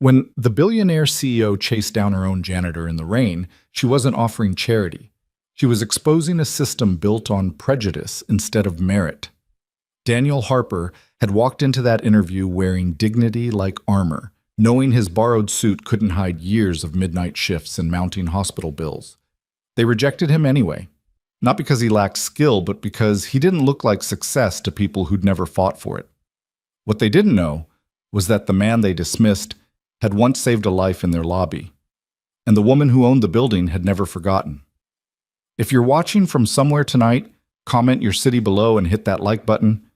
When the billionaire CEO chased down her own janitor in the rain, she wasn't offering charity. She was exposing a system built on prejudice instead of merit. Daniel Harper had walked into that interview wearing dignity like armor, knowing his borrowed suit couldn't hide years of midnight shifts and mounting hospital bills. They rejected him anyway, not because he lacked skill, but because he didn't look like success to people who'd never fought for it. What they didn't know was that the man they dismissed had once saved a life in their lobby, and the woman who owned the building had never forgotten. If you're watching from somewhere tonight, comment your city below and hit that like button.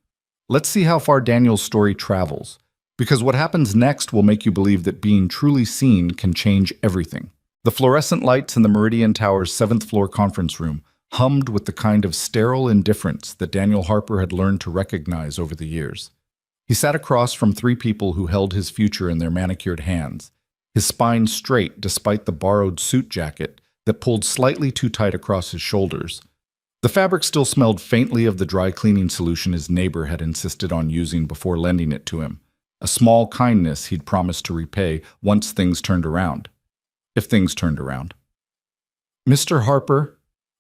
Let's see how far Daniel's story travels, because what happens next will make you believe that being truly seen can change everything. The fluorescent lights in the Meridian Tower's 7th floor conference room hummed with the kind of sterile indifference that Daniel Harper had learned to recognize over the years. He sat across from 3 people who held his future in their manicured hands, his spine straight despite the borrowed suit jacket that pulled slightly too tight across his shoulders. The fabric still smelled faintly of the dry cleaning solution his neighbor had insisted on using before lending it to him, a small kindness he'd promised to repay once things turned around. If things turned around. "Mr. Harper,"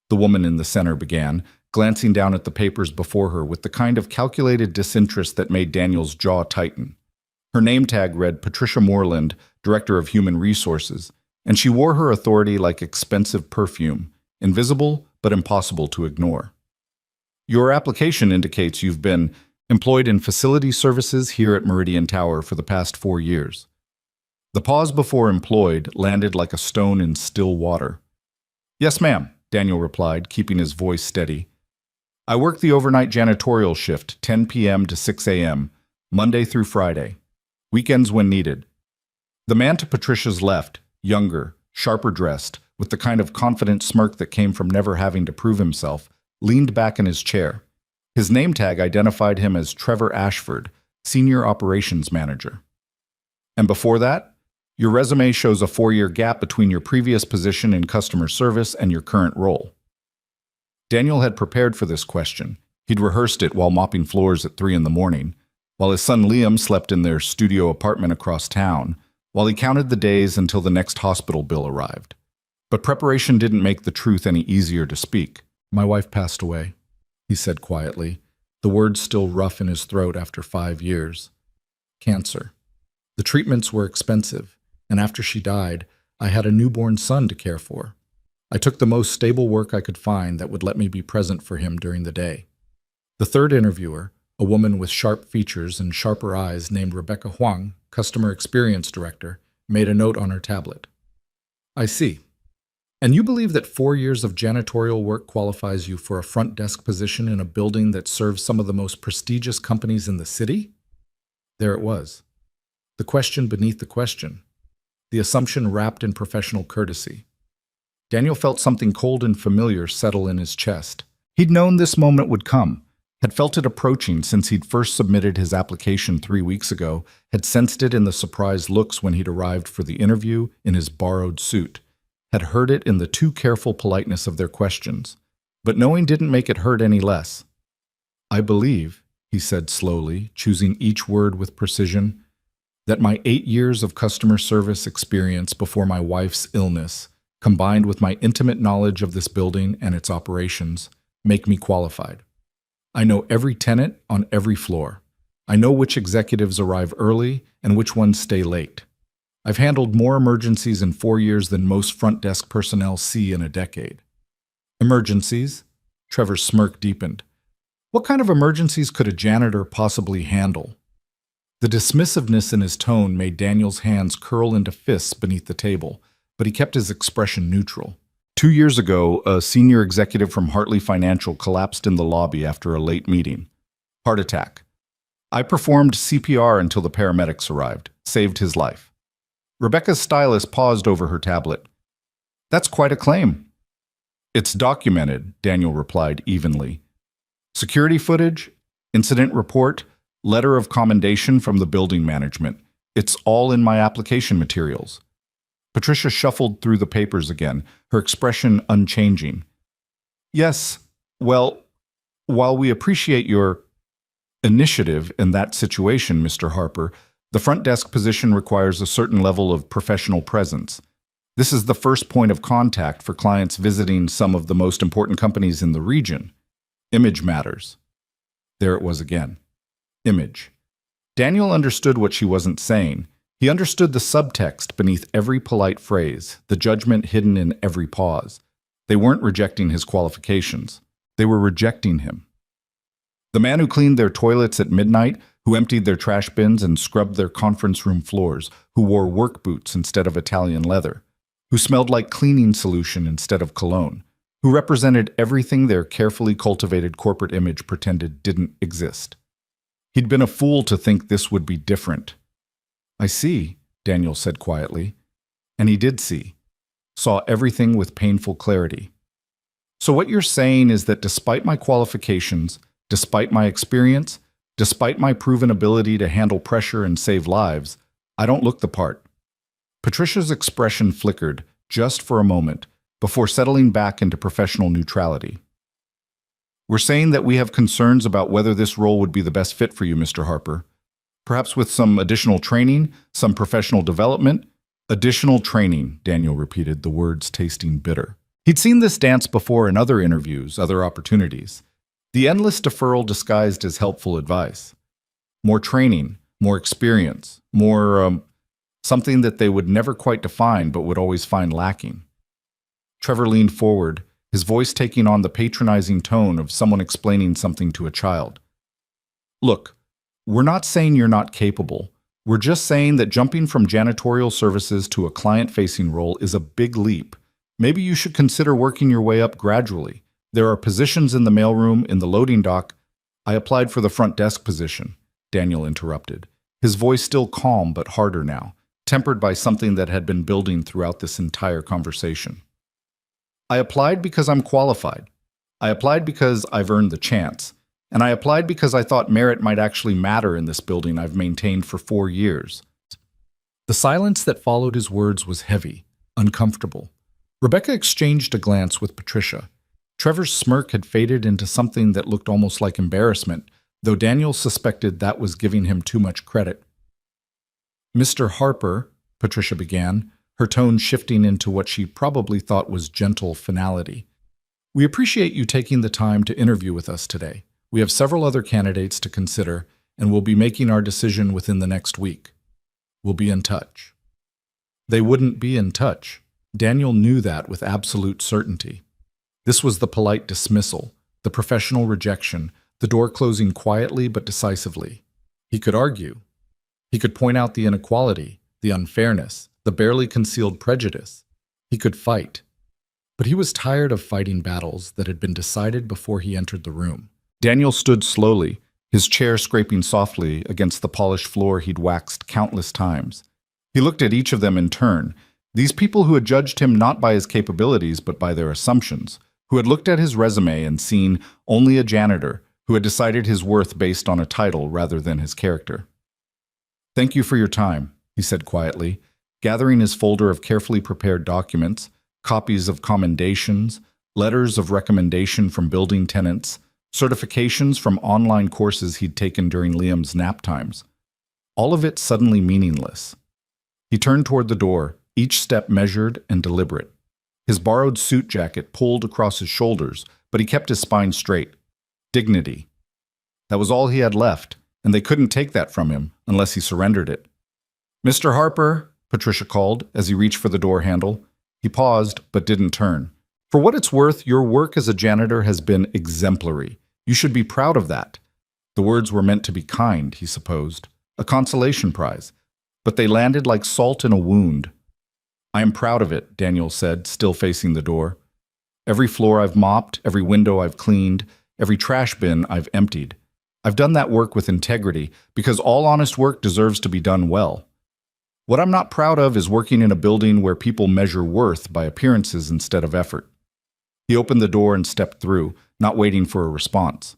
the woman in the center began, glancing down at the papers before her with the kind of calculated disinterest that made Daniel's jaw tighten. Her name tag read Patricia Moreland, Director of Human Resources, and she wore her authority like expensive perfume, invisible but impossible to ignore. "Your application indicates you've been employed in facility services here at Meridian Tower for the past 4 years. The pause before employed landed like a stone in still water. "Yes, ma'am," Daniel replied, keeping his voice steady. "I work the overnight janitorial shift, 10 p.m. to 6 a.m., Monday through Friday. Weekends when needed." The man to Patricia's left, younger, sharper dressed, with the kind of confident smirk that came from never having to prove himself, leaned back in his chair. His name tag identified him as Trevor Ashford, Senior Operations Manager. "And before that? Your resume shows a 4-year gap between your previous position in customer service and your current role." Daniel had prepared for this question. He'd rehearsed it while mopping floors at 3 in the morning, while his son Liam slept in their studio apartment across town, while he counted the days until the next hospital bill arrived. But preparation didn't make the truth any easier to speak. "My wife passed away," he said quietly, the words still rough in his throat after 5 years. "Cancer. The treatments were expensive, and after she died, I had a newborn son to care for. I took the most stable work I could find that would let me be present for him during the day." The third interviewer, a woman with sharp features and sharper eyes named Rebecca Huang, Customer Experience Director, made a note on her tablet. "I see. And you believe that 4 years of janitorial work qualifies you for a front desk position in a building that serves some of the most prestigious companies in the city?" There it was. The question beneath the question. The assumption wrapped in professional courtesy. Daniel felt something cold and familiar settle in his chest. He'd known this moment would come, had felt it approaching since he'd first submitted his application 3 weeks ago, had sensed it in the surprised looks when he'd arrived for the interview in his borrowed suit, had heard it in the too careful politeness of their questions. But knowing didn't make it hurt any less. "I believe," he said slowly, choosing each word with precision, "that my 8 years of customer service experience before my wife's illness, combined with my intimate knowledge of this building and its operations, make me qualified. I know every tenant on every floor. I know which executives arrive early and which ones stay late. I've handled more emergencies in 4 years than most front desk personnel see in a decade." "Emergencies?" Trevor's smirk deepened. What kind of emergencies could a janitor possibly handle? The dismissiveness in his tone made Daniel's hands curl into fists beneath the table, but he kept his expression neutral. 2 years ago, a senior executive from Hartley Financial collapsed in the lobby after a late meeting. Heart attack. I performed CPR until the paramedics arrived, saved his life. Rebecca's stylist paused over her tablet. "That's quite a claim." "It's documented," Daniel replied evenly. "Security footage, incident report, letter of commendation from the building management. It's all in my application materials." Patricia shuffled through the papers again, her expression unchanging. "Yes, well, while we appreciate your initiative in that situation, Mr. Harper, The front desk position requires a certain level of professional presence. This is the first point of contact for clients visiting some of the most important companies in the region. Image matters. There it was again. Image. Daniel understood what she wasn't saying. He understood the subtext beneath every polite phrase, the judgment hidden in every pause. They weren't rejecting his qualifications. They were rejecting him. The man who cleaned their toilets at midnight, who emptied their trash bins and scrubbed their conference room floors, who wore work boots instead of Italian leather, who smelled like cleaning solution instead of cologne, who represented everything their carefully cultivated corporate image pretended didn't exist. He'd been a fool to think this would be different. "I see," Daniel said quietly. And he did see. Saw everything with painful clarity. "So what you're saying is that despite my qualifications, despite my experience, despite my proven ability to handle pressure and save lives, I don't look the part." Patricia's expression flickered, just for a moment, before settling back into professional neutrality. "We're saying that we have concerns about whether this role would be the best fit for you, Mr. Harper. Perhaps with some additional training, some professional development." "Additional training," Daniel repeated, the words tasting bitter. He'd seen this dance before in other interviews, other opportunities. The endless deferral disguised as helpful advice. More training, more experience, more, something that they would never quite define but would always find lacking. Trevor leaned forward, his voice taking on the patronizing tone of someone explaining something to a child. "Look, we're not saying you're not capable. We're just saying that jumping from janitorial services to a client-facing role is a big leap. Maybe you should consider working your way up gradually. There are positions in the mailroom, in the loading dock." "I applied for the front desk position," Daniel interrupted, his voice still calm but harder now, tempered by something that had been building throughout this entire conversation. "I applied because I'm qualified. I applied because I've earned the chance. And I applied because I thought merit might actually matter in this building I've maintained for 4 years." The silence that followed his words was heavy, uncomfortable. Rebecca exchanged a glance with Patricia. Trevor's smirk had faded into something that looked almost like embarrassment, though Daniel suspected that was giving him too much credit. "Mr. Harper," Patricia began, her tone shifting into what she probably thought was gentle finality. "We appreciate you taking the time to interview with us today. We have several other candidates to consider, and we'll be making our decision within the next week. We'll be in touch." They wouldn't be in touch. Daniel knew that with absolute certainty. This was the polite dismissal, the professional rejection, the door closing quietly but decisively. He could argue. He could point out the inequality, the unfairness, the barely concealed prejudice. He could fight. But he was tired of fighting battles that had been decided before he entered the room. Daniel stood slowly, his chair scraping softly against the polished floor he'd waxed countless times. He looked at each of them in turn, these people who had judged him not by his capabilities but by their assumptions, who had looked at his resume and seen only a janitor, who had decided his worth based on a title rather than his character. "Thank you for your time," he said quietly, gathering his folder of carefully prepared documents, copies of commendations, letters of recommendation from building tenants, certifications from online courses he'd taken during Liam's nap times. All of it suddenly meaningless. He turned toward the door, each step measured and deliberate. His borrowed suit jacket pulled across his shoulders, but he kept his spine straight. Dignity. That was all he had left, and they couldn't take that from him unless he surrendered it. "Mr. Harper," Patricia called as he reached for the door handle. He paused, but didn't turn. "For what it's worth, your work as a janitor has been exemplary. You should be proud of that." The words were meant to be kind, he supposed, a consolation prize, but they landed like salt in a wound. "I am proud of it," Daniel said, still facing the door. "Every floor I've mopped, every window I've cleaned, every trash bin I've emptied. I've done that work with integrity, because all honest work deserves to be done well. What I'm not proud of is working in a building where people measure worth by appearances instead of effort." He opened the door and stepped through, not waiting for a response.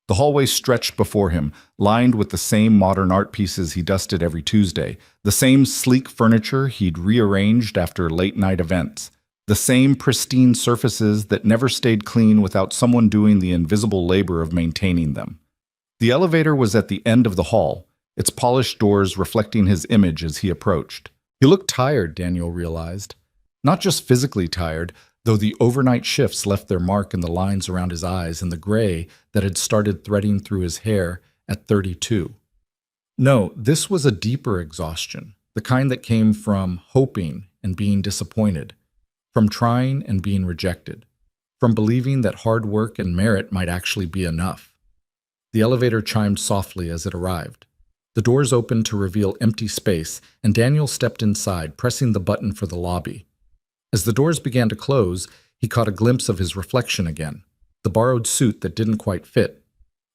The hallway stretched before him, lined with the same modern art pieces he dusted every Tuesday, the same sleek furniture he'd rearranged after late-night events, the same pristine surfaces that never stayed clean without someone doing the invisible labor of maintaining them. The elevator was at the end of the hall, its polished doors reflecting his image as he approached. He looked tired, Daniel realized. Not just physically tired, though the overnight shifts left their mark in the lines around his eyes and the gray that had started threading through his hair at 32. No, this was a deeper exhaustion, the kind that came from hoping and being disappointed, from trying and being rejected, from believing that hard work and merit might actually be enough. The elevator chimed softly as it arrived. The doors opened to reveal empty space, and Daniel stepped inside, pressing the button for the lobby. As the doors began to close, he caught a glimpse of his reflection again, the borrowed suit that didn't quite fit,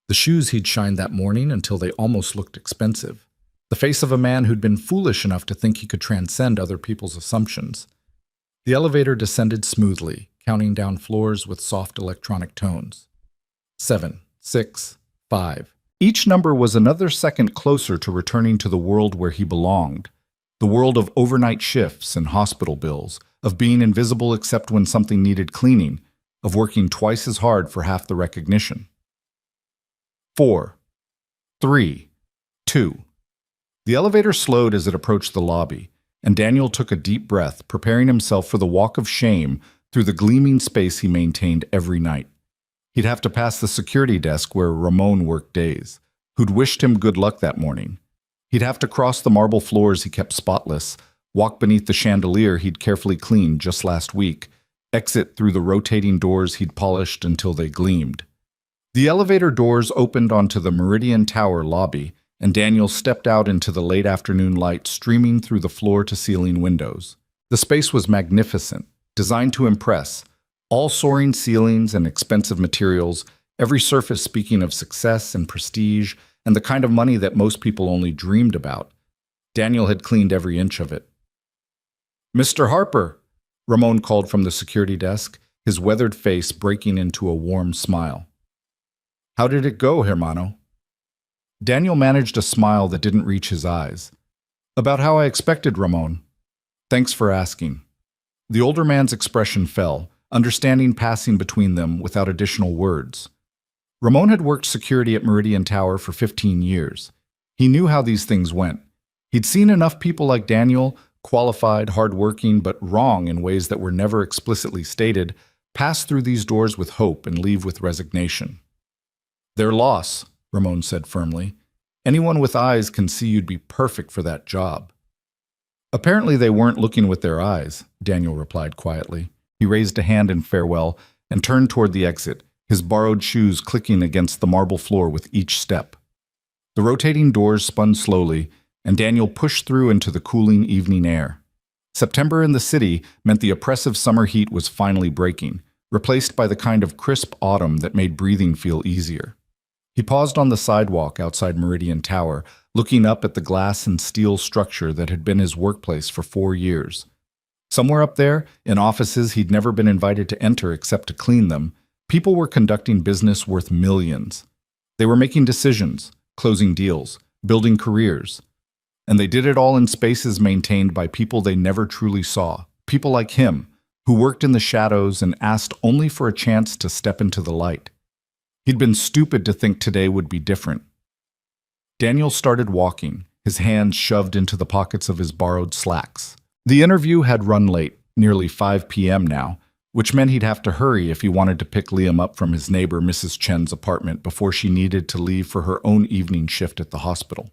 the shoes he'd shined that morning until they almost looked expensive, the face of a man who'd been foolish enough to think he could transcend other people's assumptions. The elevator descended smoothly, counting down floors with soft electronic tones. 7, 6, 5. Each number was another second closer to returning to the world where he belonged, the world of overnight shifts and hospital bills, of being invisible except when something needed cleaning, of working twice as hard for half the recognition. 4, 3, 2. The elevator slowed as it approached the lobby, and Daniel took a deep breath, preparing himself for the walk of shame through the gleaming space he maintained every night. He'd have to pass the security desk where Ramon worked days, who'd wished him good luck that morning. He'd have to cross the marble floors he kept spotless, walk beneath the chandelier he'd carefully cleaned just last week, exit through the rotating doors he'd polished until they gleamed. The elevator doors opened onto the Meridian Tower lobby, and Daniel stepped out into the late afternoon light streaming through the floor-to-ceiling windows. The space was magnificent, designed to impress, all soaring ceilings and expensive materials, every surface speaking of success and prestige and the kind of money that most people only dreamed about. Daniel had cleaned every inch of it. "Mr. Harper," Ramon called from the security desk, his weathered face breaking into a warm smile. "How did it go, hermano?" Daniel managed a smile that didn't reach his eyes. "About how I expected, Ramon. Thanks for asking." The older man's expression fell, understanding passing between them without additional words. Ramon had worked security at Meridian Tower for 15 years. He knew how these things went. He'd seen enough people like Daniel, qualified, hardworking, but wrong in ways that were never explicitly stated, pass through these doors with hope and leave with resignation. "Their loss," Ramon said firmly. "Anyone with eyes can see you'd be perfect for that job." "Apparently they weren't looking with their eyes," Daniel replied quietly. He raised a hand in farewell and turned toward the exit, his borrowed shoes clicking against the marble floor with each step. The rotating doors spun slowly, and Daniel pushed through into the cooling evening air. September in the city meant the oppressive summer heat was finally breaking, replaced by the kind of crisp autumn that made breathing feel easier. He paused on the sidewalk outside Meridian Tower, looking up at the glass and steel structure that had been his workplace for 4 years. Somewhere up there, in offices he'd never been invited to enter except to clean them, people were conducting business worth millions. They were making decisions, closing deals, building careers. And they did it all in spaces maintained by people they never truly saw, people like him, who worked in the shadows and asked only for a chance to step into the light. He'd been stupid to think today would be different. Daniel started walking, his hands shoved into the pockets of his borrowed slacks. The interview had run late, nearly 5 p.m. now, which meant he'd have to hurry if he wanted to pick Liam up from his neighbor Mrs. Chen's apartment before she needed to leave for her own evening shift at the hospital.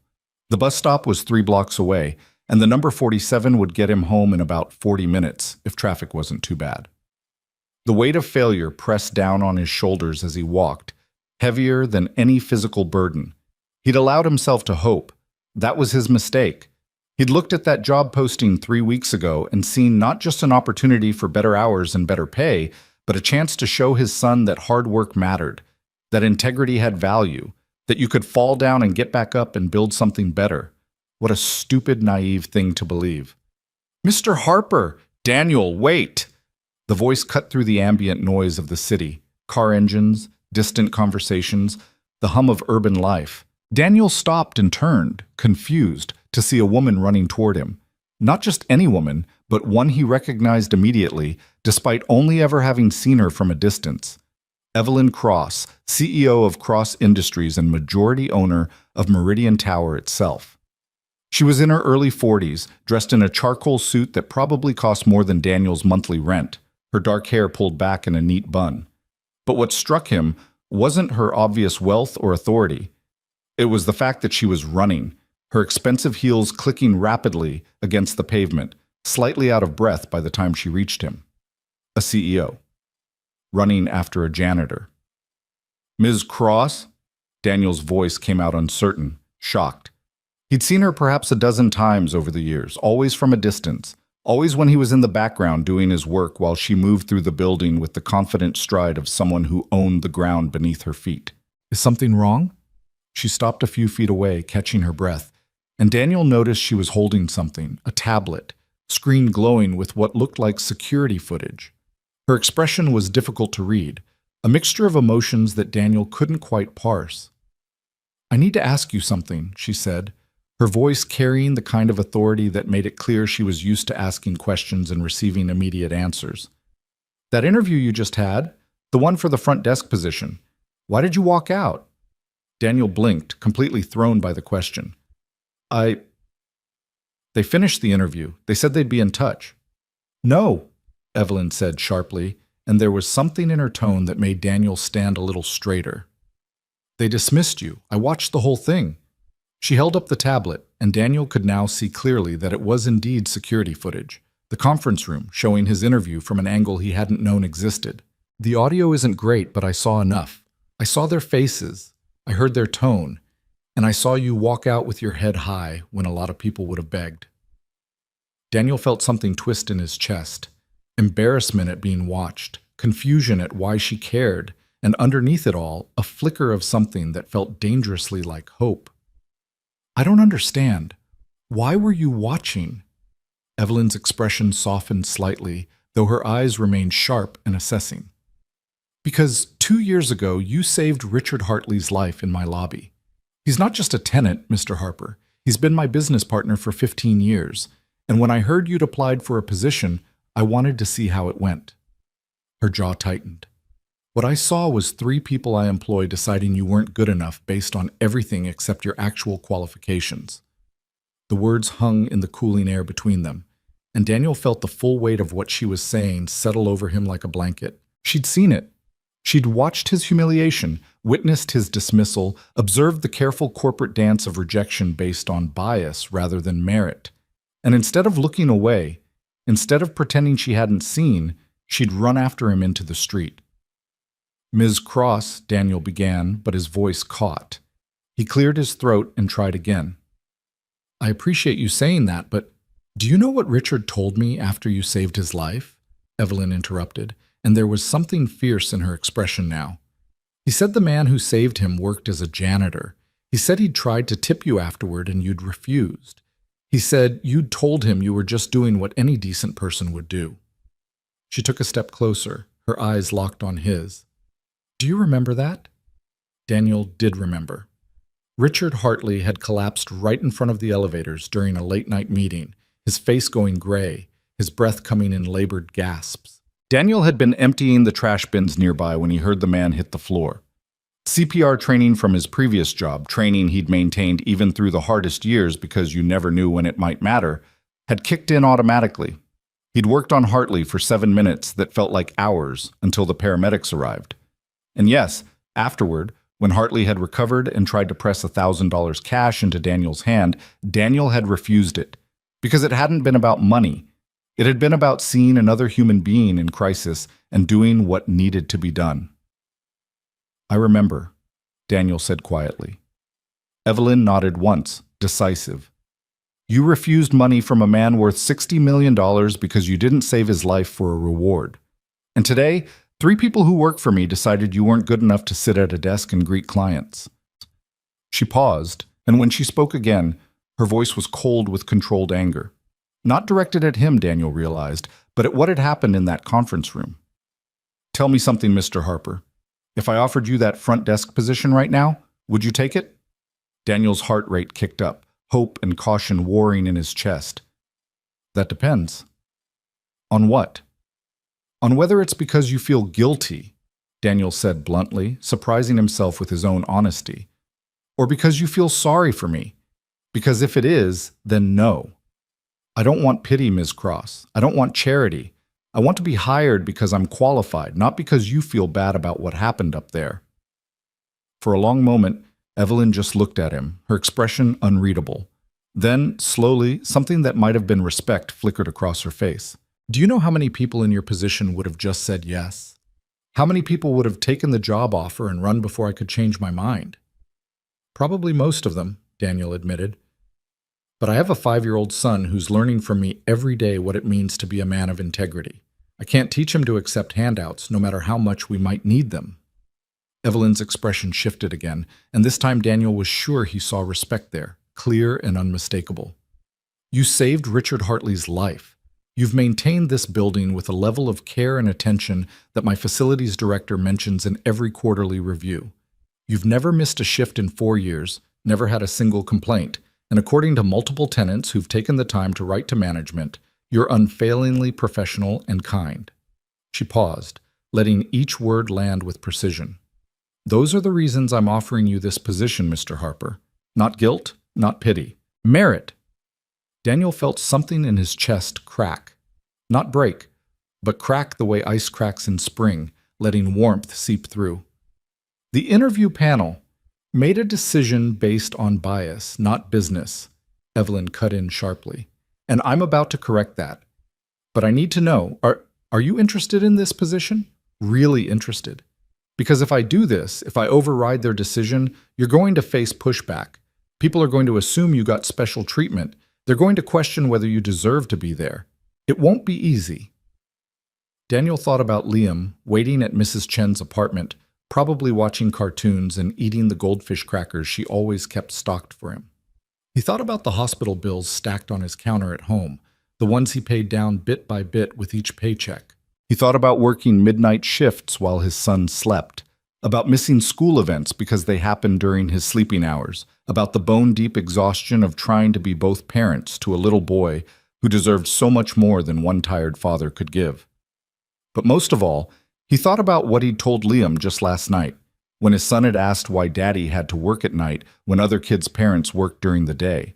The bus stop was 3 blocks away, and the number 47 would get him home in about 40 minutes if traffic wasn't too bad. The weight of failure pressed down on his shoulders as he walked, heavier than any physical burden. He'd allowed himself to hope. That was his mistake. He'd looked at that job posting 3 weeks ago and seen not just an opportunity for better hours and better pay, but a chance to show his son that hard work mattered, that integrity had value, that you could fall down and get back up and build something better. What a stupid, naive thing to believe. "Mr. Harper! Daniel, wait!" The voice cut through the ambient noise of the city, car engines, distant conversations, the hum of urban life. Daniel stopped and turned, confused, to see a woman running toward him. Not just any woman, but one he recognized immediately, despite only ever having seen her from a distance. Evelyn Cross, CEO of Cross Industries and majority owner of Meridian Tower itself. She was in her early 40s, dressed in a charcoal suit that probably cost more than Daniel's monthly rent, her dark hair pulled back in a neat bun. But what struck him wasn't her obvious wealth or authority. It was the fact that she was running, her expensive heels clicking rapidly against the pavement, slightly out of breath by the time she reached him. A CEO. Running after a janitor. Ms. Cross? Daniel's voice came out uncertain, shocked. He'd seen her perhaps a dozen times over the years, always from a distance, always when he was in the background doing his work while she moved through the building with the confident stride of someone who owned the ground beneath her feet. Is something wrong? She stopped a few feet away, catching her breath, and Daniel noticed she was holding something, a tablet, screen glowing with what looked like security footage. Her expression was difficult to read, a mixture of emotions that Daniel couldn't quite parse. I need to ask you something, she said, her voice carrying the kind of authority that made it clear she was used to asking questions and receiving immediate answers. That interview you just had, the one for the front desk position, why did you walk out? Daniel blinked, completely thrown by the question. They finished the interview. They said they'd be in touch. No, Evelyn said sharply, and there was something in her tone that made Daniel stand a little straighter. They dismissed you. I watched the whole thing. She held up the tablet, and Daniel could now see clearly that it was indeed security footage, the conference room showing his interview from an angle he hadn't known existed. The audio isn't great, but I saw enough. I saw their faces, I heard their tone, and I saw you walk out with your head high when a lot of people would have begged. Daniel felt something twist in his chest, embarrassment at being watched, confusion at why she cared, and underneath it all, a flicker of something that felt dangerously like hope. I don't understand. Why were you watching? Evelyn's expression softened slightly, though her eyes remained sharp and assessing. Because 2 years ago, you saved Richard Hartley's life in my lobby. He's not just a tenant, Mr. Harper. He's been my business partner for 15 years. And when I heard you'd applied for a position, I wanted to see how it went. Her jaw tightened. What I saw was 3 people I employ deciding you weren't good enough based on everything except your actual qualifications. The words hung in the cooling air between them, and Daniel felt the full weight of what she was saying settle over him like a blanket. She'd seen it. She'd watched his humiliation, witnessed his dismissal, observed the careful corporate dance of rejection based on bias rather than merit. And instead of looking away, instead of pretending she hadn't seen, she'd run after him into the street. Ms. Cross, Daniel began, but his voice caught. He cleared his throat and tried again. I appreciate you saying that, but do you know what Richard told me after you saved his life? Evelyn interrupted, and there was something fierce in her expression now. He said the man who saved him worked as a janitor. He said he'd tried to tip you afterward and you'd refused. He said you'd told him you were just doing what any decent person would do. She took a step closer, her eyes locked on his. Do you remember that? Daniel did remember. Richard Hartley had collapsed right in front of the elevators during a late-night meeting, his face going gray, his breath coming in labored gasps. Daniel had been emptying the trash bins nearby when he heard the man hit the floor. CPR training from his previous job, training he'd maintained even through the hardest years because you never knew when it might matter, had kicked in automatically. He'd worked on Hartley for 7 minutes that felt like hours until the paramedics arrived. And yes, afterward, when Hartley had recovered and tried to press $1,000 cash into Daniel's hand, Daniel had refused it, because it hadn't been about money. It had been about seeing another human being in crisis and doing what needed to be done. I remember, Daniel said quietly. Evelyn nodded once, decisive. You refused money from a man worth $60 million because you didn't save his life for a reward. And today, 3 people who work for me decided you weren't good enough to sit at a desk and greet clients. She paused, and when she spoke again, her voice was cold with controlled anger. Not directed at him, Daniel realized, but at what had happened in that conference room. Tell me something, Mr. Harper. If I offered you that front desk position right now, would you take it? Daniel's heart rate kicked up, hope and caution warring in his chest. That depends. On what? On whether it's because you feel guilty, Daniel said bluntly, surprising himself with his own honesty. Or because you feel sorry for me? Because if it is, then no. I don't want pity, Ms. Cross. I don't want charity. I want to be hired because I'm qualified, not because you feel bad about what happened up there. For a long moment, Evelyn just looked at him, her expression unreadable. Then, slowly, something that might have been respect flickered across her face. Do you know how many people in your position would have just said yes? How many people would have taken the job offer and run before I could change my mind? Probably most of them, Daniel admitted. But I have a 5-year-old son who's learning from me every day what it means to be a man of integrity. I can't teach him to accept handouts, no matter how much we might need them. Evelyn's expression shifted again, and this time Daniel was sure he saw respect there, clear and unmistakable. You saved Richard Hartley's life. You've maintained this building with a level of care and attention that my facilities director mentions in every quarterly review. You've never missed a shift in 4 years, never had a single complaint, and according to multiple tenants who've taken the time to write to management, you're unfailingly professional and kind. She paused, letting each word land with precision. Those are the reasons I'm offering you this position, Mr. Harper. Not guilt, not pity. Merit. Daniel felt something in his chest crack. Not break, but crack the way ice cracks in spring, letting warmth seep through. The interview panel made a decision based on bias, not business, Evelyn cut in sharply. And I'm about to correct that. But I need to know, are you interested in this position? Really interested? Because if I do this, if I override their decision, you're going to face pushback. People are going to assume you got special treatment. They're going to question whether you deserve to be there. It won't be easy. Daniel thought about Liam, waiting at Mrs. Chen's apartment, probably watching cartoons and eating the goldfish crackers she always kept stocked for him. He thought about the hospital bills stacked on his counter at home, the ones he paid down bit by bit with each paycheck. He thought about working midnight shifts while his son slept, about missing school events because they happened during his sleeping hours, about the bone-deep exhaustion of trying to be both parents to a little boy who deserved so much more than one tired father could give. But most of all, he thought about what he'd told Liam just last night, when his son had asked why Daddy had to work at night when other kids' parents worked during the day.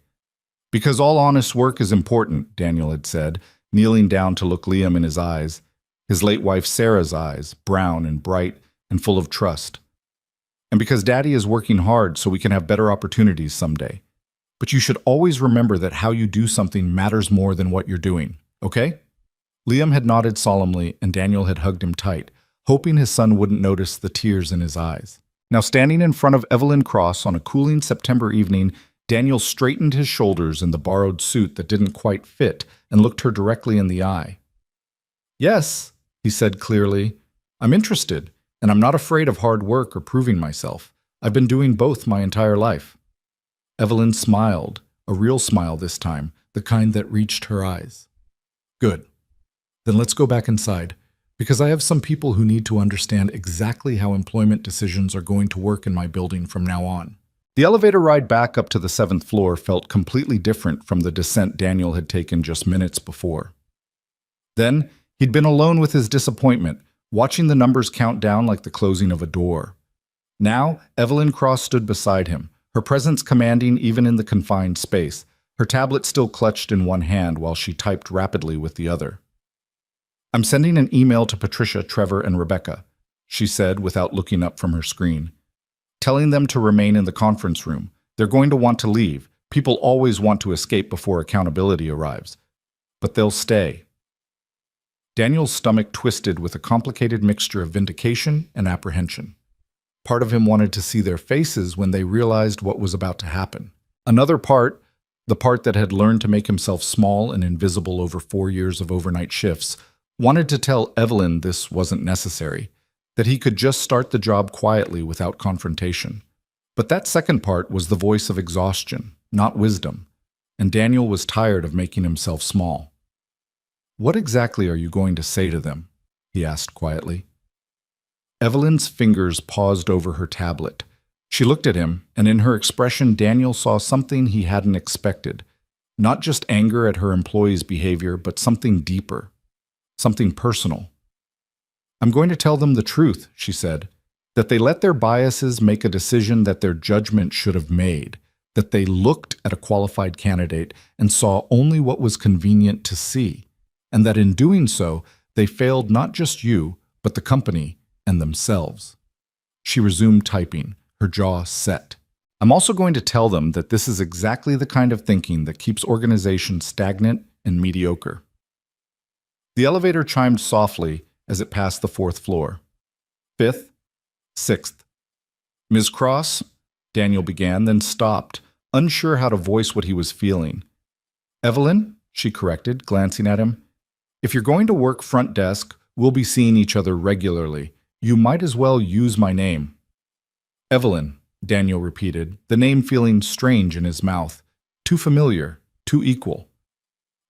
Because all honest work is important, Daniel had said, kneeling down to look Liam in his eyes, his late wife Sarah's eyes, brown and bright and full of trust. And because Daddy is working hard so we can have better opportunities someday. But you should always remember that how you do something matters more than what you're doing, okay? Liam had nodded solemnly and Daniel had hugged him tight, hoping his son wouldn't notice the tears in his eyes. Now standing in front of Evelyn Cross on a cooling September evening, Daniel straightened his shoulders in the borrowed suit that didn't quite fit and looked her directly in the eye. Yes, he said clearly, I'm interested, and I'm not afraid of hard work or proving myself. I've been doing both my entire life. Evelyn smiled, a real smile this time, the kind that reached her eyes. Good. Then let's go back inside, because I have some people who need to understand exactly how employment decisions are going to work in my building from now on. The elevator ride back up to the 7th floor felt completely different from the descent Daniel had taken just minutes before. Then, he'd been alone with his disappointment, watching the numbers count down like the closing of a door. Now, Evelyn Cross stood beside him, her presence commanding even in the confined space, her tablet still clutched in one hand while she typed rapidly with the other. I'm sending an email to Patricia, Trevor, and Rebecca, she said without looking up from her screen. Telling them to remain in the conference room. They're going to want to leave. People always want to escape before accountability arrives. But they'll stay. Daniel's stomach twisted with a complicated mixture of vindication and apprehension. Part of him wanted to see their faces when they realized what was about to happen. Another part, the part that had learned to make himself small and invisible over 4 years of overnight shifts, wanted to tell Evelyn this wasn't necessary, that he could just start the job quietly without confrontation. But that second part was the voice of exhaustion, not wisdom, and Daniel was tired of making himself small. What exactly are you going to say to them? He asked quietly. Evelyn's fingers paused over her tablet. She looked at him, and in her expression Daniel saw something he hadn't expected. Not just anger at her employee's behavior, but something deeper. Something personal. I'm going to tell them the truth, she said, that they let their biases make a decision that their judgment should have made, that they looked at a qualified candidate and saw only what was convenient to see, and that in doing so, they failed not just you, but the company and themselves. She resumed typing, her jaw set. I'm also going to tell them that this is exactly the kind of thinking that keeps organizations stagnant and mediocre. The elevator chimed softly as it passed the 4th floor. 5th, 6th. Ms. Cross, Daniel began, then stopped, unsure how to voice what he was feeling. Evelyn, she corrected, glancing at him. If you're going to work front desk, we'll be seeing each other regularly. You might as well use my name. Evelyn, Daniel repeated, the name feeling strange in his mouth. Too familiar, too equal.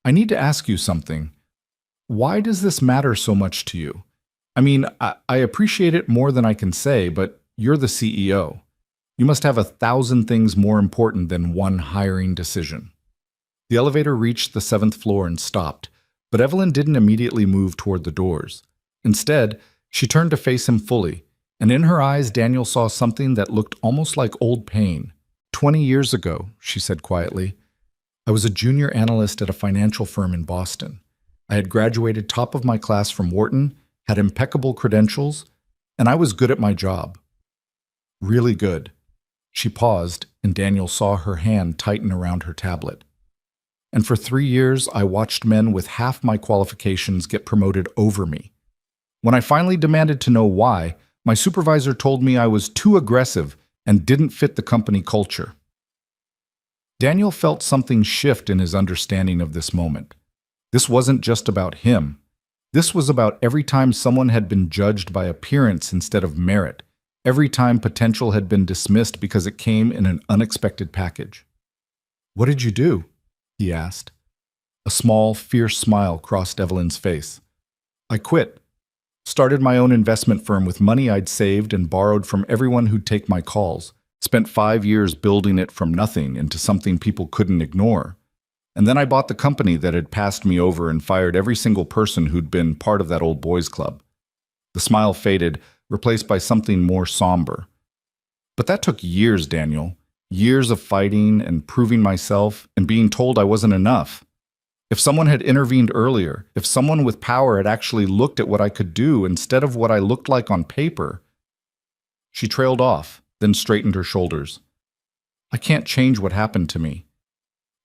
I need to ask you something. Why does this matter so much to you? I mean, I appreciate it more than I can say, but you're the CEO. You must have 1,000 things more important than one hiring decision. The elevator reached the 7th floor and stopped, but Evelyn didn't immediately move toward the doors. Instead, she turned to face him fully, and in her eyes Daniel saw something that looked almost like old pain. 20 years ago, she said quietly, I was a junior analyst at a financial firm in Boston. I had graduated top of my class from Wharton, had impeccable credentials, and I was good at my job. Really good. She paused, and Daniel saw her hand tighten around her tablet. And for 3 years, I watched men with half my qualifications get promoted over me. When I finally demanded to know why, my supervisor told me I was too aggressive and didn't fit the company culture. Daniel felt something shift in his understanding of this moment. This wasn't just about him. This was about every time someone had been judged by appearance instead of merit, every time potential had been dismissed because it came in an unexpected package. What did you do? He asked. A small, fierce smile crossed Evelyn's face. I quit. Started my own investment firm with money I'd saved and borrowed from everyone who'd take my calls. Spent 5 years building it from nothing into something people couldn't ignore. And then I bought the company that had passed me over and fired every single person who'd been part of that old boys club. The smile faded, replaced by something more somber. But that took years, Daniel. Years of fighting and proving myself and being told I wasn't enough. If someone had intervened earlier, if someone with power had actually looked at what I could do instead of what I looked like on paper. She trailed off, then straightened her shoulders. I can't change what happened to me,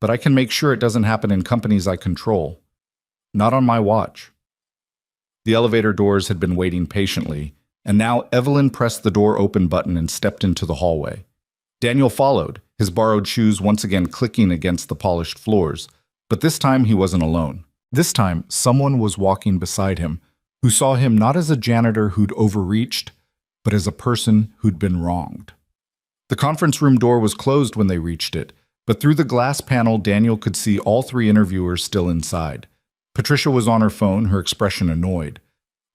but I can make sure it doesn't happen in companies I control. Not on my watch. The elevator doors had been waiting patiently, and now Evelyn pressed the door open button and stepped into the hallway. Daniel followed, his borrowed shoes once again clicking against the polished floors, but this time he wasn't alone. This time, someone was walking beside him, who saw him not as a janitor who'd overreached, but as a person who'd been wronged. The conference room door was closed when they reached it, but through the glass panel, Daniel could see all 3 interviewers still inside. Patricia was on her phone, her expression annoyed.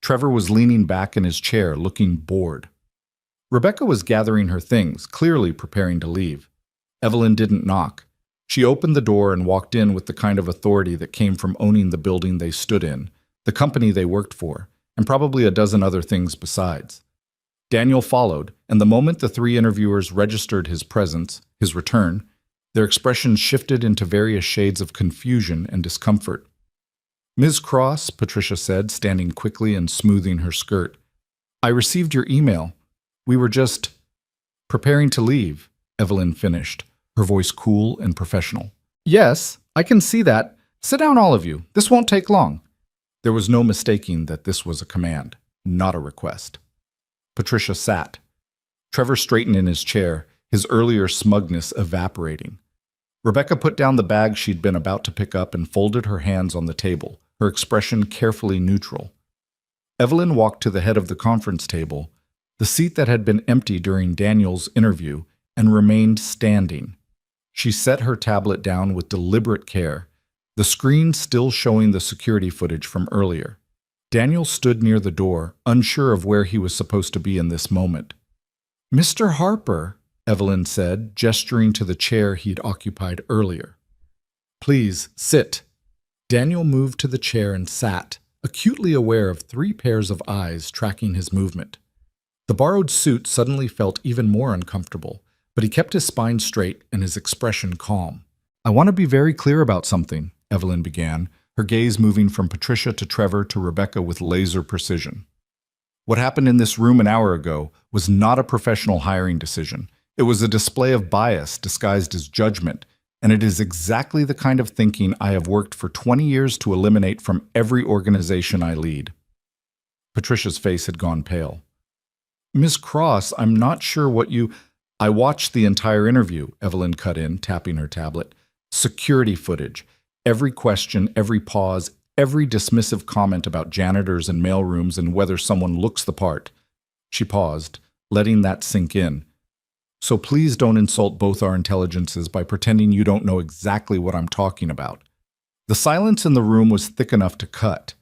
Trevor was leaning back in his chair, looking bored. Rebecca was gathering her things, clearly preparing to leave. Evelyn didn't knock. She opened the door and walked in with the kind of authority that came from owning the building they stood in, the company they worked for, and probably a dozen other things besides. Daniel followed, and the moment the 3 interviewers registered his presence, his return, their expressions shifted into various shades of confusion and discomfort. Ms. Cross, Patricia said, standing quickly and smoothing her skirt. I received your email. We were just preparing to leave, Evelyn finished, her voice cool and professional. Yes, I can see that. Sit down, all of you. This won't take long. There was no mistaking that this was a command, not a request. Patricia sat. Trevor straightened in his chair, his earlier smugness evaporating. Rebecca put down the bag she'd been about to pick up and folded her hands on the table, her expression carefully neutral. Evelyn walked to the head of the conference table, the seat that had been empty during Daniel's interview, and remained standing. She set her tablet down with deliberate care, the screen still showing the security footage from earlier. Daniel stood near the door, unsure of where he was supposed to be in this moment. Mr. Harper, Evelyn said, gesturing to the chair he'd occupied earlier. Please, sit. Daniel moved to the chair and sat, acutely aware of 3 pairs of eyes tracking his movement. The borrowed suit suddenly felt even more uncomfortable, but he kept his spine straight and his expression calm. "I want to be very clear about something," Evelyn began, her gaze moving from Patricia to Trevor to Rebecca with laser precision. "What happened in this room an hour ago was not a professional hiring decision. It was a display of bias disguised as judgment, and it is exactly the kind of thinking I have worked for 20 years to eliminate from every organization I lead." Patricia's face had gone pale. "Miss Cross, I'm not sure what you—" "I watched the entire interview," Evelyn cut in, tapping her tablet. "Security footage. Every question, every pause, every dismissive comment about janitors and mailrooms and whether someone looks the part." She paused, letting that sink in. "So please don't insult both our intelligences by pretending you don't know exactly what I'm talking about." The silence in the room was thick enough to cut.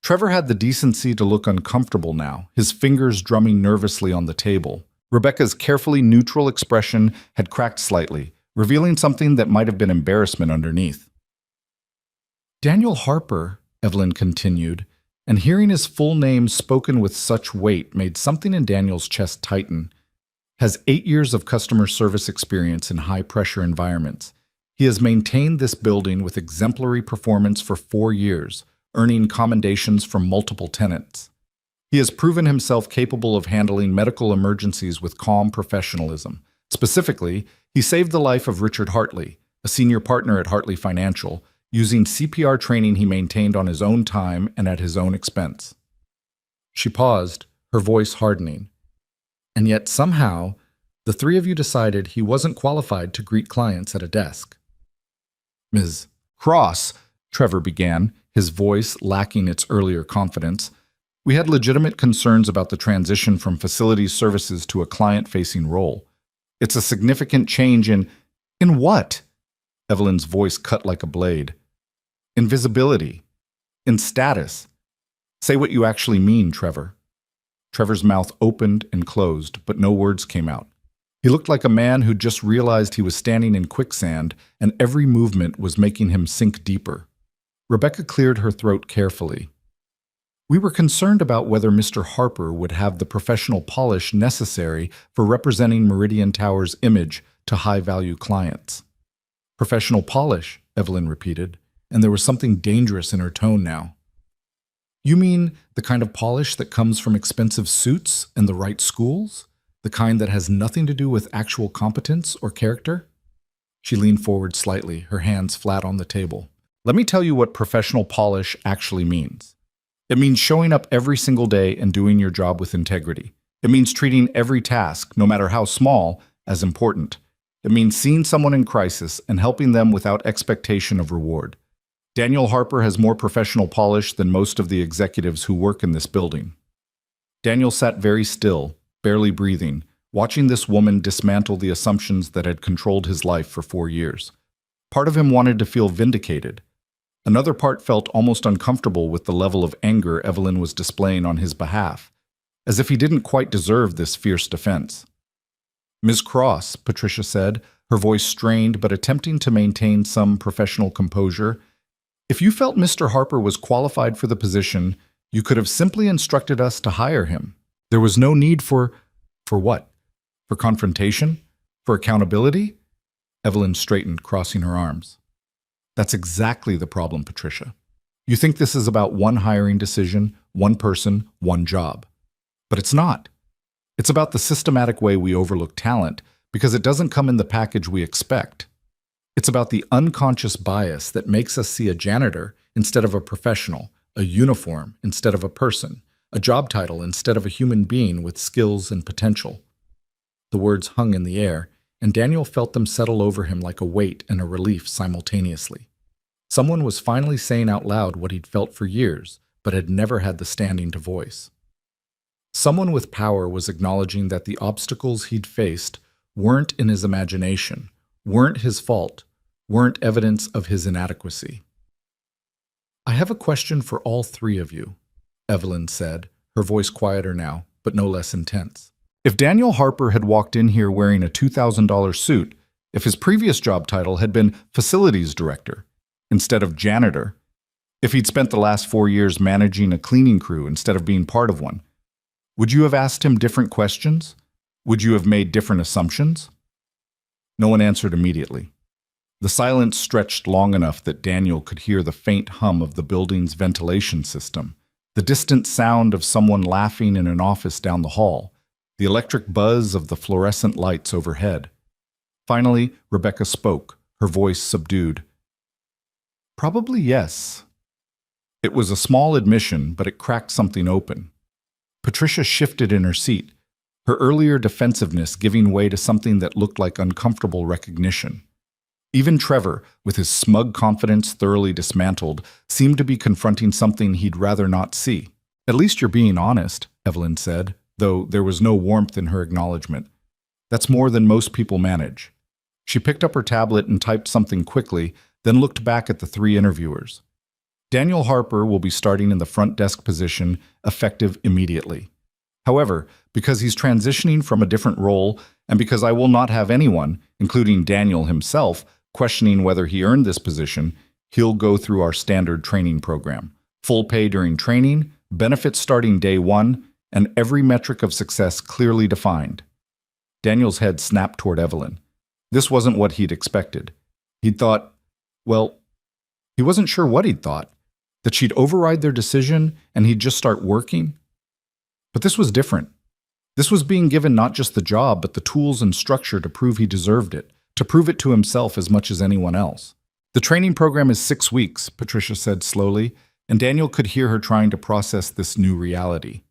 Trevor had the decency to look uncomfortable now, his fingers drumming nervously on the table. Rebecca's carefully neutral expression had cracked slightly, revealing something that might have been embarrassment underneath. "Daniel Harper," Evelyn continued, and hearing his full name spoken with such weight made something in Daniel's chest tighten, "has 8 years of customer service experience in high-pressure environments. He has maintained this building with exemplary performance for 4 years, earning commendations from multiple tenants. He has proven himself capable of handling medical emergencies with calm professionalism. Specifically, he saved the life of Richard Hartley, a senior partner at Hartley Financial, using CPR training he maintained on his own time and at his own expense." She paused, her voice hardening. "And yet somehow, the 3 of you decided he wasn't qualified to greet clients at a desk." "Ms. Cross," Trevor began, his voice lacking its earlier confidence, "we had legitimate concerns about the transition from facilities services to a client-facing role. It's a significant change in—" "In what?" Evelyn's voice cut like a blade. "In visibility. In status. Say what you actually mean, Trevor." Trevor's mouth opened and closed, but no words came out. He looked like a man who'd just realized he was standing in quicksand, and every movement was making him sink deeper. Rebecca cleared her throat carefully. "We were concerned about whether Mr. Harper would have the professional polish necessary for representing Meridian Tower's image to high-value clients." "Professional polish," Evelyn repeated, and there was something dangerous in her tone now. "You mean the kind of polish that comes from expensive suits and the right schools? The kind that has nothing to do with actual competence or character?" She leaned forward slightly, her hands flat on the table. "Let me tell you what professional polish actually means. It means showing up every single day and doing your job with integrity. It means treating every task, no matter how small, as important. It means seeing someone in crisis and helping them without expectation of reward. Daniel Harper has more professional polish than most of the executives who work in this building." Daniel sat very still, barely breathing, watching this woman dismantle the assumptions that had controlled his life for 4 years. Part of him wanted to feel vindicated. Another part felt almost uncomfortable with the level of anger Evelyn was displaying on his behalf, as if he didn't quite deserve this fierce defense. "Ms. Cross," Patricia said, her voice strained but attempting to maintain some professional composure, "if you felt Mr. Harper was qualified for the position, you could have simply instructed us to hire him. There was no need for what? For confrontation? For accountability?" Evelyn straightened, crossing her arms. "That's exactly the problem, Patricia. You think this is about one hiring decision, one person, one job. But it's not. It's about the systematic way we overlook talent because it doesn't come in the package we expect. It's about the unconscious bias that makes us see a janitor instead of a professional, a uniform instead of a person, a job title instead of a human being with skills and potential." The words hung in the air, and Daniel felt them settle over him like a weight and a relief simultaneously. Someone was finally saying out loud what he'd felt for years, but had never had the standing to voice. Someone with power was acknowledging that the obstacles he'd faced weren't in his imagination, weren't his fault, weren't evidence of his inadequacy. "I have a question for all 3 of you," Evelyn said, her voice quieter now, but no less intense. "If Daniel Harper had walked in here wearing a $2,000 suit, if his previous job title had been facilities director instead of janitor, If he'd spent the last 4 years managing a cleaning crew instead of being part of one, would you have asked him different questions? Would you have made different assumptions? No one answered immediately. The silence stretched long enough that Daniel could hear the faint hum of the building's ventilation system, the distant sound of someone laughing in an office down the hall, the electric buzz of the fluorescent lights overhead. Finally, Rebecca spoke, her voice subdued. Probably yes. It was a small admission, but it cracked something open. Patricia shifted in her seat, her earlier defensiveness giving way to something that looked like uncomfortable recognition. Even Trevor, with his smug confidence thoroughly dismantled, seemed to be confronting something he'd rather not see. At least you're being honest, Evelyn said, though there was no warmth in her acknowledgement. That's more than most people manage. She picked up her tablet and typed something quickly, then looked back at the three interviewers. Daniel Harper will be starting in the front desk position, effective immediately. However, because he's transitioning from a different role, and because I will not have anyone, including Daniel himself, questioning whether he earned this position, he'll go through our standard training program. Full pay during training, benefits starting day one, and every metric of success clearly defined. Daniel's head snapped toward Evelyn. This wasn't what he'd expected. He'd thought, well, he wasn't sure what he'd thought. That she'd override their decision and he'd just start working? But this was different. This was being given not just the job, but the tools and structure to prove he deserved it, to prove it to himself as much as anyone else. The training program is 6 weeks, Patricia said slowly, and Daniel could hear her trying to process this new reality.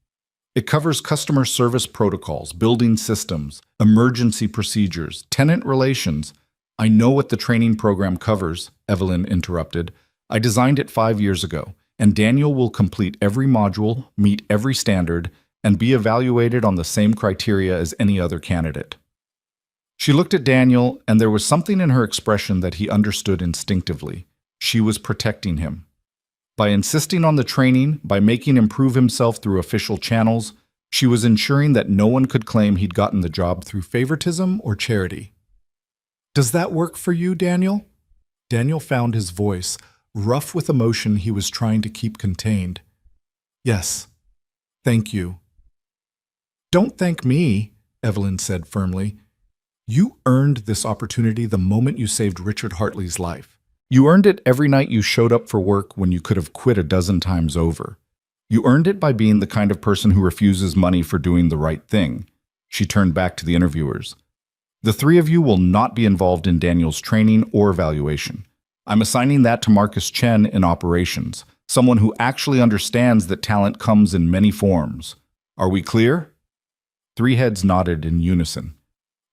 It covers customer service protocols, building systems, emergency procedures, tenant relations. I know what the training program covers, Evelyn interrupted. I designed it 5 years ago, and Daniel will complete every module, meet every standard, and be evaluated on the same criteria as any other candidate. She looked at Daniel, and there was something in her expression that he understood instinctively. She was protecting him. By insisting on the training, by making him prove himself through official channels, she was ensuring that no one could claim he'd gotten the job through favoritism or charity. Does that work for you, Daniel? Daniel found his voice, rough with emotion he was trying to keep contained. Yes. Thank you. Don't thank me, Evelyn said firmly. You earned this opportunity the moment you saved Richard Hartley's life. You earned it every night you showed up for work when you could have quit a dozen times over. You earned it by being the kind of person who refuses money for doing the right thing. She turned back to the interviewers. The three of you will not be involved in Daniel's training or evaluation. I'm assigning that to Marcus Chen in operations, someone who actually understands that talent comes in many forms. Are we clear? 3 heads nodded in unison.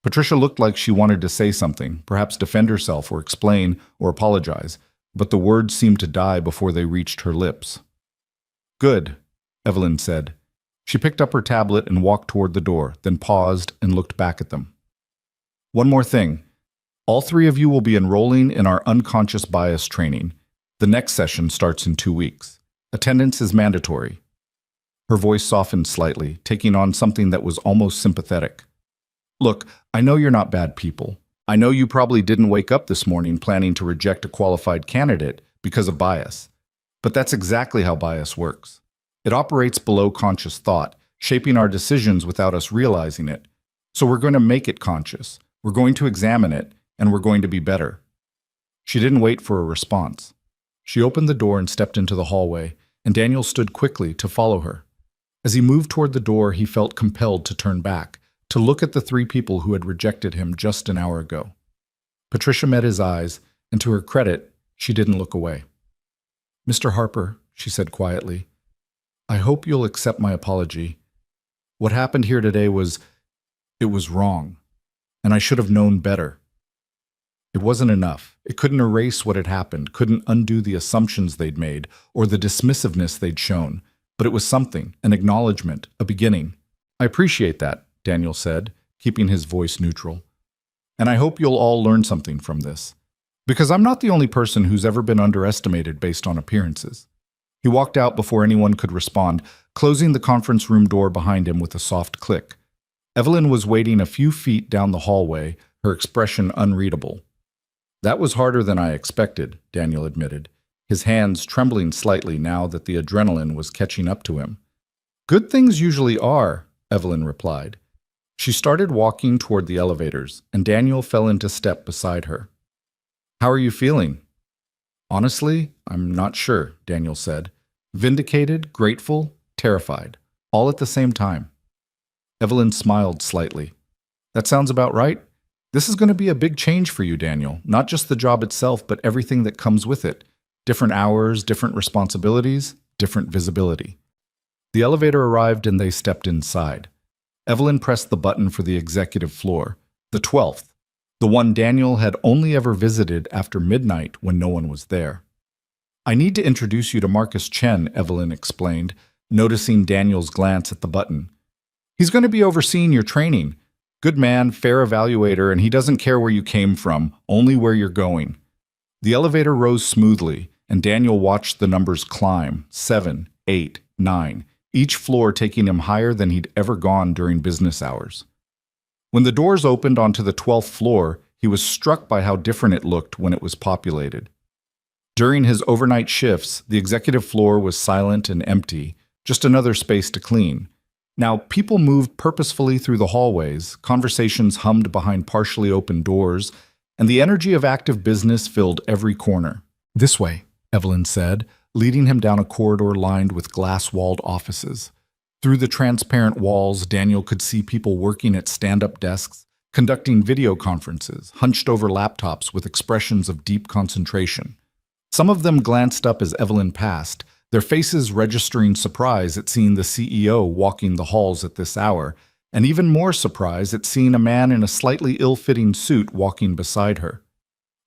Patricia looked like she wanted to say something, perhaps defend herself or explain or apologize, but the words seemed to die before they reached her lips. Good, Evelyn said. She picked up her tablet and walked toward the door, then paused and looked back at them. One more thing. All 3 of you will be enrolling in our unconscious bias training. The next session starts in 2 weeks. Attendance is mandatory. Her voice softened slightly, taking on something that was almost sympathetic. Look, I know you're not bad people. I know you probably didn't wake up this morning planning to reject a qualified candidate because of bias. But that's exactly how bias works. It operates below conscious thought, shaping our decisions without us realizing it. So we're going to make it conscious. We're going to examine it, and we're going to be better. She didn't wait for a response. She opened the door and stepped into the hallway, and Daniel stood quickly to follow her. As he moved toward the door, he felt compelled to turn back, to look at the 3 people who had rejected him just an hour ago. Patricia met his eyes, and to her credit, she didn't look away. Mr. Harper, she said quietly, I hope you'll accept my apology. What happened here today it was wrong, and I should have known better. It wasn't enough. It couldn't erase what had happened, couldn't undo the assumptions they'd made, or the dismissiveness they'd shown. But it was something, an acknowledgement, a beginning. I appreciate that, Daniel said, keeping his voice neutral. And I hope you'll all learn something from this. Because I'm not the only person who's ever been underestimated based on appearances. He walked out before anyone could respond, closing the conference room door behind him with a soft click. Evelyn was waiting a few feet down the hallway, her expression unreadable. That was harder than I expected, Daniel admitted. his hands trembling slightly now that the adrenaline was catching up to him. "Good things usually are," Evelyn replied. She started walking toward the elevators, and Daniel fell into step beside her. "How are you feeling?" "Honestly, I'm not sure," Daniel said. Vindicated, grateful, terrified, all at the same time. Evelyn smiled slightly. "That sounds about right. This is going to be a big change for you, Daniel. Not just the job itself, but everything that comes with it. Different hours, different responsibilities, different visibility." The elevator arrived and they stepped inside. Evelyn pressed the button for the executive floor, the 12th, the one Daniel had only ever visited after midnight when no one was there. "I need to introduce you to Marcus Chen," Evelyn explained, noticing Daniel's glance at the button. "He's going to be overseeing your training. Good man, fair evaluator, and he doesn't care where you came from, only where you're going." The elevator rose smoothly, and Daniel watched the numbers climb, 7, 8, 9, each floor taking him higher than he'd ever gone during business hours. When the doors opened onto the 12th floor, he was struck by how different it looked when it was populated. During his overnight shifts, the executive floor was silent and empty, just another space to clean. Now, people moved purposefully through the hallways, conversations hummed behind partially open doors, and the energy of active business filled every corner. "This way," Evelyn said, leading him down a corridor lined with glass-walled offices. Through the transparent walls, Daniel could see people working at stand-up desks, conducting video conferences, hunched over laptops with expressions of deep concentration. Some of them glanced up as Evelyn passed, their faces registering surprise at seeing the CEO walking the halls at this hour, and even more surprise at seeing a man in a slightly ill-fitting suit walking beside her.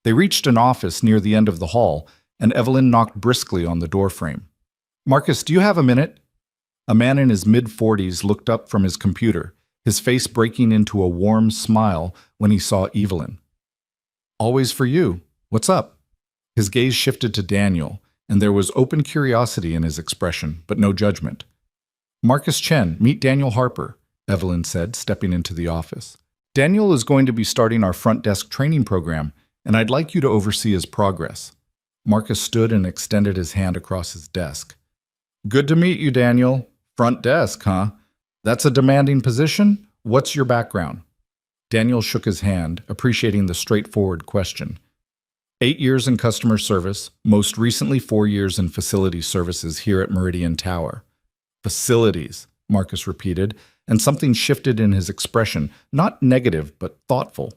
They reached an office near the end of the hall, and Evelyn knocked briskly on the doorframe. "Marcus, do you have a minute?" A man in his mid-40s looked up from his computer, his face breaking into a warm smile when he saw Evelyn. "Always for you. What's up?" His gaze shifted to Daniel, and there was open curiosity in his expression, but no judgment. "Marcus Chen, meet Daniel Harper," Evelyn said, stepping into the office. "Daniel is going to be starting our front desk training program, and I'd like you to oversee his progress." Marcus stood and extended his hand across his desk. "Good to meet you, Daniel. Front desk, huh? That's a demanding position? What's your background?" Daniel shook his hand, appreciating the straightforward question. 8 years in customer service, most recently 4 years in facility services here at Meridian Tower. "Facilities," Marcus repeated, and something shifted in his expression, not negative, but thoughtful.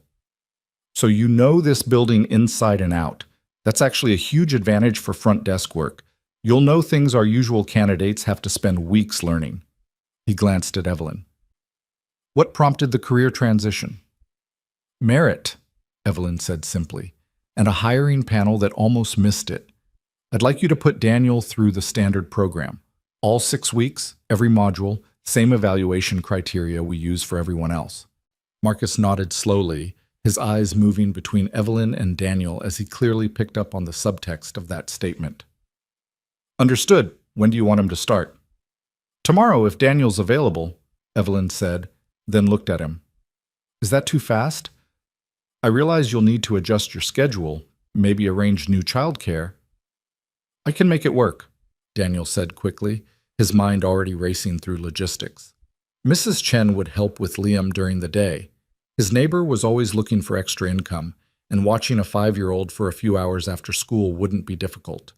"So you know this building inside and out. That's actually a huge advantage for front desk work. You'll know things our usual candidates have to spend weeks learning." He glanced at Evelyn. "What prompted the career transition?" "Merit," Evelyn said simply, "and a hiring panel that almost missed it. I'd like you to put Daniel through the standard program. All 6 weeks, every module, same evaluation criteria we use for everyone else." Marcus nodded slowly, his eyes moving between Evelyn and Daniel as he clearly picked up on the subtext of that statement. "Understood. When do you want him to start?" "Tomorrow, if Daniel's available," Evelyn said, then looked at him. "Is that too fast? I realize you'll need to adjust your schedule, maybe arrange new childcare." "I can make it work," Daniel said quickly, his mind already racing through logistics. Mrs. Chen would help with Liam during the day. His neighbor was always looking for extra income, and watching a 5-year-old for a few hours after school wouldn't be difficult.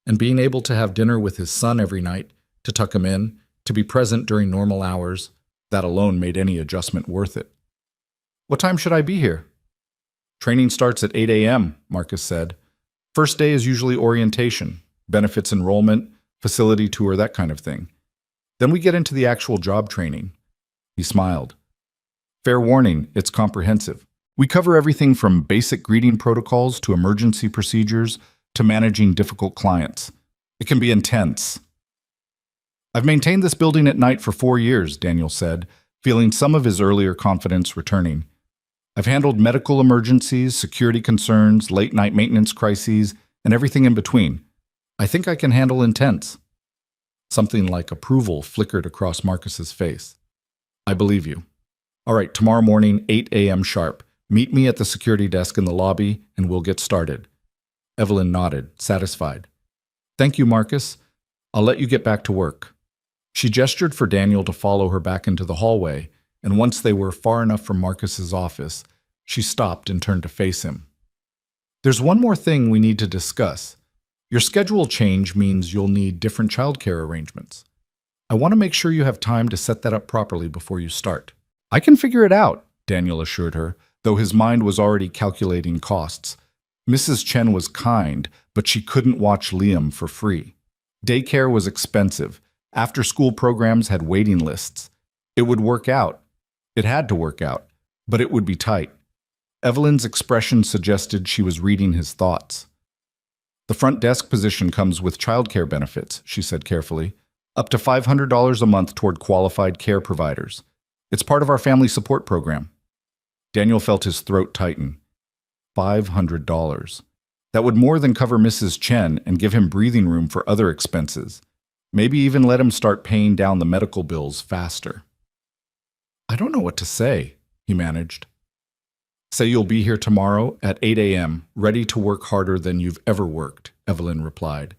And being able to have dinner with his son every night, to tuck him in, to be present during normal hours, that alone made any adjustment worth it. "What time should I be here?" "Training starts at 8 a.m., Marcus said. "First day is usually orientation, benefits enrollment, facility tour, that kind of thing. Then we get into the actual job training." He smiled. "Fair warning, it's comprehensive. We cover everything from basic greeting protocols to emergency procedures to managing difficult clients. It can be intense." "I've maintained this building at night for 4 years, Daniel said, feeling some of his earlier confidence returning. "I've handled medical emergencies, security concerns, late-night maintenance crises, and everything in between. I think I can handle intense." Something like approval flickered across Marcus's face. "I believe you. All right, tomorrow morning, 8 a.m. sharp. Meet me at the security desk in the lobby, and we'll get started." Evelyn nodded, satisfied. Thank you, Marcus. I'll let you get back to work. She gestured for Daniel to follow her back into the hallway, and once they were far enough from Marcus's office, she stopped and turned to face him. There's one more thing we need to discuss. Your schedule change means you'll need different childcare arrangements. I want to make sure you have time to set that up properly before you start. I can figure it out, Daniel assured her, though his mind was already calculating costs. Mrs. Chen was kind, but she couldn't watch Liam for free. Daycare was expensive. After-school programs had waiting lists. It would work out. It had to work out, but it would be tight. Evelyn's expression suggested she was reading his thoughts. The front desk position comes with childcare benefits, she said carefully. Up to $500 a month toward qualified care providers. It's part of our family support program. Daniel felt his throat tighten. $500. That would more than cover Mrs. Chen and give him breathing room for other expenses. Maybe even let him start paying down the medical bills faster. I don't know what to say, he managed. Say you'll be here tomorrow at 8 a.m., ready to work harder than you've ever worked, Evelyn replied.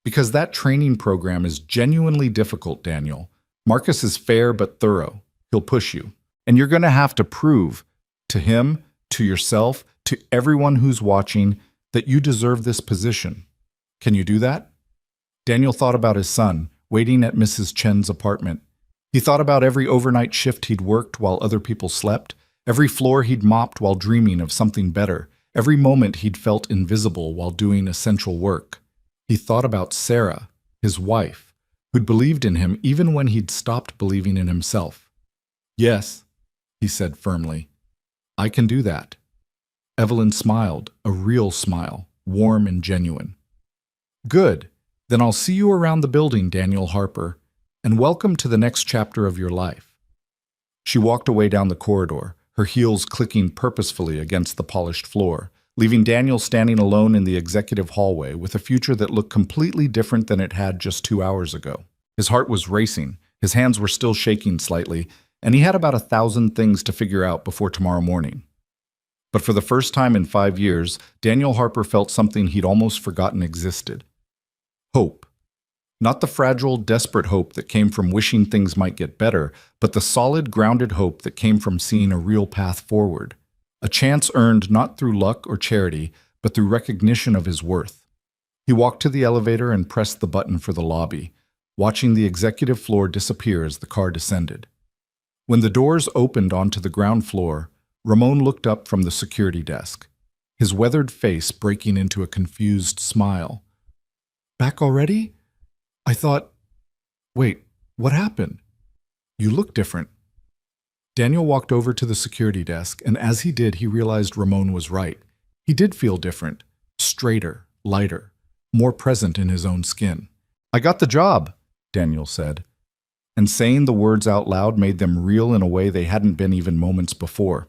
Because that training program is genuinely difficult, Daniel. Marcus is fair but thorough. He'll push you. And you're going to have to prove to him, to yourself, to everyone who's watching that you deserve this position. Can you do that? Daniel thought about his son, waiting at Mrs. Chen's apartment. He thought about every overnight shift he'd worked while other people slept, every floor he'd mopped while dreaming of something better, every moment he'd felt invisible while doing essential work. He thought about Sarah, his wife, who'd believed in him even when he'd stopped believing in himself. Yes, he said firmly, I can do that. Evelyn smiled, a real smile, warm and genuine. Good. Then I'll see you around the building, Daniel Harper, and welcome to the next chapter of your life. She walked away down the corridor, her heels clicking purposefully against the polished floor, leaving Daniel standing alone in the executive hallway with a future that looked completely different than it had just 2 hours ago. His heart was racing, his hands were still shaking slightly, and he had about 1,000 things to figure out before tomorrow morning. But for the first time in 5 years, Daniel Harper felt something he'd almost forgotten existed. Hope. Not the fragile, desperate hope that came from wishing things might get better, but the solid, grounded hope that came from seeing a real path forward. A chance earned not through luck or charity, but through recognition of his worth. He walked to the elevator and pressed the button for the lobby, watching the executive floor disappear as the car descended. When the doors opened onto the ground floor, Ramon looked up from the security desk, his weathered face breaking into a confused smile. Back already? I thought, wait, what happened? You look different. Daniel walked over to the security desk, and as he did, he realized Ramon was right. He did feel different, straighter, lighter, more present in his own skin. I got the job, Daniel said. And saying the words out loud made them real in a way they hadn't been even moments before.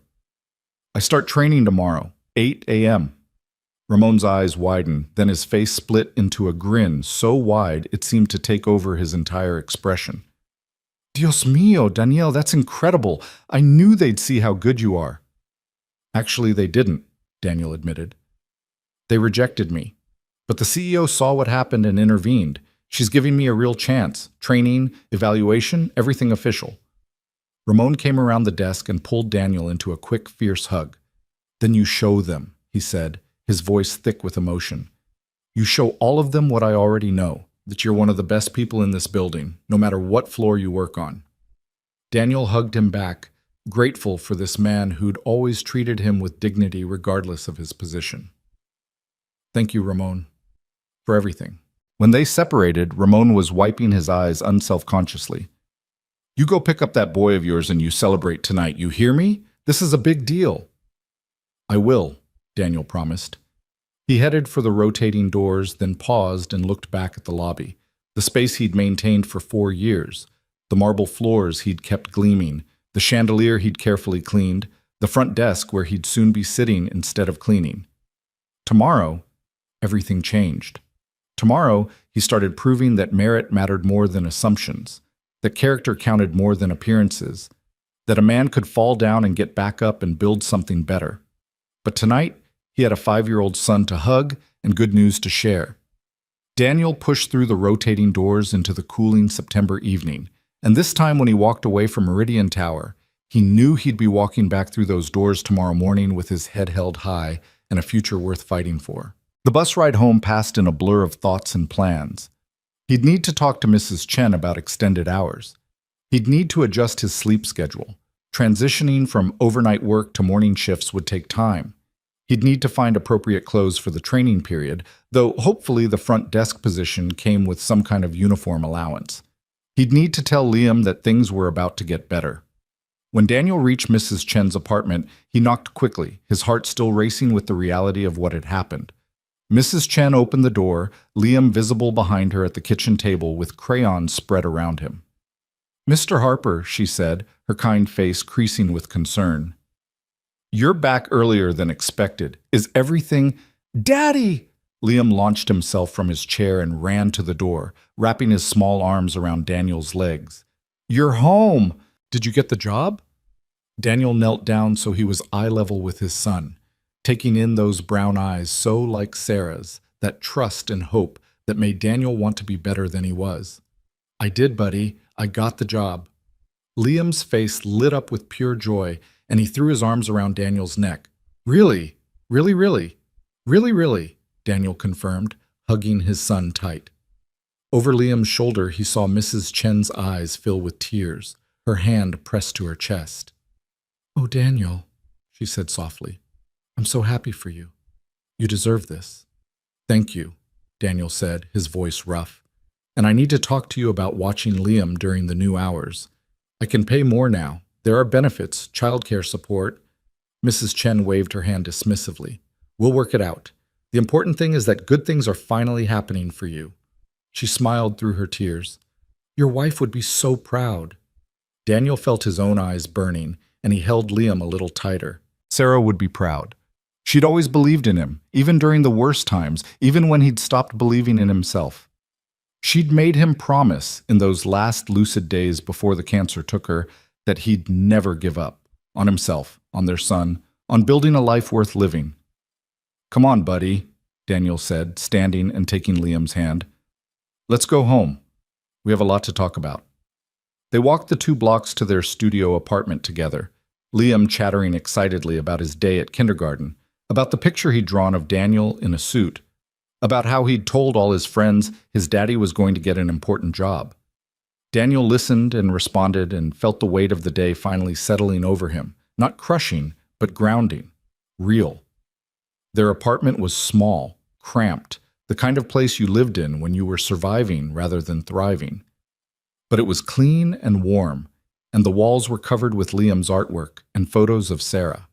I start training tomorrow, 8 a.m. Ramon's eyes widened, then his face split into a grin so wide it seemed to take over his entire expression. Dios mío, Daniel, that's incredible. I knew they'd see how good you are. Actually, they didn't, Daniel admitted. They rejected me. But the CEO saw what happened and intervened. She's giving me a real chance. Training, evaluation, everything official. Ramon came around the desk and pulled Daniel into a quick, fierce hug. Then you show them, he said, his voice thick with emotion. You show all of them what I already know, that you're one of the best people in this building, no matter what floor you work on. Daniel hugged him back, grateful for this man who'd always treated him with dignity regardless of his position. Thank you, Ramon, for everything. When they separated, Ramon was wiping his eyes unselfconsciously. You go pick up that boy of yours and you celebrate tonight, you hear me? This is a big deal. I will, Daniel promised. He headed for the rotating doors, then paused and looked back at the lobby, the space he'd maintained for 4 years, the marble floors he'd kept gleaming, the chandelier he'd carefully cleaned, the front desk where he'd soon be sitting instead of cleaning. Tomorrow, everything changed. Tomorrow, he started proving that merit mattered more than assumptions, that character counted more than appearances, that a man could fall down and get back up and build something better. But tonight, he had a 5-year-old son to hug and good news to share. Daniel pushed through the rotating doors into the cooling September evening, and this time when he walked away from Meridian Tower, he knew he'd be walking back through those doors tomorrow morning with his head held high and a future worth fighting for. The bus ride home passed in a blur of thoughts and plans. He'd need to talk to Mrs. Chen about extended hours. He'd need to adjust his sleep schedule. Transitioning from overnight work to morning shifts would take time. He'd need to find appropriate clothes for the training period, though hopefully the front desk position came with some kind of uniform allowance. He'd need to tell Liam that things were about to get better. When Daniel reached Mrs. Chen's apartment, he knocked quickly, his heart still racing with the reality of what had happened. Mrs. Chen opened the door, Liam visible behind her at the kitchen table with crayons spread around him. "Mr. Harper," she said, her kind face creasing with concern. "You're back earlier than expected. Is everything—" "Daddy!" Liam launched himself from his chair and ran to the door, wrapping his small arms around Daniel's legs. "You're home! Did you get the job?" Daniel knelt down so he was eye level with his son, taking in those brown eyes so like Sarah's, that trust and hope that made Daniel want to be better than he was. "I did, buddy. I got the job." Liam's face lit up with pure joy, and he threw his arms around Daniel's neck. "Really? Really, really? Really, really?" Daniel confirmed, hugging his son tight. Over Liam's shoulder, he saw Mrs. Chen's eyes fill with tears, her hand pressed to her chest. "Oh, Daniel," she said softly, "I'm so happy for you. You deserve this." "Thank you," Daniel said, his voice rough. "And I need to talk to you about watching Liam during the new hours. I can pay more now. There are benefits, childcare support." Mrs. Chen waved her hand dismissively. "We'll work it out. The important thing is that good things are finally happening for you." She smiled through her tears. "Your wife would be so proud." Daniel felt his own eyes burning, and he held Liam a little tighter. Sarah would be proud. She'd always believed in him, even during the worst times, even when he'd stopped believing in himself. She'd made him promise, in those last lucid days before the cancer took her, that he'd never give up. On himself, on their son, on building a life worth living. "Come on, buddy," Daniel said, standing and taking Liam's hand. "Let's go home. We have a lot to talk about." They walked the 2 blocks to their studio apartment together, Liam chattering excitedly about his day at kindergarten, about the picture he'd drawn of Daniel in a suit, about how he'd told all his friends his daddy was going to get an important job. Daniel listened and responded and felt the weight of the day finally settling over him, not crushing, but grounding, real. Their apartment was small, cramped, the kind of place you lived in when you were surviving rather than thriving. But it was clean and warm, and the walls were covered with Liam's artwork and photos of Sarah.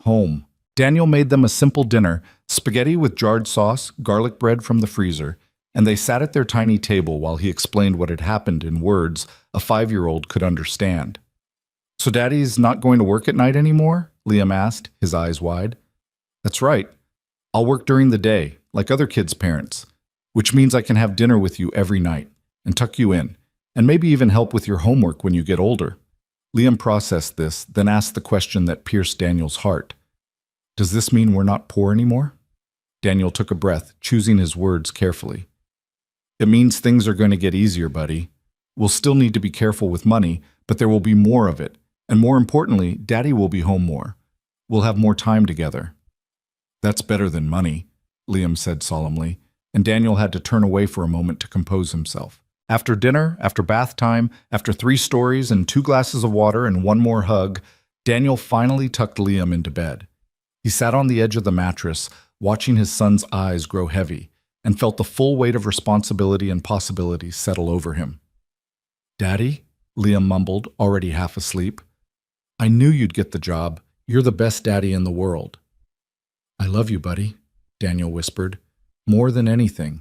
Home. Daniel made them a simple dinner, spaghetti with jarred sauce, garlic bread from the freezer, and they sat at their tiny table while he explained what had happened in words a 5-year-old could understand. "So Daddy's not going to work at night anymore?" Liam asked, his eyes wide. "That's right. I'll work during the day, like other kids' parents, which means I can have dinner with you every night and tuck you in, and maybe even help with your homework when you get older." Liam processed this, then asked the question that pierced Daniel's heart. "Does this mean we're not poor anymore?" Daniel took a breath, choosing his words carefully. "It means things are going to get easier, buddy. We'll still need to be careful with money, but there will be more of it. And more importantly, Daddy will be home more. We'll have more time together." "That's better than money," Liam said solemnly, and Daniel had to turn away for a moment to compose himself. After dinner, after bath time, after 3 stories and 2 glasses of water and 1 more hug, Daniel finally tucked Liam into bed. He sat on the edge of the mattress, watching his son's eyes grow heavy, and felt the full weight of responsibility and possibility settle over him. "Daddy," Liam mumbled, already half asleep. "I knew you'd get the job. You're the best daddy in the world." "I love you, buddy," Daniel whispered. "More than anything."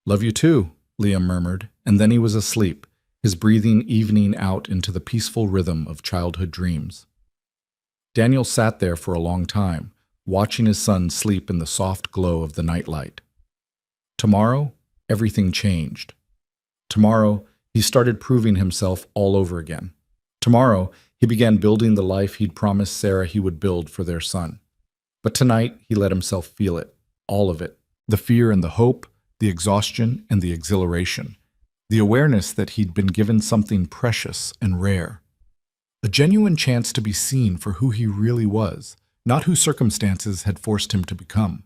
"Love you too," Liam murmured, and then he was asleep, his breathing evening out into the peaceful rhythm of childhood dreams. Daniel sat there for a long time, watching his son sleep in the soft glow of the nightlight. Tomorrow, everything changed. Tomorrow, he started proving himself all over again. Tomorrow, he began building the life he'd promised Sarah he would build for their son. But tonight, he let himself feel it, all of it, the fear and the hope, the exhaustion and the exhilaration, the awareness that he'd been given something precious and rare. A genuine chance to be seen for who he really was, not who circumstances had forced him to become.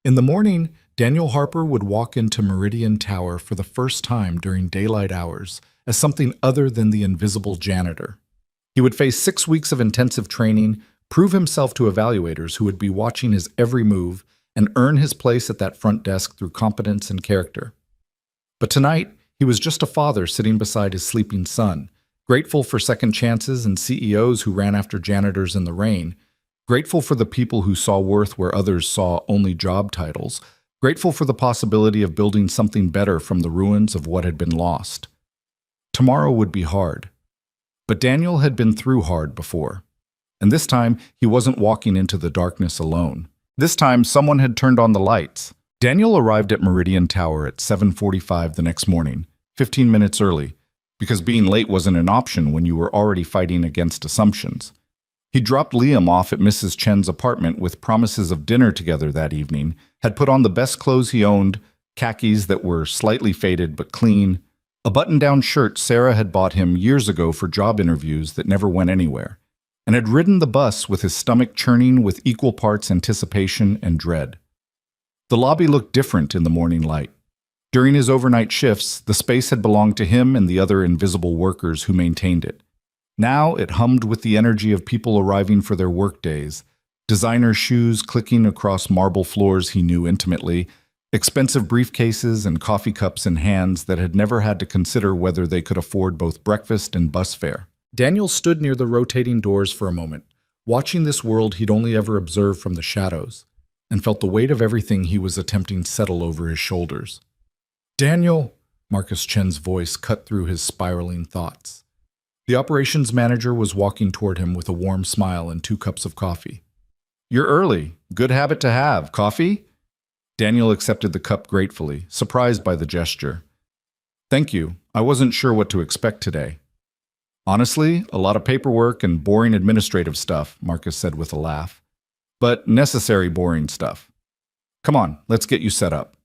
In the morning, Daniel Harper would walk into Meridian Tower for the first time during daylight hours as something other than the invisible janitor. He would face 6 weeks of intensive training, prove himself to evaluators who would be watching his every move, and earn his place at that front desk through competence and character. But tonight, he was just a father sitting beside his sleeping son, grateful for second chances and CEOs who ran after janitors in the rain, grateful for the people who saw worth where others saw only job titles, grateful for the possibility of building something better from the ruins of what had been lost. Tomorrow would be hard. But Daniel had been through hard before. And this time, he wasn't walking into the darkness alone. This time, someone had turned on the lights. Daniel arrived at Meridian Tower at 7:45 the next morning, 15 minutes early, because being late wasn't an option when you were already fighting against assumptions. He dropped Liam off at Mrs. Chen's apartment with promises of dinner together that evening, had put on the best clothes he owned, khakis that were slightly faded but clean, a button-down shirt Sarah had bought him years ago for job interviews that never went anywhere, and had ridden the bus with his stomach churning with equal parts anticipation and dread. The lobby looked different in the morning light. During his overnight shifts, the space had belonged to him and the other invisible workers who maintained it. Now it hummed with the energy of people arriving for their workdays, designer shoes clicking across marble floors he knew intimately, expensive briefcases and coffee cups in hands that had never had to consider whether they could afford both breakfast and bus fare. Daniel stood near the rotating doors for a moment, watching this world he'd only ever observed from the shadows, and felt the weight of everything he was attempting settle over his shoulders. "Daniel," Marcus Chen's voice cut through his spiraling thoughts. The operations manager was walking toward him with a warm smile and 2 cups of coffee. "You're early. Good habit to have. Coffee?" Daniel accepted the cup gratefully, surprised by the gesture. "Thank you. I wasn't sure what to expect today." "Honestly, a lot of paperwork and boring administrative stuff," Marcus said with a laugh. "But necessary boring stuff. Come on, let's get you set up."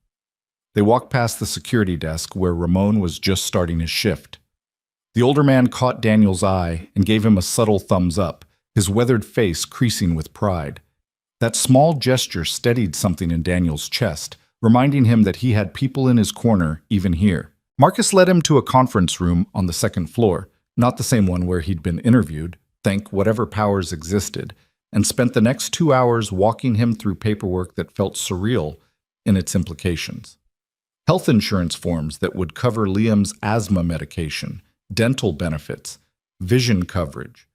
They walked past the security desk where Ramon was just starting his shift. The older man caught Daniel's eye and gave him a subtle thumbs up, his weathered face creasing with pride. That small gesture steadied something in Daniel's chest, reminding him that he had people in his corner even here. Marcus led him to a conference room on the 2nd floor, not the same one where he'd been interviewed, thank whatever powers existed, and spent the next 2 hours walking him through paperwork that felt surreal in its implications. Health insurance forms that would cover Liam's asthma medication, dental benefits, vision coverage,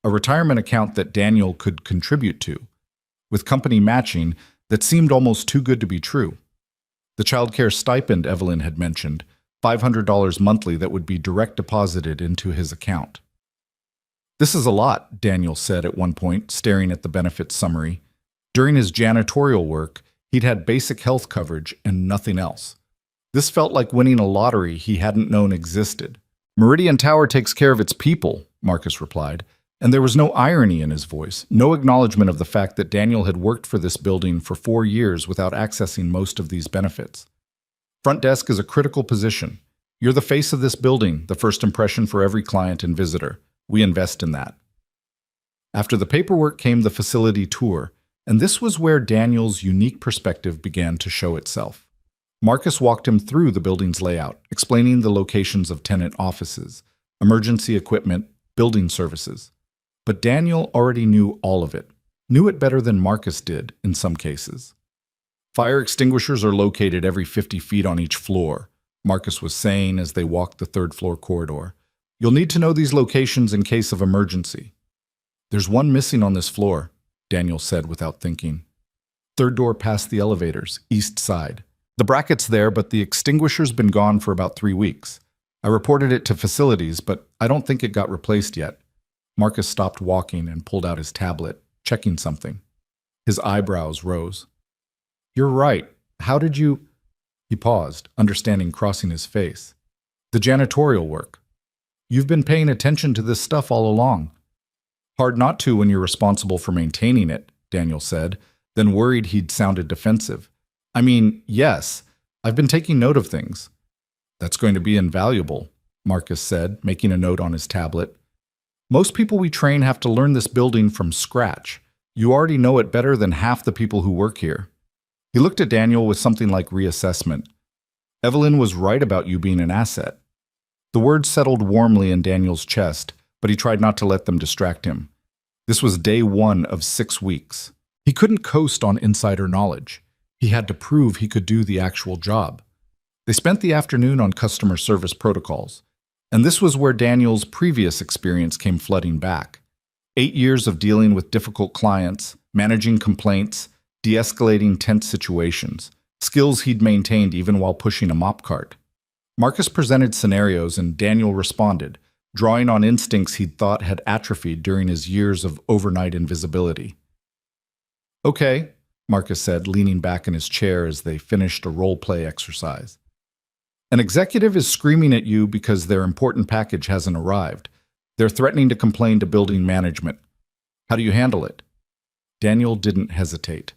a retirement account that Daniel could contribute to, with company matching that seemed almost too good to be true. The childcare stipend Evelyn had mentioned, $500 monthly that would be direct deposited into his account. "This is a lot," Daniel said at one point, staring at the benefits summary. During his janitorial work, he'd had basic health coverage and nothing else. This felt like winning a lottery he hadn't known existed. "Meridian Tower takes care of its people," Marcus replied, and there was no irony in his voice, no acknowledgement of the fact that Daniel had worked for this building for 4 years without accessing most of these benefits. "Front desk is a critical position. You're the face of this building, the first impression for every client and visitor. We invest in that." After the paperwork came the facility tour, and this was where Daniel's unique perspective began to show itself. Marcus walked him through the building's layout, explaining the locations of tenant offices, emergency equipment, building services. But Daniel already knew all of it, knew it better than Marcus did in some cases. "Fire extinguishers are located every 50 feet on each floor," Marcus was saying as they walked the 3rd-floor corridor. "You'll need to know these locations in case of emergency." "There's one missing on this floor," Daniel said without thinking. "Third door past the elevators, east side. The bracket's there, but the extinguisher's been gone for about 3 weeks. I reported it to facilities, but I don't think it got replaced yet." Marcus stopped walking and pulled out his tablet, checking something. His eyebrows rose. "You're right. How did you—" He paused, understanding crossing his face. "The janitorial work. You've been paying attention to this stuff all along." "Hard not to when you're responsible for maintaining it," Daniel said, then worried he'd sounded defensive. "I mean, yes, I've been taking note of things. That's going to be invaluable, Marcus said, making a note on his tablet. Most people we train have to learn this building from scratch. You already know it better than half the people who work here. He looked at Daniel with something like reassessment. Evelyn was right about you being an asset. The words settled warmly in Daniel's chest, but he tried not to let them distract him. This was day 1 of 6 weeks. He couldn't coast on insider knowledge. He had to prove he could do the actual job. They spent the afternoon on customer service protocols, and this was where Daniel's previous experience came flooding back. 8 years of dealing with difficult clients, managing complaints, de-escalating tense situations, skills he'd maintained even while pushing a mop cart. Marcus presented scenarios and Daniel responded, drawing on instincts he'd thought had atrophied during his years of overnight invisibility. Okay, Marcus said, leaning back in his chair as they finished a role-play exercise. An executive is screaming at you because their important package hasn't arrived. They're threatening to complain to building management. How do you handle it? Daniel didn't hesitate.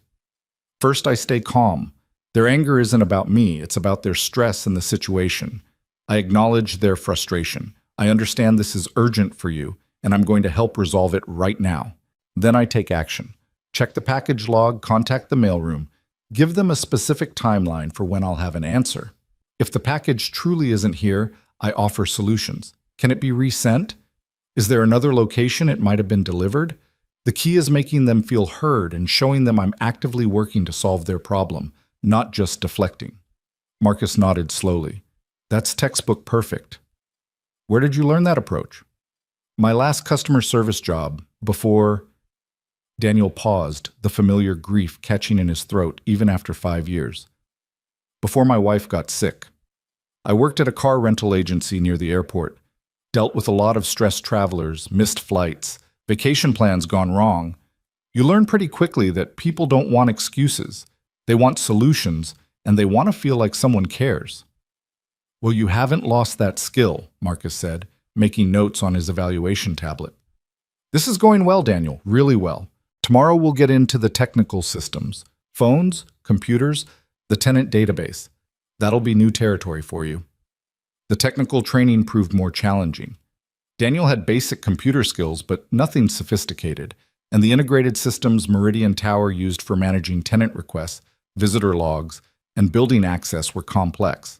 First, I stay calm. Their anger isn't about me, it's about their stress and the situation. I acknowledge their frustration. I understand this is urgent for you, and I'm going to help resolve it right now. Then I take action. Check the package log, contact the mailroom. Give them a specific timeline for when I'll have an answer. If the package truly isn't here, I offer solutions. Can it be resent? Is there another location it might have been delivered? The key is making them feel heard and showing them I'm actively working to solve their problem, not just deflecting. Marcus nodded slowly. That's textbook perfect. Where did you learn that approach? My last customer service job, before... Daniel paused, the familiar grief catching in his throat even after 5 years. Before my wife got sick. I worked at a car rental agency near the airport, dealt with a lot of stressed travelers, missed flights, vacation plans gone wrong. You learn pretty quickly that people don't want excuses. They want solutions, and they want to feel like someone cares. Well, you haven't lost that skill, Marcus said, making notes on his evaluation tablet. This is going well, Daniel, really well. Tomorrow we'll get into the technical systems, phones, computers, the tenant database. That'll be new territory for you. The technical training proved more challenging. Daniel had basic computer skills, but nothing sophisticated, and the integrated systems Meridian Tower used for managing tenant requests, visitor logs, and building access were complex.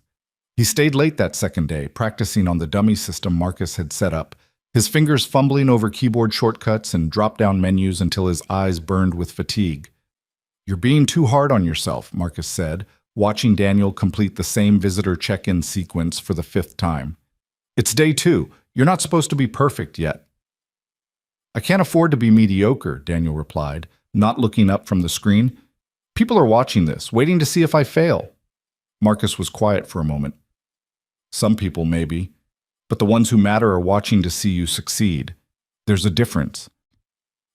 He stayed late that second day, practicing on the dummy system Marcus had set up, his fingers fumbling over keyboard shortcuts and drop-down menus until his eyes burned with fatigue. You're being too hard on yourself, Marcus said, watching Daniel complete the same visitor check-in sequence for the 5th time. It's day 2. You're not supposed to be perfect yet. I can't afford to be mediocre, Daniel replied, not looking up from the screen. People are watching this, waiting to see if I fail. Marcus was quiet for a moment. Some people, maybe, but the ones who matter are watching to see you succeed. There's a difference.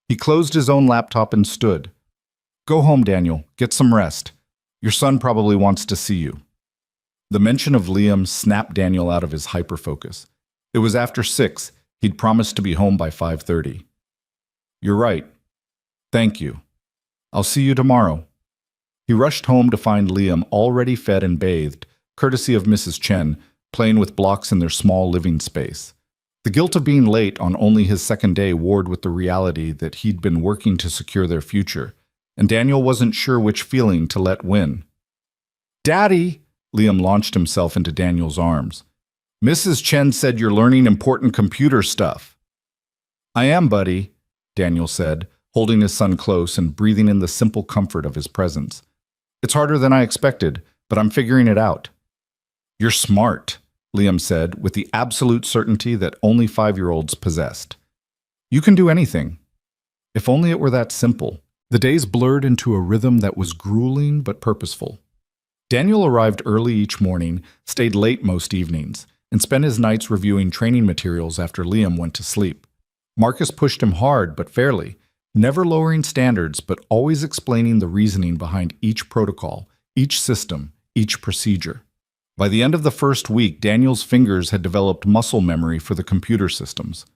He closed his own laptop and stood. Go home, Daniel. Get some rest. Your son probably wants to see you. The mention of Liam snapped Daniel out of his hyperfocus. It was after 6. He'd promised to be home by 5:30. You're right. Thank you. I'll see you tomorrow. He rushed home to find Liam already fed and bathed, courtesy of Mrs. Chen, playing with blocks in their small living space. The guilt of being late on only his second day warred with the reality that he'd been working to secure their future, and Daniel wasn't sure which feeling to let win. Daddy! Liam launched himself into Daniel's arms. Mrs. Chen said you're learning important computer stuff. I am, buddy, Daniel said, holding his son close and breathing in the simple comfort of his presence. It's harder than I expected, but I'm figuring it out. You're smart, Liam said, with the absolute certainty that only 5-year-olds possessed. You can do anything. If only it were that simple. The days blurred into a rhythm that was grueling but purposeful. Daniel arrived early each morning, stayed late most evenings, and spent his nights reviewing training materials after Liam went to sleep. Marcus pushed him hard but fairly, never lowering standards but always explaining the reasoning behind each protocol, each system, each procedure. By the end of the first week, Daniel's fingers had developed muscle memory for the computer systems.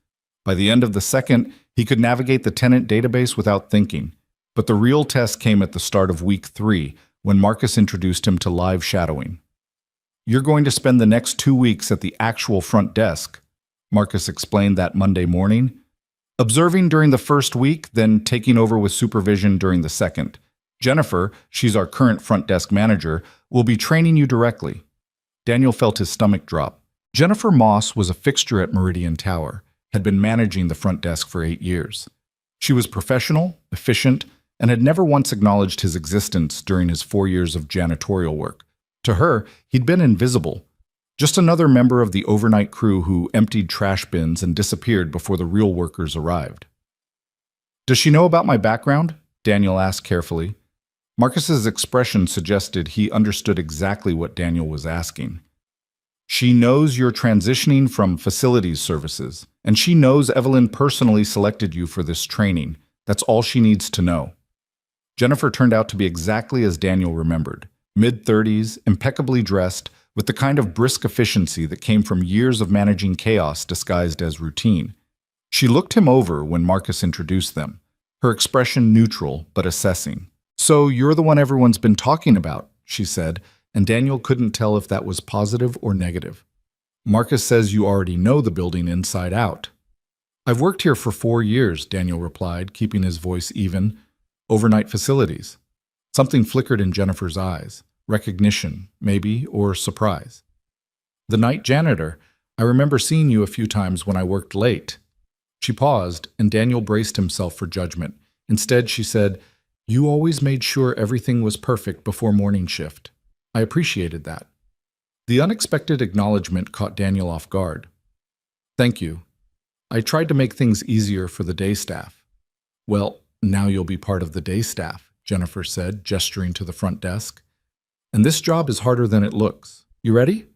By the end of the second, he could navigate the tenant database without thinking. But the real test came at the start of week 3, when Marcus introduced him to live shadowing. You're going to spend the next 2 weeks at the actual front desk, Marcus explained that Monday morning. Observing during the first week, then taking over with supervision during the second. Jennifer, she's our current front desk manager, will be training you directly. Daniel felt his stomach drop. Jennifer Moss was a fixture at Meridian Tower, had been managing the front desk for 8 years. She was professional, efficient, and had never once acknowledged his existence during his 4 years of janitorial work. To her, he'd been invisible. Just another member of the overnight crew who emptied trash bins and disappeared before the real workers arrived. Does she know about my background? Daniel asked carefully. Marcus's expression suggested he understood exactly what Daniel was asking. She knows you're transitioning from facilities services, and she knows Evelyn personally selected you for this training. That's all she needs to know. Jennifer turned out to be exactly as Daniel remembered. Mid-30s, impeccably dressed, with the kind of brisk efficiency that came from years of managing chaos disguised as routine. She looked him over when Marcus introduced them, her expression neutral but assessing. So you're the one everyone's been talking about, she said, and Daniel couldn't tell if that was positive or negative. Marcus says you already know the building inside out. I've worked here for 4 years, Daniel replied, keeping his voice even. Overnight facilities. Something flickered in Jennifer's eyes. Recognition, maybe, or surprise. The night janitor. I remember seeing you a few times when I worked late. She paused, and Daniel braced himself for judgment. Instead, she said, You always made sure everything was perfect before morning shift. I appreciated that. The unexpected acknowledgement caught Daniel off guard. Thank you. I tried to make things easier for the day staff. Well, now you'll be part of the day staff, Jennifer said, gesturing to the front desk. And this job is harder than it looks. You ready?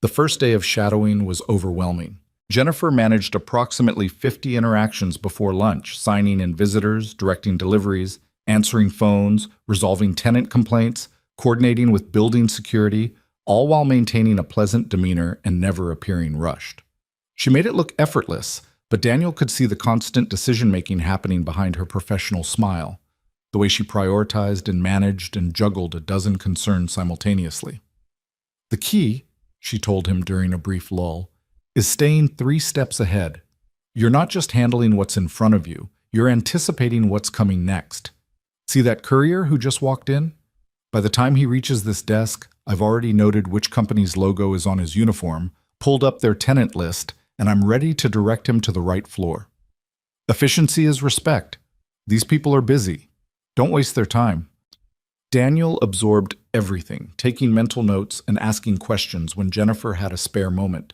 The first day of shadowing was overwhelming. Jennifer managed approximately 50 interactions before lunch, signing in visitors, directing deliveries, answering phones, resolving tenant complaints, coordinating with building security, all while maintaining a pleasant demeanor and never appearing rushed. She made it look effortless, but Daniel could see the constant decision-making happening behind her professional smile, the way she prioritized and managed and juggled a dozen concerns simultaneously. The key, she told him during a brief lull, is staying 3 steps ahead. You're not just handling what's in front of you, you're anticipating what's coming next. See that courier who just walked in? By the time he reaches this desk, I've already noted which company's logo is on his uniform, pulled up their tenant list, and I'm ready to direct him to the right floor. Efficiency is respect. These people are busy. Don't waste their time. Daniel absorbed everything, taking mental notes and asking questions when Jennifer had a spare moment.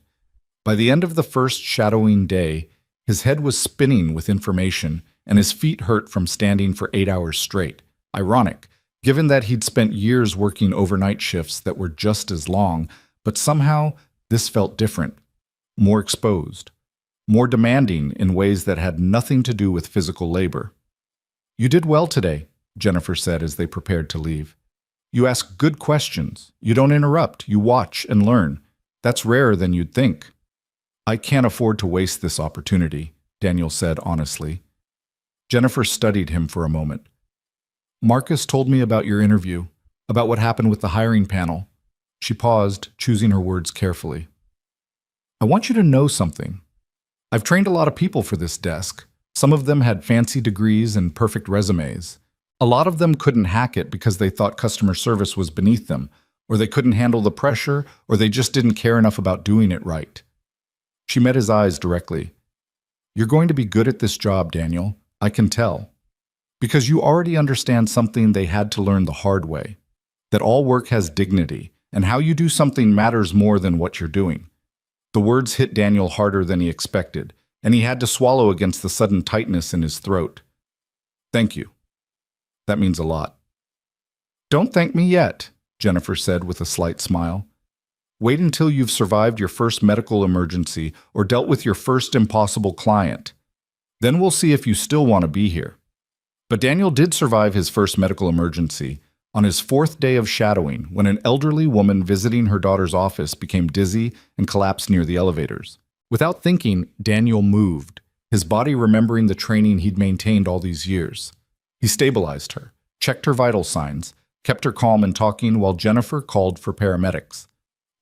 By the end of the first shadowing day, his head was spinning with information and his feet hurt from standing for 8 hours straight. Ironic, given that he'd spent years working overnight shifts that were just as long, but somehow this felt different, more exposed, more demanding in ways that had nothing to do with physical labor. You did well today, Jennifer said as they prepared to leave. You ask good questions. You don't interrupt. You watch and learn. That's rarer than you'd think. I can't afford to waste this opportunity, Daniel said honestly. Jennifer studied him for a moment. Marcus told me about your interview, about what happened with the hiring panel. She paused, choosing her words carefully. I want you to know something. I've trained a lot of people for this desk. Some of them had fancy degrees and perfect resumes. A lot of them couldn't hack it because they thought customer service was beneath them, or they couldn't handle the pressure, or they just didn't care enough about doing it right. She met his eyes directly. You're going to be good at this job, Daniel. I can tell. Because you already understand something they had to learn the hard way. That all work has dignity, and how you do something matters more than what you're doing. The words hit Daniel harder than he expected, and he had to swallow against the sudden tightness in his throat. Thank you. That means a lot. Don't thank me yet, Jennifer said with a slight smile. Wait until you've survived your first medical emergency or dealt with your first impossible client. Then we'll see if you still want to be here. But Daniel did survive his first medical emergency on his 4th day of shadowing when an elderly woman visiting her daughter's office became dizzy and collapsed near the elevators. Without thinking, Daniel moved, his body remembering the training he'd maintained all these years. He stabilized her, checked her vital signs, kept her calm and talking while Jennifer called for paramedics.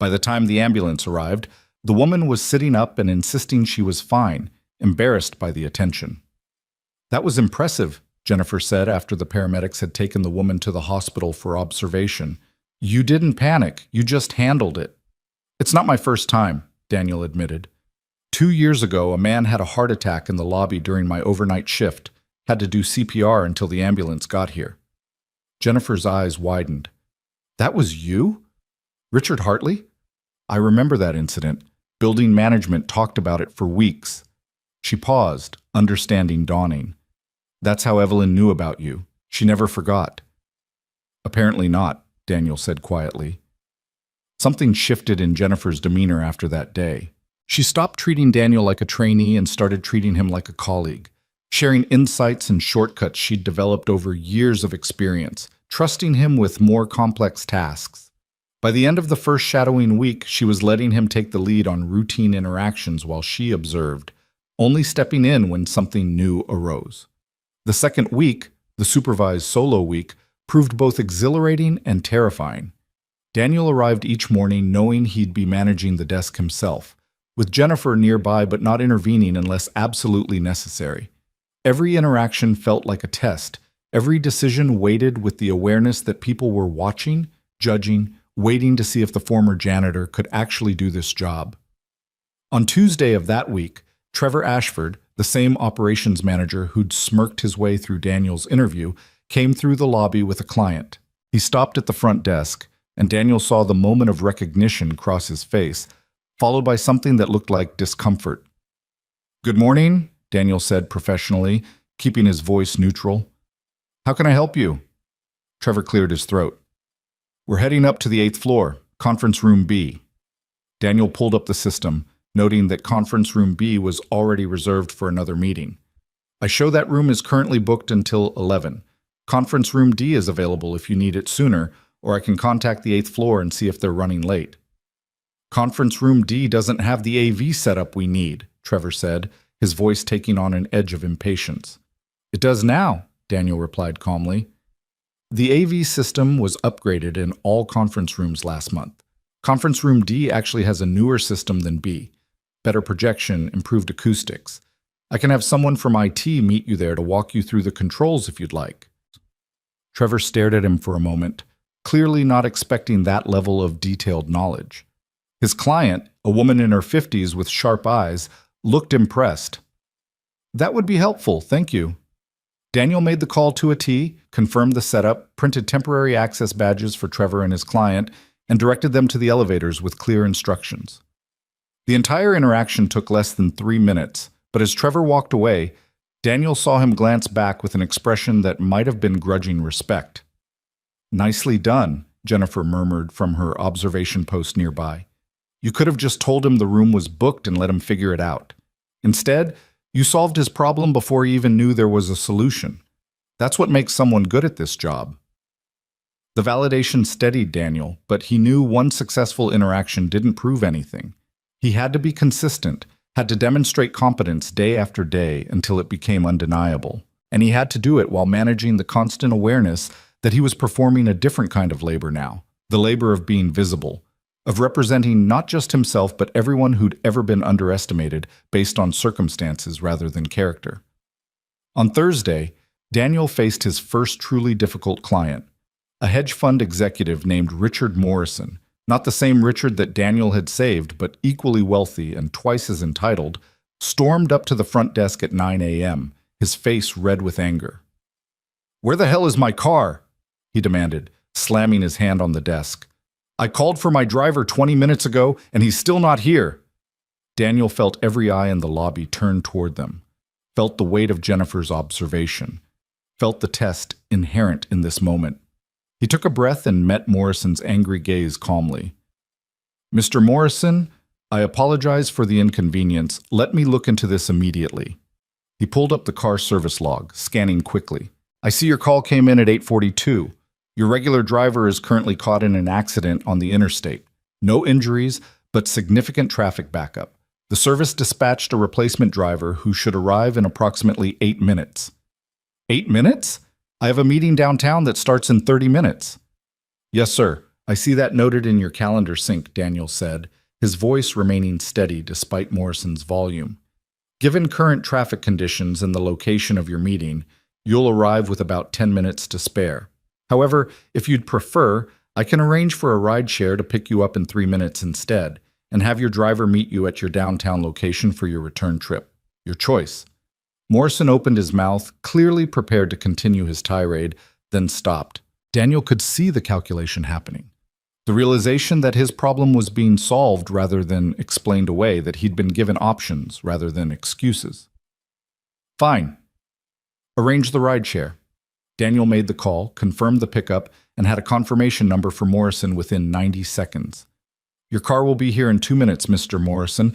By the time the ambulance arrived, the woman was sitting up and insisting she was fine, embarrassed by the attention. "That was impressive," Jennifer said after the paramedics had taken the woman to the hospital for observation. "You didn't panic, you just handled it." "It's not my first time," Daniel admitted. 2 years ago, a man had a heart attack in the lobby during my overnight shift, had to do CPR until the ambulance got here. Jennifer's eyes widened. "That was you? Richard Hartley?" "I remember that incident. Building management talked about it for weeks." She paused, understanding dawning. "That's how Evelyn knew about you. She never forgot." "Apparently not," Daniel said quietly. Something shifted in Jennifer's demeanor after that day. She stopped treating Daniel like a trainee and started treating him like a colleague, sharing insights and shortcuts she'd developed over years of experience, trusting him with more complex tasks. By the end of the first shadowing week, she was letting him take the lead on routine interactions while she observed, only stepping in when something new arose. The second week, the supervised solo week, proved both exhilarating and terrifying. Daniel arrived each morning knowing he'd be managing the desk himself, with Jennifer nearby but not intervening unless absolutely necessary. Every interaction felt like a test, every decision weighted with the awareness that people were watching, judging, waiting to see if the former janitor could actually do this job. On Tuesday of that week, Trevor Ashford, the same operations manager who'd smirked his way through Daniel's interview, came through the lobby with a client. He stopped at the front desk, and Daniel saw the moment of recognition cross his face, followed by something that looked like discomfort. "Good morning," Daniel said professionally, keeping his voice neutral. "How can I help you?" Trevor cleared his throat. "We're heading up to the 8th floor, conference room B." Daniel pulled up the system, noting that conference room B was already reserved for another meeting. "I show that room is currently booked until 11. Conference room D is available if you need it sooner, or I can contact the 8th floor and see if they're running late." "Conference room D doesn't have the AV setup we need," Trevor said, his voice taking on an edge of impatience. "It does now," Daniel replied calmly. The AV system was upgraded in all conference rooms last month. Conference room D actually has a newer system than B. Better projection, improved acoustics. I can have someone from IT meet you there to walk you through the controls if you'd like. Trevor stared at him for a moment, clearly not expecting that level of detailed knowledge. His client, a woman in her 50s with sharp eyes, looked impressed. "That would be helpful, thank you." Daniel made the call to a T, confirmed the setup, printed temporary access badges for Trevor and his client, and directed them to the elevators with clear instructions. The entire interaction took less than 3 minutes, but as Trevor walked away, Daniel saw him glance back with an expression that might have been grudging respect. "Nicely done," Jennifer murmured from her observation post nearby. "You could have just told him the room was booked and let him figure it out. Instead, you solved his problem before he even knew there was a solution. That's what makes someone good at this job." The validation steadied Daniel, but he knew one successful interaction didn't prove anything. He had to be consistent, had to demonstrate competence day after day until it became undeniable. And he had to do it while managing the constant awareness that he was performing a different kind of labor now, the labor of being visible, of representing not just himself but everyone who'd ever been underestimated based on circumstances rather than character. On Thursday, Daniel faced his first truly difficult client, a hedge fund executive named Richard Morrison, not the same Richard that Daniel had saved, but equally wealthy and twice as entitled, stormed up to the front desk at 9 a.m., his face red with anger. "Where the hell is my car?" he demanded, slamming his hand on the desk. "I called for my driver 20 minutes ago, and he's still not here." Daniel felt every eye in the lobby turn toward them, felt the weight of Jennifer's observation, felt the test inherent in this moment. He took a breath and met Morrison's angry gaze calmly. "Mr. Morrison, I apologize for the inconvenience. Let me look into this immediately." He pulled up the car service log, scanning quickly. "I see your call came in at 8:42. Your regular driver is currently caught in an accident on the interstate. No injuries, but significant traffic backup. The service dispatched a replacement driver who should arrive in approximately 8 minutes. 8 minutes? I have a meeting downtown that starts in 30 minutes. Yes, sir. I see that noted in your calendar sync, Daniel said, his voice remaining steady despite Morrison's volume. Given current traffic conditions and the location of your meeting, you'll arrive with about 10 minutes to spare. However, if you'd prefer, I can arrange for a rideshare to pick you up in 3 minutes instead, and have your driver meet you at your downtown location for your return trip. Your choice. Morrison opened his mouth, clearly prepared to continue his tirade, then stopped. Daniel could see the calculation happening. The realization that his problem was being solved rather than explained away, that he'd been given options rather than excuses. Fine. Arrange the rideshare. Daniel made the call, confirmed the pickup, and had a confirmation number for Morrison within 90 seconds. Your car will be here in 2 minutes, Mr. Morrison.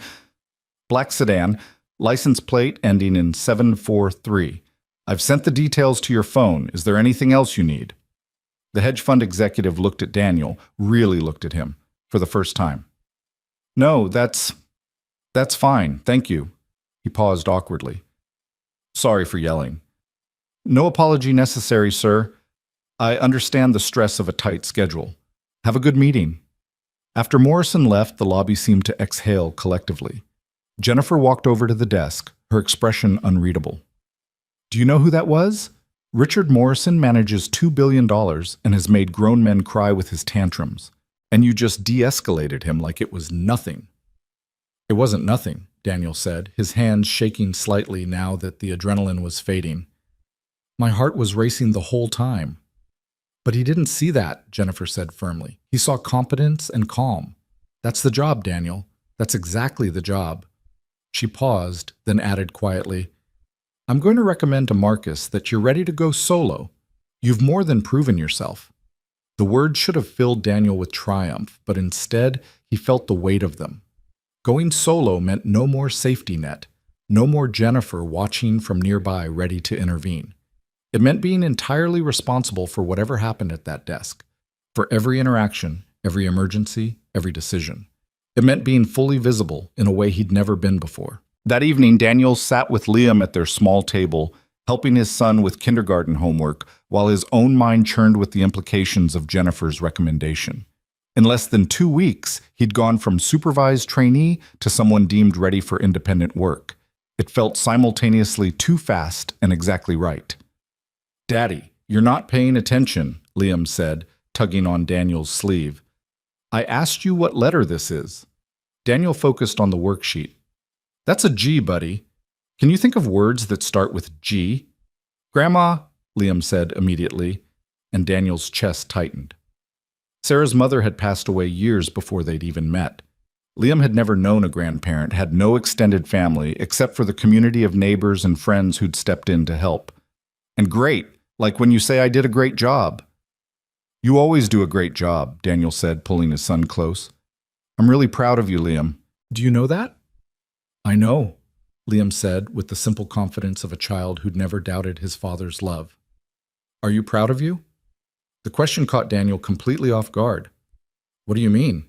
Black sedan, license plate ending in 743. I've sent the details to your phone. Is there anything else you need? The hedge fund executive looked at Daniel, really looked at him, for the first time. No, that's fine, thank you. He paused awkwardly. Sorry for yelling. No apology necessary, sir. I understand the stress of a tight schedule. Have a good meeting. After Morrison left, the lobby seemed to exhale collectively. Jennifer walked over to the desk, her expression unreadable. Do you know who that was? Richard Morrison manages $2 billion and has made grown men cry with his tantrums. And you just de-escalated him like it was nothing. It wasn't nothing, Daniel said, his hands shaking slightly now that the adrenaline was fading. My heart was racing the whole time. But he didn't see that, Jennifer said firmly. He saw competence and calm. That's the job, Daniel. That's exactly the job. She paused, then added quietly, I'm going to recommend to Marcus that you're ready to go solo. You've more than proven yourself. The words should have filled Daniel with triumph, but instead he felt the weight of them. Going solo meant no more safety net, no more Jennifer watching from nearby ready to intervene. It meant being entirely responsible for whatever happened at that desk, for every interaction, every emergency, every decision. It meant being fully visible in a way he'd never been before. That evening, Daniel sat with Liam at their small table, helping his son with kindergarten homework, while his own mind churned with the implications of Jennifer's recommendation. In less than 2 weeks, he'd gone from supervised trainee to someone deemed ready for independent work. It felt simultaneously too fast and exactly right. Daddy, you're not paying attention, Liam said, tugging on Daniel's sleeve. I asked you what letter this is. Daniel focused on the worksheet. That's a G, buddy. Can you think of words that start with G? Grandma, Liam said immediately, and Daniel's chest tightened. Sarah's mother had passed away years before they'd even met. Liam had never known a grandparent, had no extended family, except for the community of neighbors and friends who'd stepped in to help. And great, like when you say I did a great job. You always do a great job, Daniel said, pulling his son close. I'm really proud of you, Liam. Do you know that? I know, Liam said with the simple confidence of a child who'd never doubted his father's love. Are you proud of you? The question caught Daniel completely off guard. What do you mean?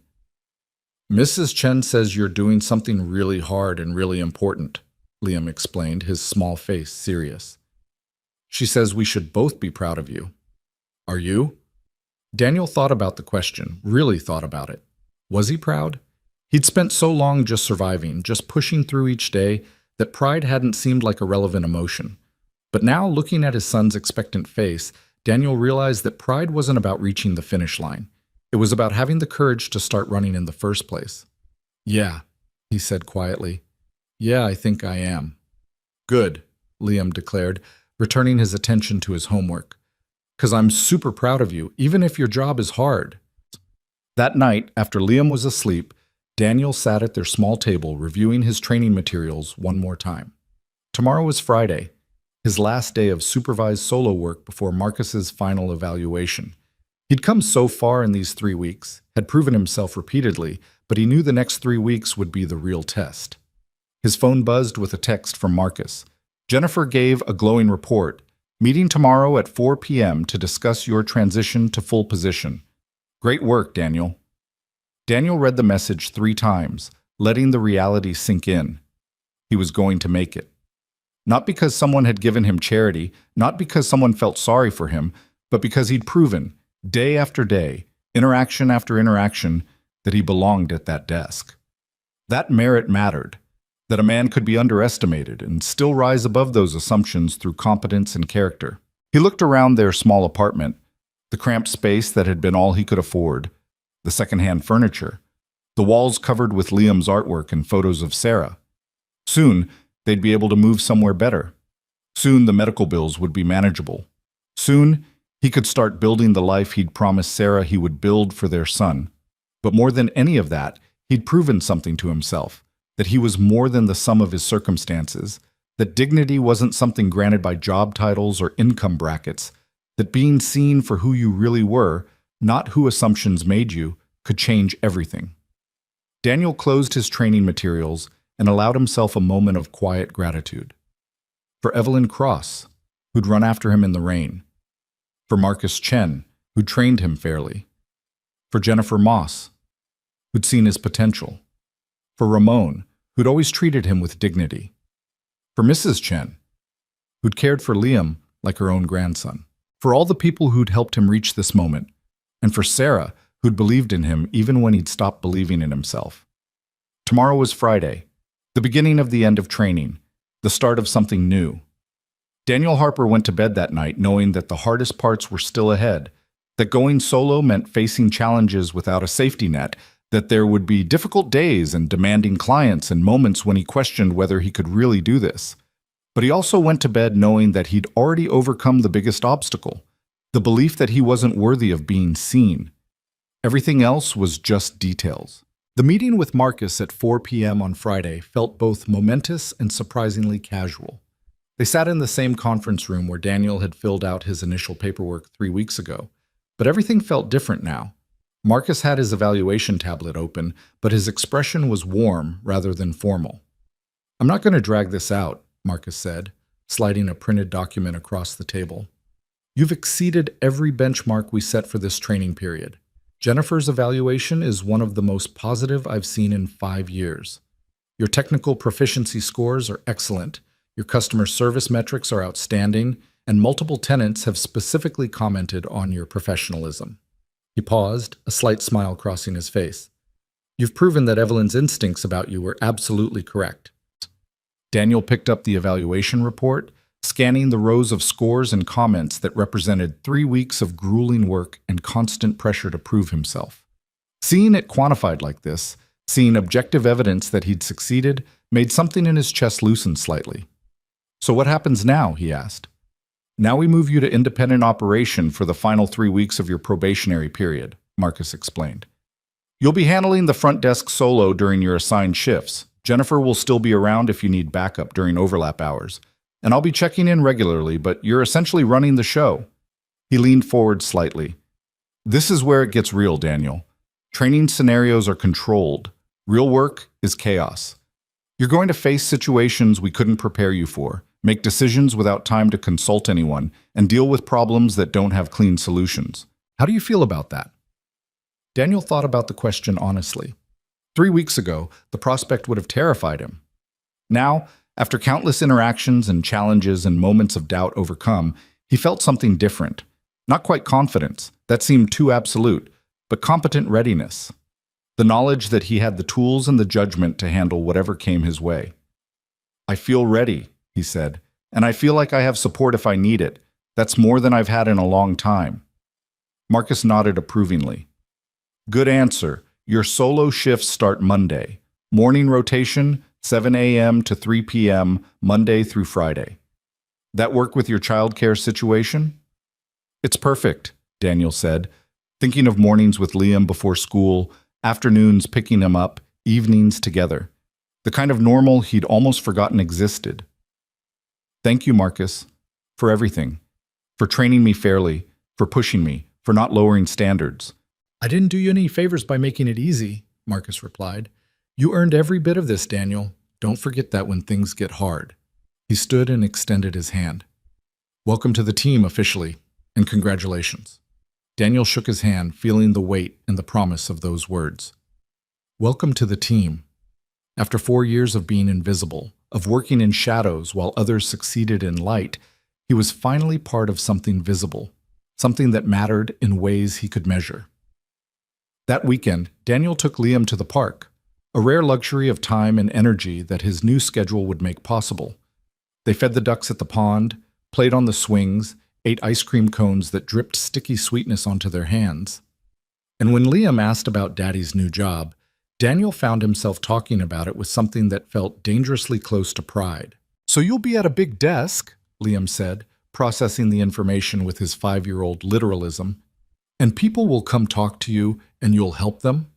Mrs. Chen says you're doing something really hard and really important, Liam explained, his small face serious. She says we should both be proud of you. Are you? Daniel thought about the question, really thought about it. Was he proud? He'd spent so long just surviving, just pushing through each day, that pride hadn't seemed like a relevant emotion. But now, looking at his son's expectant face, Daniel realized that pride wasn't about reaching the finish line. It was about having the courage to start running in the first place. Yeah, he said quietly. Yeah, I think I am. Good, Liam declared, returning his attention to his homework. 'Cause I'm super proud of you, even if your job is hard. That night, after Liam was asleep, Daniel sat at their small table reviewing his training materials one more time. Tomorrow was Friday, his last day of supervised solo work before Marcus's final evaluation. He'd come so far in these 3 weeks, had proven himself repeatedly, but he knew the next 3 weeks would be the real test. His phone buzzed with a text from Marcus. Jennifer gave a glowing report. Meeting tomorrow at 4 p.m. to discuss your transition to full position. Great work, Daniel. Daniel read the message 3 times, letting the reality sink in. He was going to make it. Not because someone had given him charity, not because someone felt sorry for him, but because he'd proven, day after day, interaction after interaction, that he belonged at that desk. That merit mattered, that a man could be underestimated and still rise above those assumptions through competence and character. He looked around their small apartment, the cramped space that had been all he could afford, the secondhand furniture, the walls covered with Liam's artwork and photos of Sarah. Soon, they'd be able to move somewhere better. Soon, the medical bills would be manageable. Soon, he could start building the life he'd promised Sarah he would build for their son. But more than any of that, he'd proven something to himself, that he was more than the sum of his circumstances, that dignity wasn't something granted by job titles or income brackets, that being seen for who you really were, not who assumptions made you, could change everything. Daniel closed his training materials and allowed himself a moment of quiet gratitude. For Evelyn Cross, who'd run after him in the rain. For Marcus Chen, who trained him fairly. For Jennifer Moss, who'd seen his potential. For Ramon, who'd always treated him with dignity. For Mrs. Chen, who'd cared for Liam like her own grandson. For all the people who'd helped him reach this moment. And for Sarah, who'd believed in him even when he'd stopped believing in himself. Tomorrow was Friday, the beginning of the end of training, the start of something new. Daniel Harper went to bed that night knowing that the hardest parts were still ahead, that going solo meant facing challenges without a safety net, that there would be difficult days and demanding clients and moments when he questioned whether he could really do this. But he also went to bed knowing that he'd already overcome the biggest obstacle, the belief that he wasn't worthy of being seen. Everything else was just details. The meeting with Marcus at 4 p.m. on Friday felt both momentous and surprisingly casual. They sat in the same conference room where Daniel had filled out his initial paperwork 3 weeks ago, but everything felt different now. Marcus had his evaluation tablet open, but his expression was warm rather than formal. "I'm not going to drag this out," Marcus said, sliding a printed document across the table. "You've exceeded every benchmark we set for this training period. Jennifer's evaluation is one of the most positive I've seen in 5 years. Your technical proficiency scores are excellent, your customer service metrics are outstanding, and multiple tenants have specifically commented on your professionalism." He paused, a slight smile crossing his face. "You've proven that Evelyn's instincts about you were absolutely correct." Daniel picked up the evaluation report, scanning the rows of scores and comments that represented 3 weeks of grueling work and constant pressure to prove himself. Seeing it quantified like this, seeing objective evidence that he'd succeeded, made something in his chest loosen slightly. "So what happens now?" he asked. "Now we move you to independent operation for the final 3 weeks of your probationary period," Marcus explained. "You'll be handling the front desk solo during your assigned shifts. Jennifer will still be around if you need backup during overlap hours. And I'll be checking in regularly, but you're essentially running the show." He leaned forward slightly. "This is where it gets real, Daniel. Training scenarios are controlled. Real work is chaos. You're going to face situations we couldn't prepare you for, make decisions without time to consult anyone, and deal with problems that don't have clean solutions. How do you feel about that?" Daniel thought about the question honestly. 3 weeks ago, the prospect would have terrified him. Now, after countless interactions and challenges and moments of doubt overcome, he felt something different. Not quite confidence, that seemed too absolute, but competent readiness. The knowledge that he had the tools and the judgment to handle whatever came his way. "I feel ready," he said, "and I feel like I have support if I need it. That's more than I've had in a long time." Marcus nodded approvingly. "Good answer. Your solo shifts start Monday. Morning rotation, 7 a.m. to 3 p.m., Monday through Friday. That work with your childcare situation?" "It's perfect," Daniel said, thinking of mornings with Liam before school, afternoons picking him up, evenings together. The kind of normal he'd almost forgotten existed. "Thank you, Marcus, for everything. For training me fairly, for pushing me, for not lowering standards." "I didn't do you any favors by making it easy," Marcus replied. "You earned every bit of this, Daniel. Don't forget that when things get hard." He stood and extended his hand. "Welcome to the team officially, and congratulations." Daniel shook his hand, feeling the weight and the promise of those words. Welcome to the team. After 4 years of being invisible, of working in shadows while others succeeded in light, he was finally part of something visible, something that mattered in ways he could measure. That weekend, Daniel took Liam to the park, a rare luxury of time and energy that his new schedule would make possible. They fed the ducks at the pond, played on the swings, ate ice cream cones that dripped sticky sweetness onto their hands. And when Liam asked about Daddy's new job, Daniel found himself talking about it with something that felt dangerously close to pride. "So you'll be at a big desk," Liam said, processing the information with his 5-year-old literalism. "And people will come talk to you and you'll help them?"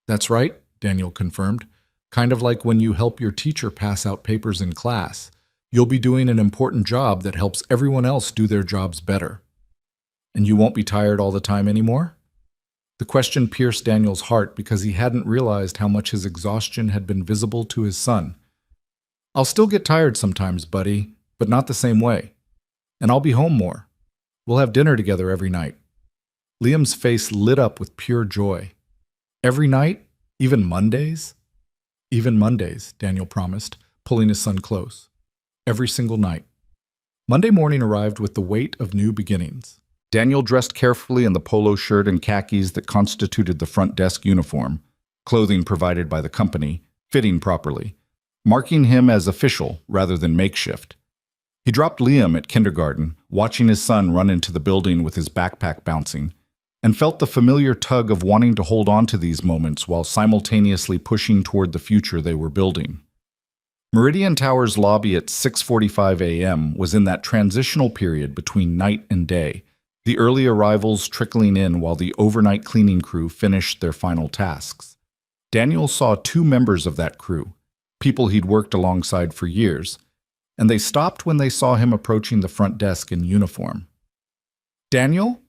"That's right," Daniel confirmed. "Kind of like when you help your teacher pass out papers in class. You'll be doing an important job that helps everyone else do their jobs better. And you won't be tired all the time anymore?" The question pierced Daniel's heart because he hadn't realized how much his exhaustion had been visible to his son. "I'll still get tired sometimes, buddy, but not the same way. And I'll be home more. We'll have dinner together every night." Liam's face lit up with pure joy. "Every night? Even Mondays?" "Even Mondays," Daniel promised, pulling his son close. "Every single night." Monday morning arrived with the weight of new beginnings. Daniel dressed carefully in the polo shirt and khakis that constituted the front desk uniform, clothing provided by the company, fitting properly, marking him as official rather than makeshift. He dropped Liam at kindergarten, watching his son run into the building with his backpack bouncing, and felt the familiar tug of wanting to hold on to these moments while simultaneously pushing toward the future they were building. Meridian Tower's lobby at 6:45 a.m. was in that transitional period between night and day, the early arrivals trickling in while the overnight cleaning crew finished their final tasks. Daniel saw 2 members of that crew, people he'd worked alongside for years, and they stopped when they saw him approaching the front desk in uniform. "Daniel?"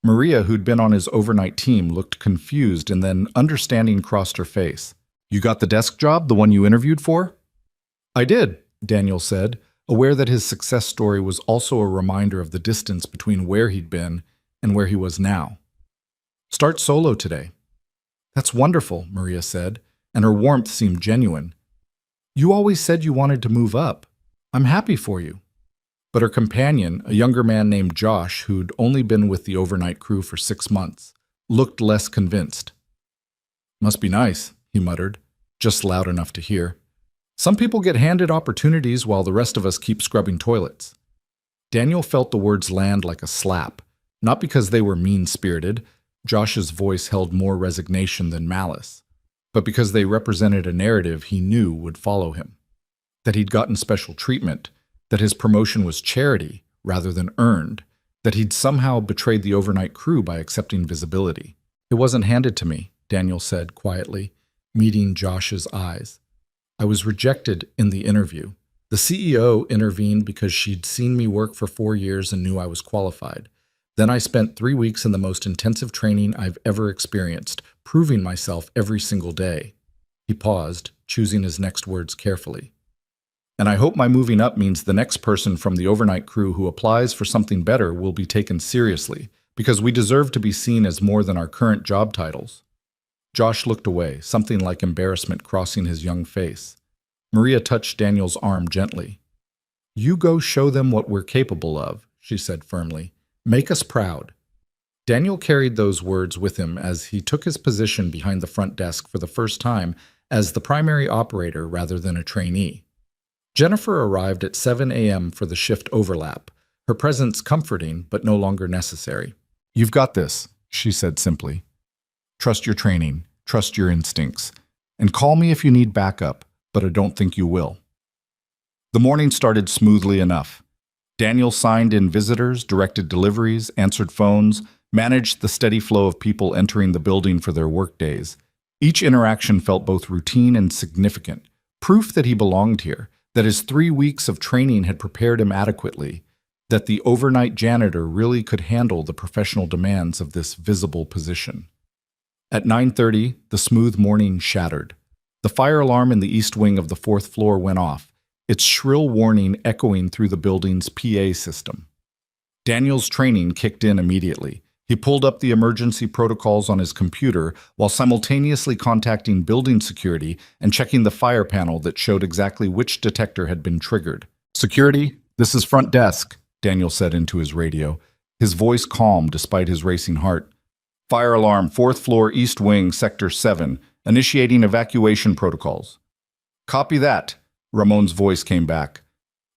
Maria, who'd been on his overnight team, looked confused and then understanding crossed her face. "You got the desk job, the one you interviewed for?" "I did," Daniel said, aware that his success story was also a reminder of the distance between where he'd been and where he was now. "Start solo today." "That's wonderful," Maria said, and her warmth seemed genuine. "You always said you wanted to move up. I'm happy for you." But her companion, a younger man named Josh, who'd only been with the overnight crew for 6 months, looked less convinced. "Must be nice," he muttered, just loud enough to hear. "Some people get handed opportunities while the rest of us keep scrubbing toilets." Daniel felt the words land like a slap, not because they were mean-spirited, Josh's voice held more resignation than malice, but because they represented a narrative he knew would follow him. That he'd gotten special treatment, that his promotion was charity rather than earned, that he'd somehow betrayed the overnight crew by accepting visibility. "It wasn't handed to me," Daniel said quietly, meeting Josh's eyes. "I was rejected in the interview. The CEO intervened because she'd seen me work for 4 years and knew I was qualified. Then I spent 3 weeks in the most intensive training I've ever experienced, proving myself every single day." He paused, choosing his next words carefully. "And I hope my moving up means the next person from the overnight crew who applies for something better will be taken seriously, because we deserve to be seen as more than our current job titles." Josh looked away, something like embarrassment crossing his young face. Maria touched Daniel's arm gently. "You go show them what we're capable of," she said firmly. "Make us proud." Daniel carried those words with him as he took his position behind the front desk for the first time as the primary operator rather than a trainee. Jennifer arrived at 7 a.m. for the shift overlap, her presence comforting but no longer necessary. "You've got this," she said simply. "Trust your training, trust your instincts, and call me if you need backup, but I don't think you will." The morning started smoothly enough. Daniel signed in visitors, directed deliveries, answered phones, managed the steady flow of people entering the building for their workdays. Each interaction felt both routine and significant, proof that he belonged here, that his 3 weeks of training had prepared him adequately, that the overnight janitor really could handle the professional demands of this visible position. At 9:30, the smooth morning shattered. The fire alarm in the east wing of the 4th floor went off, its shrill warning echoing through the building's PA system. Daniel's training kicked in immediately. He pulled up the emergency protocols on his computer while simultaneously contacting building security and checking the fire panel that showed exactly which detector had been triggered. "Security, this is front desk," Daniel said into his radio, his voice calm despite his racing heart. Fire alarm, 4th floor, East Wing, Sector 7, initiating evacuation protocols. Copy that, Ramon's voice came back.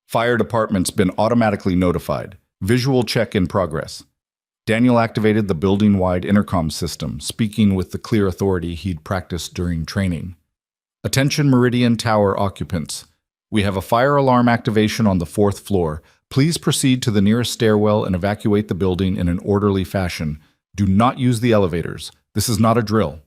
Fire department's been automatically notified. Visual check in progress. Daniel activated the building-wide intercom system, speaking with the clear authority he'd practiced during training. Attention Meridian Tower occupants. We have a fire alarm activation on the 4th floor. Please proceed to the nearest stairwell and evacuate the building in an orderly fashion. Do not use the elevators. This is not a drill.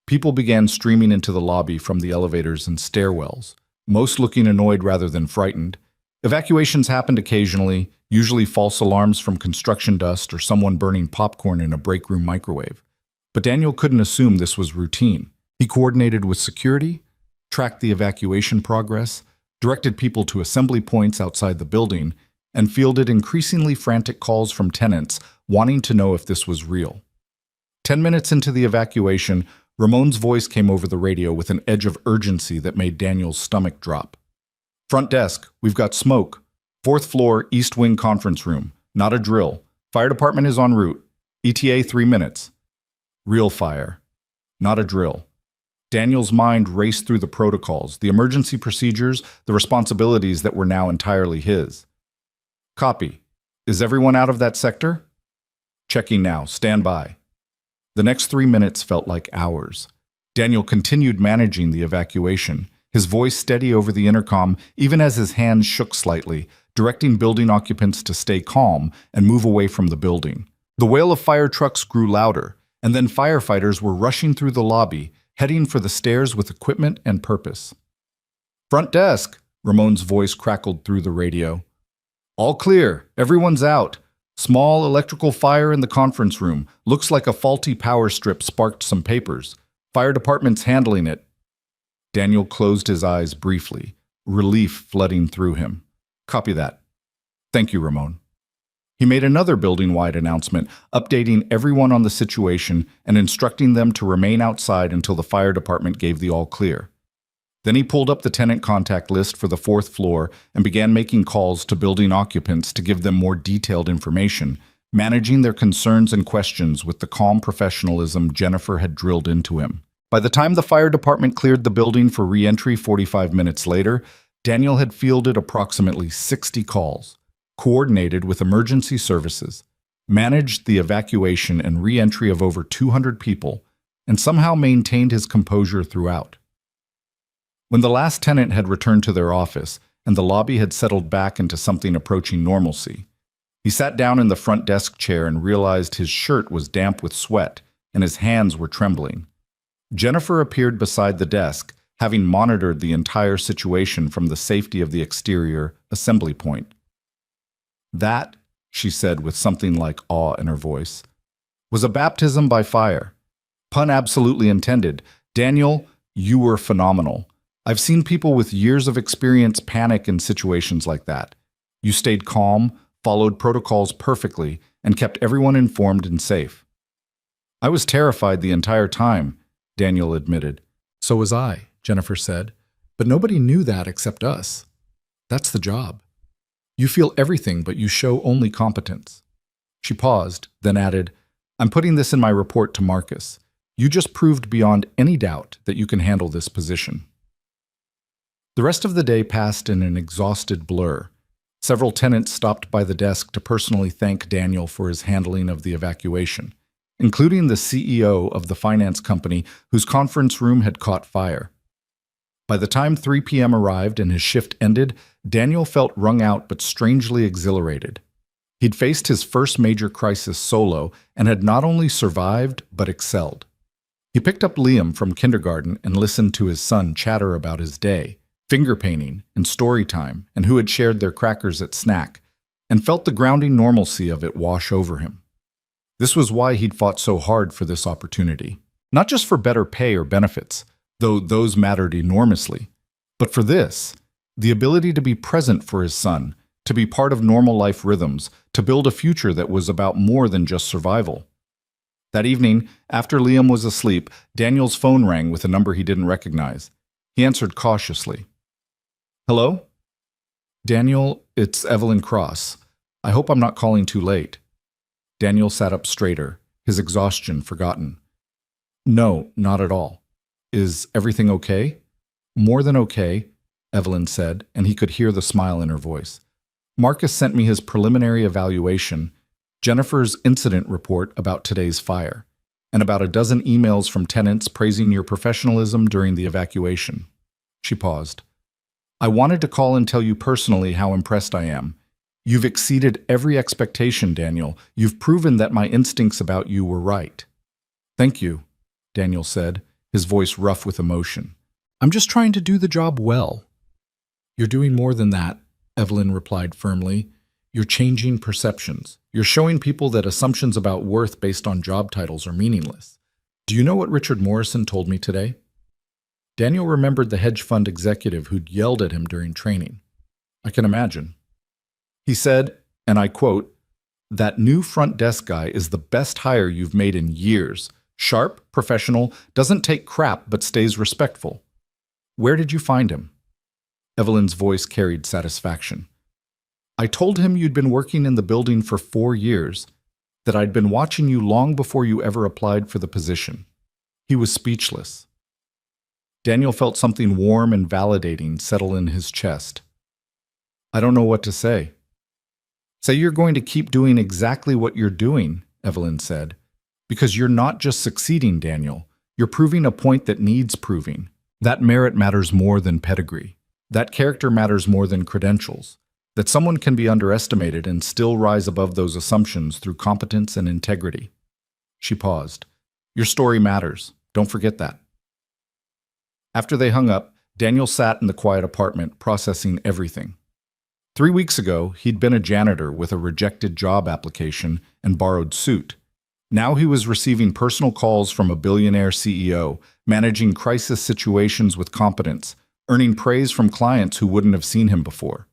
People began streaming into the lobby from the elevators and stairwells, most looking annoyed rather than frightened. Evacuations happened occasionally, usually false alarms from construction dust or someone burning popcorn in a break room microwave. But Daniel couldn't assume this was routine. He coordinated with security, tracked the evacuation progress, directed people to assembly points outside the building, and fielded increasingly frantic calls from tenants wanting to know if this was real. 10 minutes into the evacuation, Ramon's voice came over the radio with an edge of urgency that made Daniel's stomach drop. Front desk, we've got smoke. 4th floor, East Wing conference room. Not a drill. Fire department is en route. ETA 3 minutes. Real fire. Not a drill. Daniel's mind raced through the protocols, the emergency procedures, the responsibilities that were now entirely his. Copy. Is everyone out of that sector? Checking now. Stand by. The next 3 minutes felt like hours. Daniel continued managing the evacuation, his voice steady over the intercom even as his hands shook slightly, directing building occupants to stay calm and move away from the building. The wail of fire trucks grew louder, and then firefighters were rushing through the lobby, heading for the stairs with equipment and purpose. Front desk, Ramon's voice crackled through the radio. All clear. Everyone's out. Small electrical fire in the conference room. Looks like a faulty power strip sparked some papers. Fire department's handling it. Daniel closed his eyes briefly, relief flooding through him. Copy that. Thank you, Ramon. He made another building-wide announcement, updating everyone on the situation and instructing them to remain outside until the fire department gave the all-clear. Then he pulled up the tenant contact list for the 4th floor and began making calls to building occupants to give them more detailed information, managing their concerns and questions with the calm professionalism Jennifer had drilled into him. By the time the fire department cleared the building for re-entry 45 minutes later, Daniel had fielded approximately 60 calls, coordinated with emergency services, managed the evacuation and re-entry of over 200 people, and somehow maintained his composure throughout. When the last tenant had returned to their office and the lobby had settled back into something approaching normalcy, he sat down in the front desk chair and realized his shirt was damp with sweat and his hands were trembling. Jennifer appeared beside the desk, having monitored the entire situation from the safety of the exterior assembly point. That, she said with something like awe in her voice, was a baptism by fire. Pun absolutely intended. Daniel, you were phenomenal. I've seen people with years of experience panic in situations like that. You stayed calm, followed protocols perfectly, and kept everyone informed and safe. I was terrified the entire time, Daniel admitted. So was I, Jennifer said. But nobody knew that except us. That's the job. You feel everything, but you show only competence. She paused, then added, I'm putting this in my report to Marcus. You just proved beyond any doubt that you can handle this position. The rest of the day passed in an exhausted blur. Several tenants stopped by the desk to personally thank Daniel for his handling of the evacuation, including the CEO of the finance company whose conference room had caught fire. By the time 3 p.m. arrived and his shift ended, Daniel felt wrung out but strangely exhilarated. He'd faced his first major crisis solo and had not only survived but excelled. He picked up Liam from kindergarten and listened to his son chatter about his day, finger painting and story time, and who had shared their crackers at snack, and felt the grounding normalcy of it wash over him. This was why he'd fought so hard for this opportunity. Not just for better pay or benefits, though those mattered enormously, but for this, the ability to be present for his son, to be part of normal life rhythms, to build a future that was about more than just survival. That evening, after Liam was asleep, Daniel's phone rang with a number he didn't recognize. He answered cautiously. Hello? Daniel, it's Evelyn Cross. I hope I'm not calling too late. Daniel sat up straighter, his exhaustion forgotten. No, not at all. Is everything okay? More than okay, Evelyn said, and he could hear the smile in her voice. Marcus sent me his preliminary evaluation, Jennifer's incident report about today's fire, and about a dozen emails from tenants praising your professionalism during the evacuation. She paused. I wanted to call and tell you personally how impressed I am. You've exceeded every expectation, Daniel. You've proven that my instincts about you were right. Thank you, Daniel said, his voice rough with emotion. I'm just trying to do the job well. You're doing more than that, Evelyn replied firmly. You're changing perceptions. You're showing people that assumptions about worth based on job titles are meaningless. Do you know what Richard Morrison told me today? Daniel remembered the hedge fund executive who'd yelled at him during training. I can imagine. He said, and I quote, "That new front desk guy is the best hire you've made in years. Sharp, professional, doesn't take crap but stays respectful." Where did you find him? Evelyn's voice carried satisfaction. I told him you'd been working in the building for 4 years, that I'd been watching you long before you ever applied for the position. He was speechless. Daniel felt something warm and validating settle in his chest. I don't know what to say. Say you're going to keep doing exactly what you're doing, Evelyn said, because you're not just succeeding, Daniel. You're proving a point that needs proving. That merit matters more than pedigree. That character matters more than credentials. That someone can be underestimated and still rise above those assumptions through competence and integrity. She paused. Your story matters. Don't forget that. After they hung up, Daniel sat in the quiet apartment, processing everything. 3 weeks ago, he'd been a janitor with a rejected job application and borrowed suit. Now he was receiving personal calls from a billionaire CEO, managing crisis situations with competence, earning praise from clients who wouldn't have seen him before.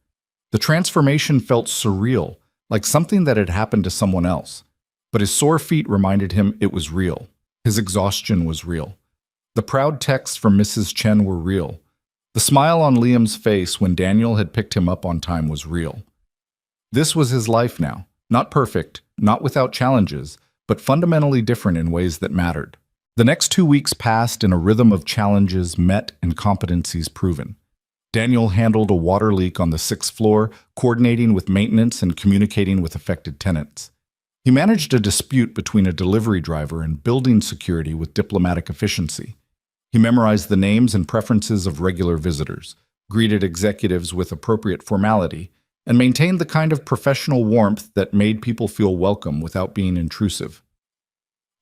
The transformation felt surreal, like something that had happened to someone else. But his sore feet reminded him it was real. His exhaustion was real. The proud texts from Mrs. Chen were real. The smile on Liam's face when Daniel had picked him up on time was real. This was his life now, not perfect, not without challenges, but fundamentally different in ways that mattered. The next 2 weeks passed in a rhythm of challenges met and competencies proven. Daniel handled a water leak on the 6th floor, coordinating with maintenance and communicating with affected tenants. He managed a dispute between a delivery driver and building security with diplomatic efficiency. He memorized the names and preferences of regular visitors, greeted executives with appropriate formality, and maintained the kind of professional warmth that made people feel welcome without being intrusive.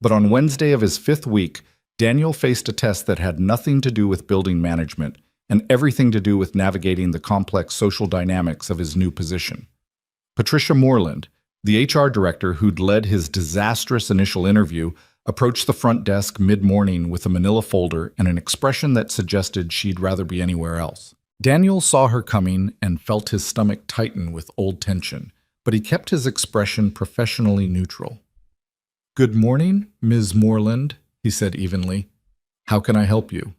But on Wednesday of his 5th week, Daniel faced a test that had nothing to do with building management and everything to do with navigating the complex social dynamics of his new position. Patricia Moreland, the HR director who'd led his disastrous initial interview, approached the front desk mid-morning with a manila folder and an expression that suggested she'd rather be anywhere else. Daniel saw her coming and felt his stomach tighten with old tension, but he kept his expression professionally neutral. "Good morning, Ms. Moreland," he said evenly. "How can I help you?"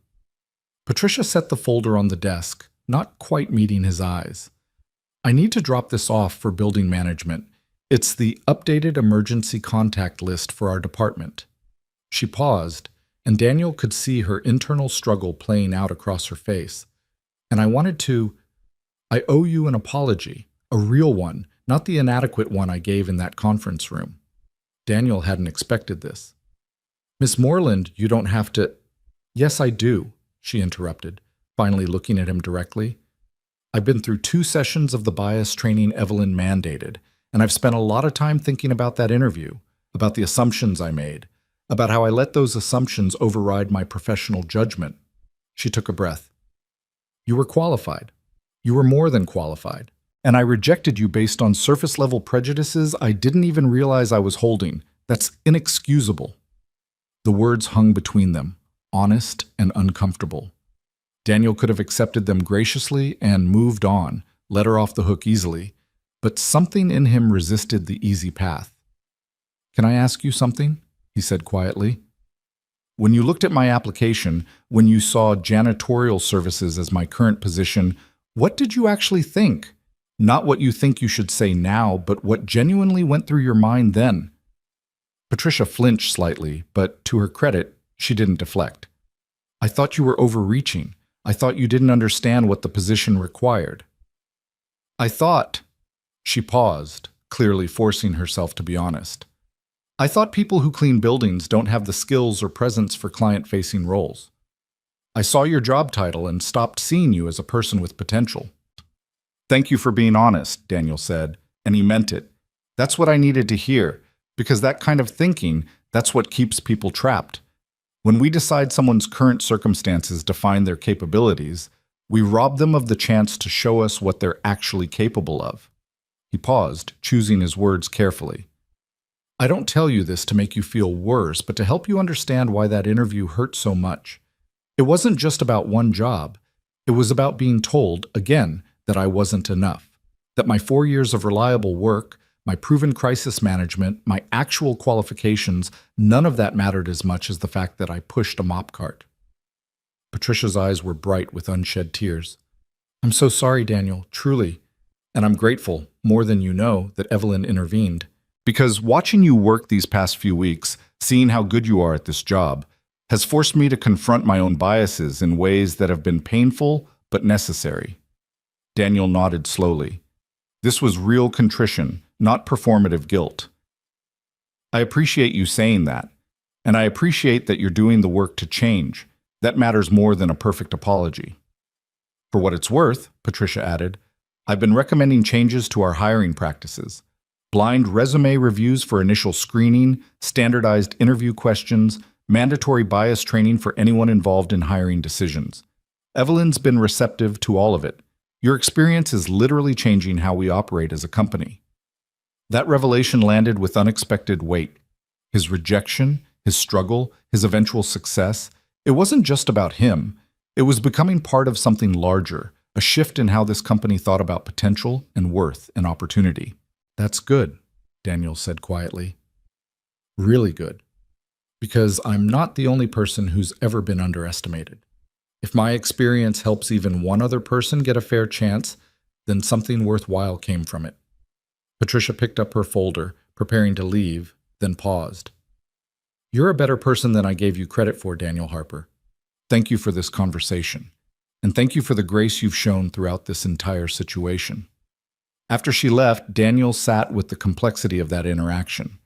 Patricia set the folder on the desk, not quite meeting his eyes. "I need to drop this off for building management. It's the updated emergency contact list for our department." She paused, and Daniel could see her internal struggle playing out across her face. "And I owe you an apology, a real one, not the inadequate one I gave in that conference room." Daniel hadn't expected this. "Miss Moreland, you don't have to—" "Yes, I do," she interrupted, finally looking at him directly. "I've been through 2 sessions of the bias training Evelyn mandated, and I've spent a lot of time thinking about that interview, about the assumptions I made, about how I let those assumptions override my professional judgment." She took a breath. "You were qualified. You were more than qualified. And I rejected you based on surface-level prejudices I didn't even realize I was holding. That's inexcusable." The words hung between them, honest and uncomfortable. Daniel could have accepted them graciously and moved on, let her off the hook easily, but something in him resisted the easy path. "Can I ask you something?" he said quietly. "When you looked at my application, when you saw janitorial services as my current position, what did you actually think? Not what you think you should say now, but what genuinely went through your mind then." Patricia flinched slightly, but to her credit, she didn't deflect. I thought you were overreaching. I thought you didn't understand what the position required. I thought, she paused, clearly forcing herself to be honest. I thought people who clean buildings don't have the skills or presence for client-facing roles. I saw your job title and stopped seeing you as a person with potential. Thank you for being honest, Daniel said, and he meant it. That's what I needed to hear, because that kind of thinking, that's what keeps people trapped. When we decide someone's current circumstances define their capabilities, we rob them of the chance to show us what they're actually capable of. He paused, choosing his words carefully. I don't tell you this to make you feel worse, but to help you understand why that interview hurt so much. It wasn't just about one job. It was about being told, again, that I wasn't enough. That my 4 years of reliable work, my proven crisis management, my actual qualifications, none of that mattered as much as the fact that I pushed a mop cart. Patricia's eyes were bright with unshed tears. I'm so sorry, Daniel, truly. And I'm grateful, more than you know, that Evelyn intervened. Because watching you work these past few weeks, seeing how good you are at this job, has forced me to confront my own biases in ways that have been painful but necessary. Daniel nodded slowly. This was real contrition, not performative guilt. I appreciate you saying that, and I appreciate that you're doing the work to change. That matters more than a perfect apology. For what it's worth, Patricia added, I've been recommending changes to our hiring practices. Blind resume reviews for initial screening, standardized interview questions, mandatory bias training for anyone involved in hiring decisions. Evelyn's been receptive to all of it. Your experience is literally changing how we operate as a company. That revelation landed with unexpected weight. His rejection, his struggle, his eventual success, it wasn't just about him. It was becoming part of something larger, a shift in how this company thought about potential and worth and opportunity. That's good, Daniel said quietly. Really good. Because I'm not the only person who's ever been underestimated. If my experience helps even one other person get a fair chance, then something worthwhile came from it. Patricia picked up her folder, preparing to leave, then paused. You're a better person than I gave you credit for, Daniel Harper. Thank you for this conversation, and thank you for the grace you've shown throughout this entire situation. After she left, Daniel sat with the complexity of that interaction.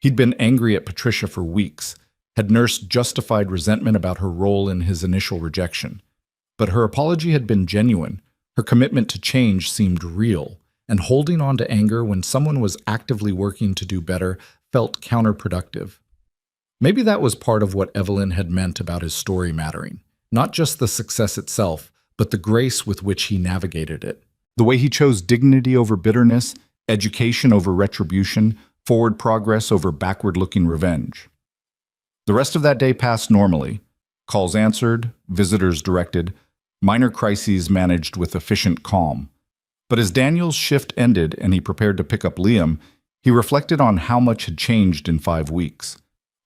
He'd been angry at Patricia for weeks, had nursed justified resentment about her role in his initial rejection. But her apology had been genuine, her commitment to change seemed real, and holding on to anger when someone was actively working to do better felt counterproductive. Maybe that was part of what Evelyn had meant about his story mattering, not just the success itself, but the grace with which he navigated it. The way he chose dignity over bitterness, education over retribution, forward progress over backward-looking revenge. The rest of that day passed normally. Calls answered, visitors directed, minor crises managed with efficient calm. But as Daniel's shift ended and he prepared to pick up Liam, he reflected on how much had changed in 5 weeks.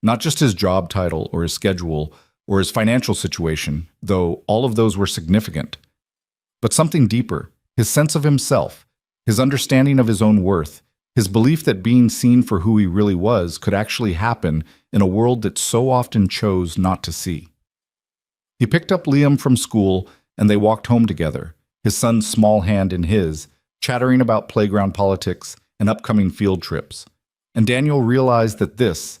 Not just his job title or his schedule or his financial situation, though all of those were significant, but something deeper, his sense of himself, his understanding of his own worth, his belief that being seen for who he really was could actually happen in a world that so often chose not to see. He picked up Liam from school and they walked home together, his son's small hand in his, chattering about playground politics and upcoming field trips. And Daniel realized that this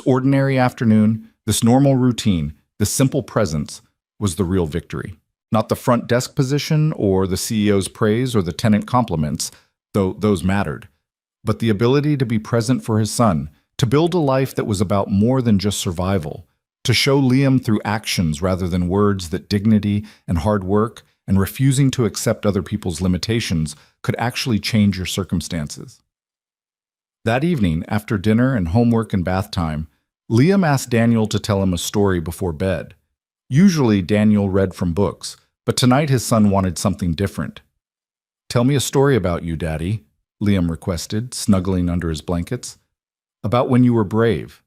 ordinary afternoon, this normal routine, this simple presence was the real victory. Not the front desk position or the CEO's praise or the tenant compliments, though those mattered, but the ability to be present for his son, to build a life that was about more than just survival, to show Liam through actions rather than words that dignity and hard work and refusing to accept other people's limitations could actually change your circumstances. That evening, after dinner and homework and bath time, Liam asked Daniel to tell him a story before bed. Usually, Daniel read from books, but tonight his son wanted something different. Tell me a story about you, Daddy, Liam requested, snuggling under his blankets. About when you were brave.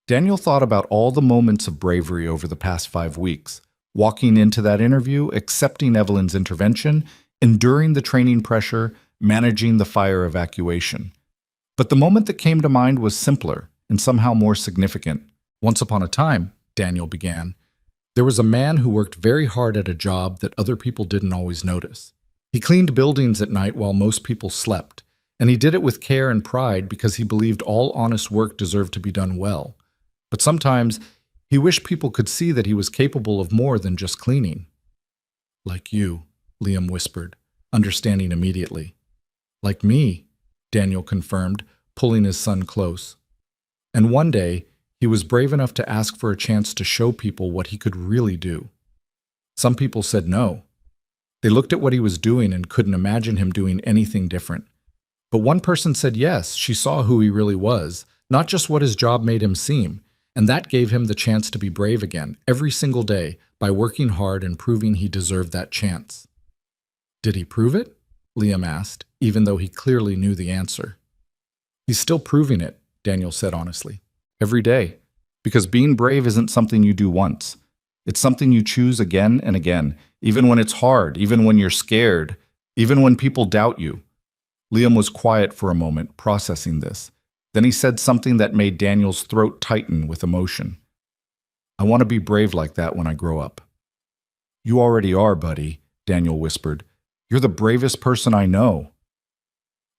Daniel thought about all the moments of bravery over the past 5 weeks, walking into that interview, accepting Evelyn's intervention, enduring the training pressure, managing the fire evacuation. But the moment that came to mind was simpler. and somehow more significant. Once upon a time, Daniel began, there was a man who worked very hard at a job that other people didn't always notice. He cleaned buildings at night while most people slept, and he did it with care and pride because he believed all honest work deserved to be done well. But sometimes he wished people could see that he was capable of more than just cleaning. Like you, Liam whispered, understanding immediately. Like me, Daniel confirmed, pulling his son close. And one day, he was brave enough to ask for a chance to show people what he could really do. Some people said no. They looked at what he was doing and couldn't imagine him doing anything different. But one person said yes, she saw who he really was, not just what his job made him seem, and that gave him the chance to be brave again, every single day, by working hard and proving he deserved that chance. Did he prove it? Liam asked, even though he clearly knew the answer. He's still proving it, Daniel said honestly. Every day. Because being brave isn't something you do once. It's something you choose again and again, even when it's hard, even when you're scared, even when people doubt you. Liam was quiet for a moment, processing this. Then he said something that made Daniel's throat tighten with emotion. I want to be brave like that when I grow up. You already are, buddy, Daniel whispered. You're the bravest person I know.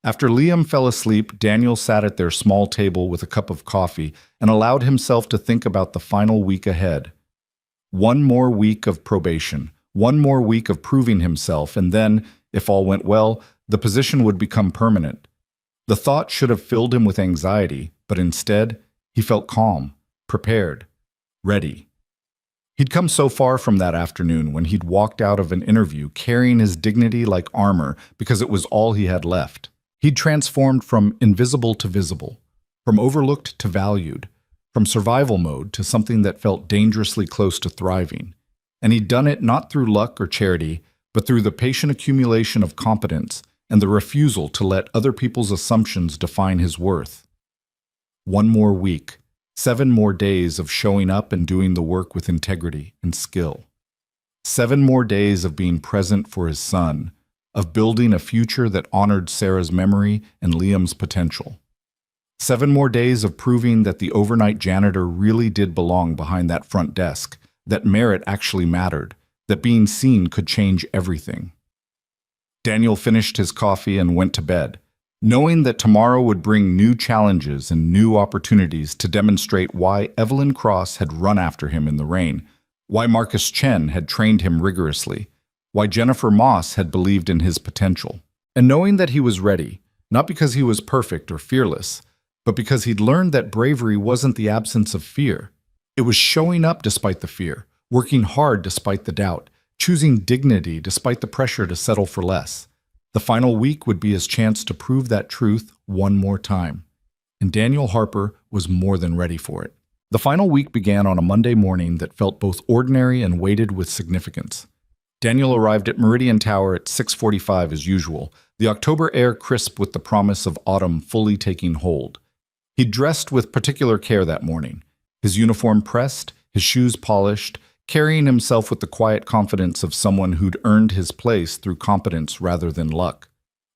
After Liam fell asleep, Daniel sat at their small table with a cup of coffee and allowed himself to think about the final week ahead. One more week of probation, one more week of proving himself, and then, if all went well, the position would become permanent. The thought should have filled him with anxiety, but instead, he felt calm, prepared, ready. He'd come so far from that afternoon when he'd walked out of an interview carrying his dignity like armor because it was all he had left. He'd transformed from invisible to visible, from overlooked to valued, from survival mode to something that felt dangerously close to thriving. And he'd done it not through luck or charity, but through the patient accumulation of competence and the refusal to let other people's assumptions define his worth. One more week, 7 more days of showing up and doing the work with integrity and skill. 7 more days of being present for his son, of building a future that honored Sarah's memory and Liam's potential. 7 more days of proving that the overnight janitor really did belong behind that front desk, that merit actually mattered, that being seen could change everything. Daniel finished his coffee and went to bed, knowing that tomorrow would bring new challenges and new opportunities to demonstrate why Evelyn Cross had run after him in the rain, why Marcus Chen had trained him rigorously, why Jennifer Moss had believed in his potential. And knowing that he was ready, not because he was perfect or fearless, but because he'd learned that bravery wasn't the absence of fear. It was showing up despite the fear, working hard despite the doubt, choosing dignity despite the pressure to settle for less. The final week would be his chance to prove that truth one more time. And Daniel Harper was more than ready for it. The final week began on a Monday morning that felt both ordinary and weighted with significance. Daniel arrived at Meridian Tower at 6:45 as usual, the October air crisp with the promise of autumn fully taking hold. He dressed with particular care that morning, his uniform pressed, his shoes polished, carrying himself with the quiet confidence of someone who'd earned his place through competence rather than luck.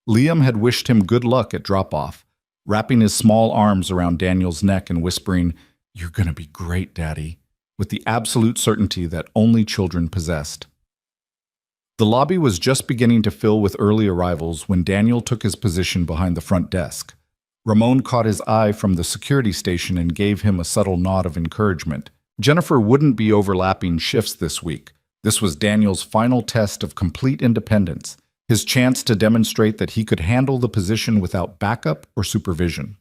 Liam had wished him good luck at drop-off, wrapping his small arms around Daniel's neck and whispering, "You're gonna be great, Daddy," with the absolute certainty that only children possessed. The lobby was just beginning to fill with early arrivals when Daniel took his position behind the front desk. Ramon caught his eye from the security station and gave him a subtle nod of encouragement. Jennifer wouldn't be overlapping shifts this week. This was Daniel's final test of complete independence, his chance to demonstrate that he could handle the position without backup or supervision.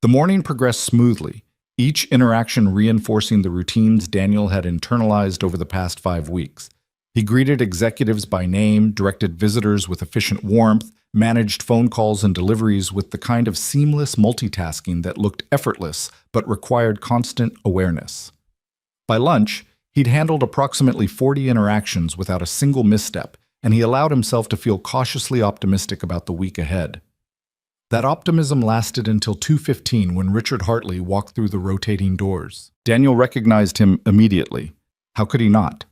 The morning progressed smoothly, each interaction reinforcing the routines Daniel had internalized over the past 5 weeks. He greeted executives by name, directed visitors with efficient warmth, managed phone calls and deliveries with the kind of seamless multitasking that looked effortless but required constant awareness. By lunch, he'd handled approximately 40 interactions without a single misstep, and he allowed himself to feel cautiously optimistic about the week ahead. That optimism lasted until 2:15 when Richard Hartley walked through the rotating doors. Daniel recognized him immediately. How could he not?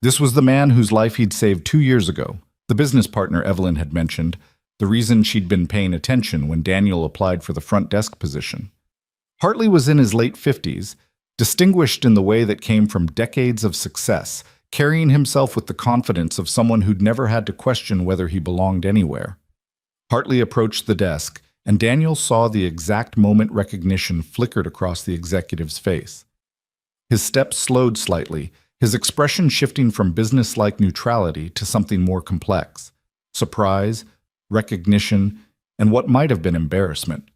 This was the man whose life he'd saved 2 years ago, the business partner Evelyn had mentioned, the reason she'd been paying attention when Daniel applied for the front desk position. Hartley was in his late 50s, distinguished in the way that came from decades of success, carrying himself with the confidence of someone who'd never had to question whether he belonged anywhere. Hartley approached the desk, and Daniel saw the exact moment recognition flickered across the executive's face. His steps slowed slightly, his expression shifting from business-like neutrality to something more complex: surprise, recognition, and what might have been embarrassment.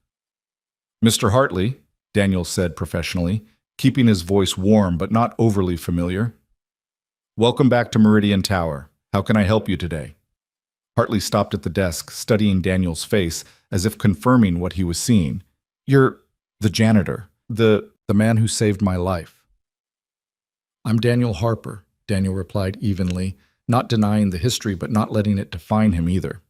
"Mr. Hartley," Daniel said professionally, keeping his voice warm but not overly familiar. "Welcome back to Meridian Tower. How can I help you today?" Hartley stopped at the desk, studying Daniel's face as if confirming what he was seeing. "You're the janitor, the man who saved my life." "I'm Daniel Harper," Daniel replied evenly, not denying the history but not letting it define him either.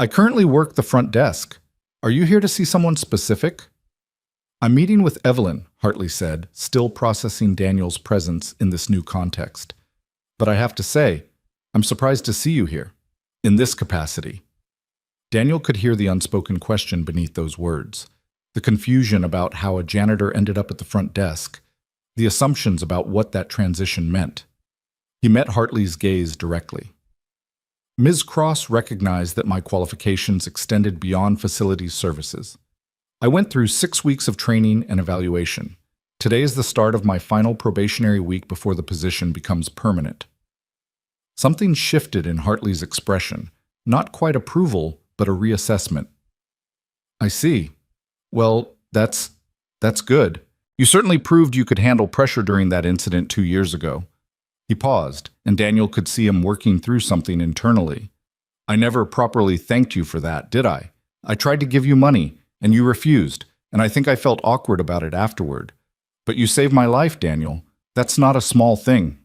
"I currently work the front desk. Are you here to see someone specific?" "I'm meeting with Evelyn," Hartley said, still processing Daniel's presence in this new context. "But I have to say, I'm surprised to see you here, in this capacity." Daniel could hear the unspoken question beneath those words, the confusion about how a janitor ended up at the front desk, the assumptions about what that transition meant. He met Hartley's gaze directly. "Ms. Cross recognized that my qualifications extended beyond facilities services. I went through 6 weeks of training and evaluation. Today is the start of my final probationary week before the position becomes permanent." Something shifted in Hartley's expression, not quite approval, but a reassessment. "I see. Well, that's good. You certainly proved you could handle pressure during that incident 2 years ago." He paused, and Daniel could see him working through something internally. "I never properly thanked you for that, did I? I tried to give you money, and you refused, and I think I felt awkward about it afterward. But you saved my life, Daniel. That's not a small thing."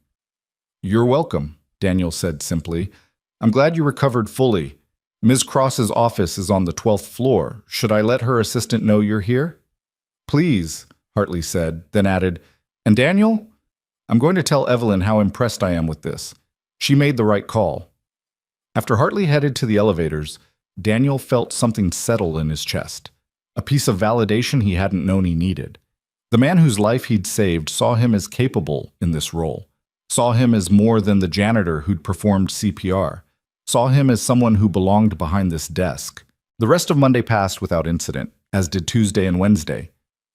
"You're welcome," Daniel said simply. "I'm glad you recovered fully. Ms. Cross's office is on the 12th floor. Should I let her assistant know you're here?" "Please," Hartley said, then added, "And Daniel? I'm going to tell Evelyn how impressed I am with this. She made the right call." After Hartley headed to the elevators, Daniel felt something settle in his chest, a piece of validation he hadn't known he needed. The man whose life he'd saved saw him as capable in this role, saw him as more than the janitor who'd performed CPR, saw him as someone who belonged behind this desk. The rest of Monday passed without incident, as did Tuesday and Wednesday.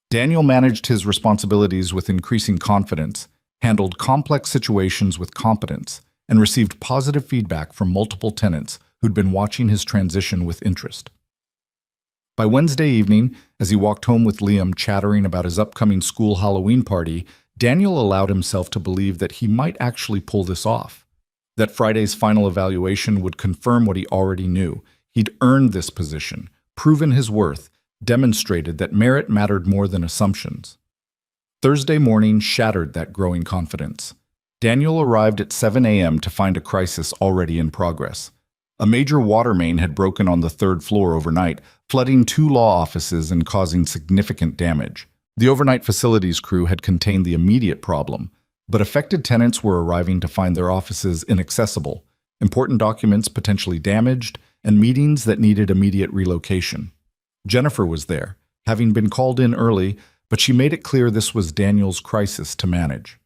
Daniel managed his responsibilities with increasing confidence, handled complex situations with competence, and received positive feedback from multiple tenants who'd been watching his transition with interest. By Wednesday evening, as he walked home with Liam chattering about his upcoming school Halloween party, Daniel allowed himself to believe that he might actually pull this off. That Friday's final evaluation would confirm what he already knew. He'd earned this position, proven his worth, demonstrated that merit mattered more than assumptions. Thursday morning shattered that growing confidence. Daniel arrived at 7 a.m. to find a crisis already in progress. A major water main had broken on the 3rd floor overnight, flooding 2 law offices and causing significant damage. The overnight facilities crew had contained the immediate problem, but affected tenants were arriving to find their offices inaccessible, important documents potentially damaged, and meetings that needed immediate relocation. Jennifer was there, having been called in early, but she made it clear this was Daniel's crisis to manage.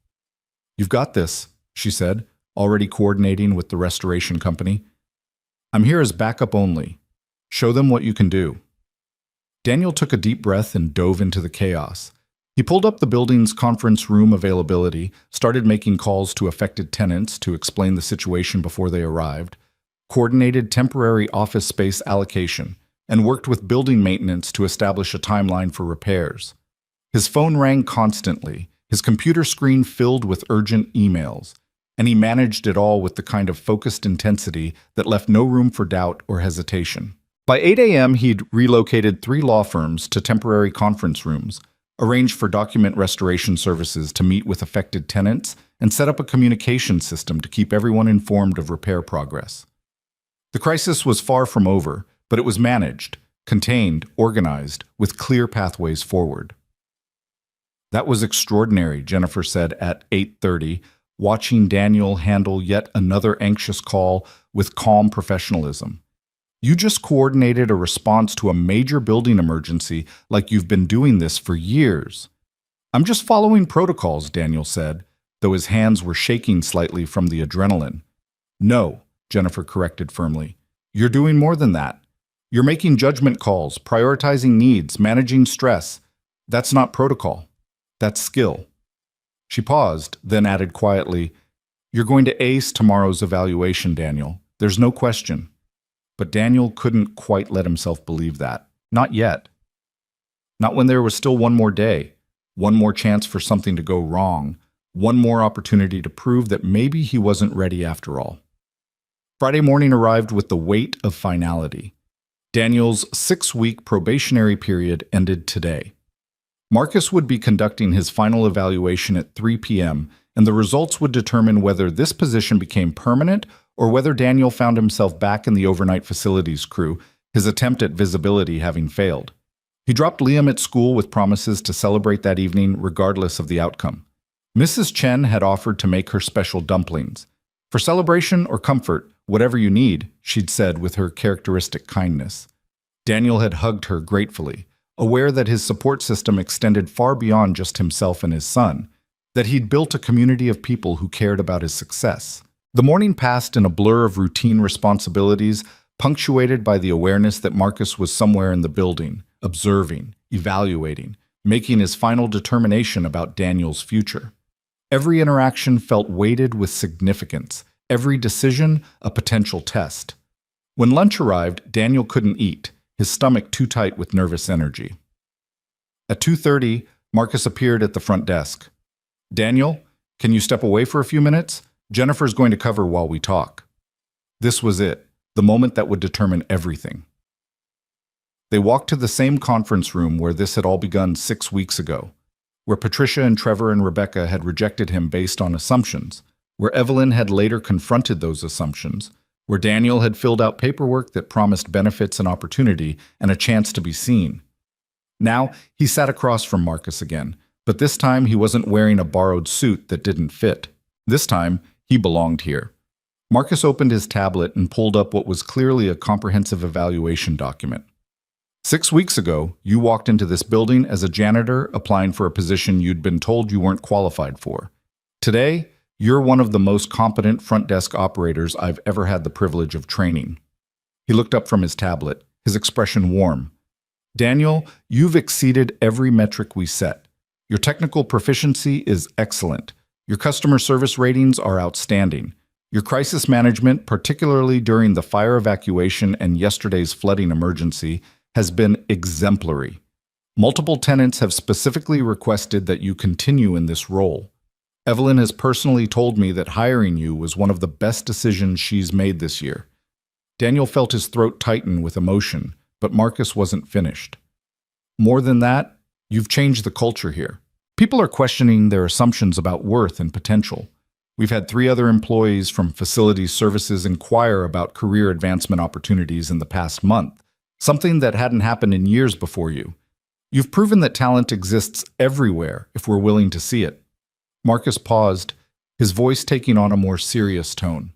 "You've got this," she said, already coordinating with the restoration company. "I'm here as backup only. Show them what you can do." Daniel took a deep breath and dove into the chaos. He pulled up the building's conference room availability, started making calls to affected tenants to explain the situation before they arrived, coordinated temporary office space allocation, and worked with building maintenance to establish a timeline for repairs. His phone rang constantly, his computer screen filled with urgent emails, and he managed it all with the kind of focused intensity that left no room for doubt or hesitation. By 8 a.m., he'd relocated 3 law firms to temporary conference rooms, arranged for document restoration services to meet with affected tenants, and set up a communication system to keep everyone informed of repair progress. The crisis was far from over, but it was managed, contained, organized, with clear pathways forward. "That was extraordinary," Jennifer said at 8:30, watching Daniel handle yet another anxious call with calm professionalism. You just coordinated a response to a major building emergency like you've been doing this for years. I'm just following protocols, Daniel said, though his hands were shaking slightly from the adrenaline. No, Jennifer corrected firmly. You're doing more than that. You're making judgment calls, prioritizing needs, managing stress. That's not protocol. That's skill. She paused, then added quietly, You're going to ace tomorrow's evaluation, Daniel. There's no question. But Daniel couldn't quite let himself believe that. Not yet. Not when there was still one more day, one more chance for something to go wrong, one more opportunity to prove that maybe he wasn't ready after all. Friday morning arrived with the weight of finality. Daniel's 6-week probationary period ended today. Marcus would be conducting his final evaluation at 3 p.m., and the results would determine whether this position became permanent or whether Daniel found himself back in the overnight facilities crew, his attempt at visibility having failed. He dropped Liam at school with promises to celebrate that evening regardless of the outcome. Mrs. Chen had offered to make her special dumplings. For celebration or comfort, whatever you need, she'd said with her characteristic kindness. Daniel had hugged her gratefully, aware that his support system extended far beyond just himself and his son, that he'd built a community of people who cared about his success. The morning passed in a blur of routine responsibilities, punctuated by the awareness that Marcus was somewhere in the building, observing, evaluating, making his final determination about Daniel's future. Every interaction felt weighted with significance, every decision a potential test. When lunch arrived, Daniel couldn't eat, his stomach too tight with nervous energy. At 2:30, Marcus appeared at the front desk. Daniel, can you step away for a few minutes? Jennifer's going to cover while we talk. This was it, the moment that would determine everything. They walked to the same conference room where this had all begun 6 weeks ago, where Patricia and Trevor and Rebecca had rejected him based on assumptions, where Evelyn had later confronted those assumptions, where Daniel had filled out paperwork that promised benefits and opportunity and a chance to be seen. Now, he sat across from Marcus again, but this time he wasn't wearing a borrowed suit that didn't fit. This time, he belonged here. Marcus opened his tablet and pulled up what was clearly a comprehensive evaluation document. 6 weeks ago, you walked into this building as a janitor applying for a position you'd been told you weren't qualified for. Today, you're one of the most competent front desk operators I've ever had the privilege of training. He looked up from his tablet, his expression warm. Daniel, you've exceeded every metric we set. Your technical proficiency is excellent. Your customer service ratings are outstanding. Your crisis management, particularly during the fire evacuation and yesterday's flooding emergency, has been exemplary. Multiple tenants have specifically requested that you continue in this role. Evelyn has personally told me that hiring you was one of the best decisions she's made this year. Daniel felt his throat tighten with emotion, but Marcus wasn't finished. More than that, you've changed the culture here. People are questioning their assumptions about worth and potential. We've had 3 other employees from facilities services inquire about career advancement opportunities in the past month, something that hadn't happened in years before you. You've proven that talent exists everywhere if we're willing to see it. Marcus paused, his voice taking on a more serious tone.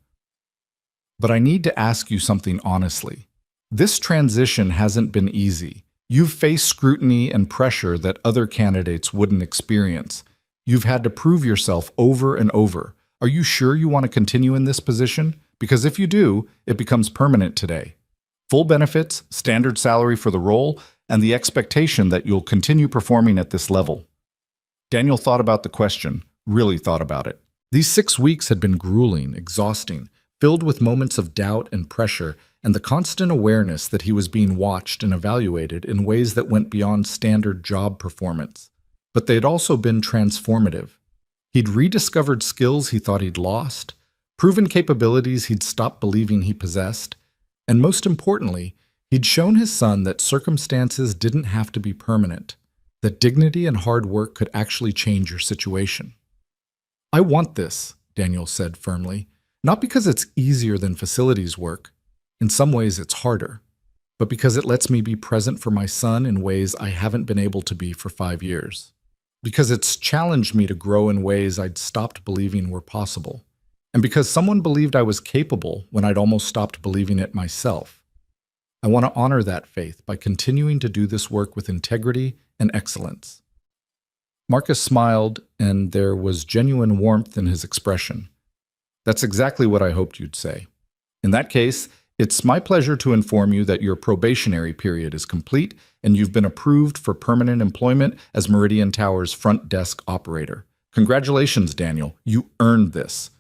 But I need to ask you something honestly. This transition hasn't been easy. You've faced scrutiny and pressure that other candidates wouldn't experience. You've had to prove yourself over and over. Are you sure you want to continue in this position? Because if you do, it becomes permanent today. Full benefits, standard salary for the role, and the expectation that you'll continue performing at this level. Daniel thought about the question, really thought about it. These 6 weeks had been grueling, exhausting, filled with moments of doubt and pressure, and the constant awareness that he was being watched and evaluated in ways that went beyond standard job performance. But they had also been transformative. He'd rediscovered skills he thought he'd lost, proven capabilities he'd stopped believing he possessed, and most importantly, he'd shown his son that circumstances didn't have to be permanent, that dignity and hard work could actually change your situation. I want this, Daniel said firmly, not because it's easier than facilities work. In some ways it's harder, but because it lets me be present for my son in ways I haven't been able to be for 5 years. Because it's challenged me to grow in ways I'd stopped believing were possible. And because someone believed I was capable when I'd almost stopped believing it myself. I want to honor that faith by continuing to do this work with integrity and excellence." Marcus smiled, and there was genuine warmth in his expression. "That's exactly what I hoped you'd say. In that case, it's my pleasure to inform you that your probationary period is complete and you've been approved for permanent employment as Meridian Tower's front desk operator. Congratulations, Daniel. You earned this."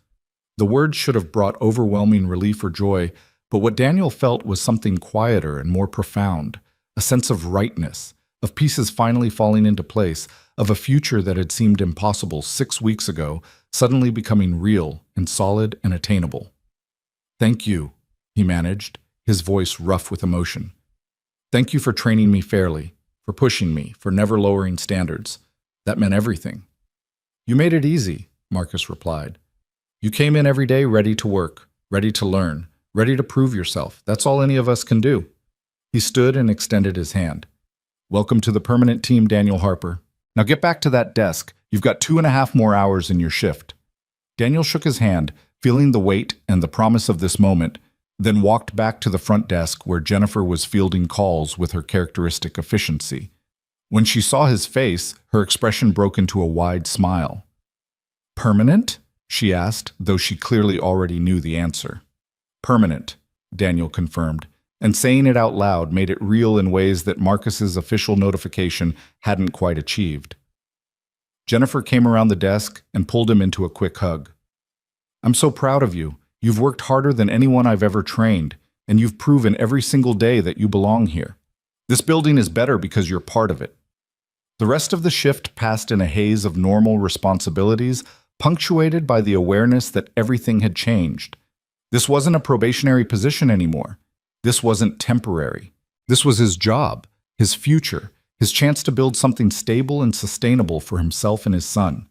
The words should have brought overwhelming relief or joy, but what Daniel felt was something quieter and more profound, a sense of rightness, of pieces finally falling into place, of a future that had seemed impossible 6 weeks ago, suddenly becoming real and solid and attainable. "Thank you," he managed, his voice rough with emotion. "Thank you for training me fairly, for pushing me, for never lowering standards. That meant everything." "You made it easy," Marcus replied. "You came in every day ready to work, ready to learn, ready to prove yourself. That's all any of us can do." He stood and extended his hand. "Welcome to the permanent team, Daniel Harper. Now get back to that desk. You've got 2.5 more hours in your shift." Daniel shook his hand, feeling the weight and the promise of this moment, then walked back to the front desk where Jennifer was fielding calls with her characteristic efficiency. When she saw his face, her expression broke into a wide smile. "Permanent?" she asked, though she clearly already knew the answer. "Permanent," Daniel confirmed, and saying it out loud made it real in ways that Marcus's official notification hadn't quite achieved. Jennifer came around the desk and pulled him into a quick hug. "I'm so proud of you. You've worked harder than anyone I've ever trained, and you've proven every single day that you belong here. This building is better because you're part of it." The rest of the shift passed in a haze of normal responsibilities, punctuated by the awareness that everything had changed. This wasn't a probationary position anymore. This wasn't temporary. This was his job, his future, his chance to build something stable and sustainable for himself and his son.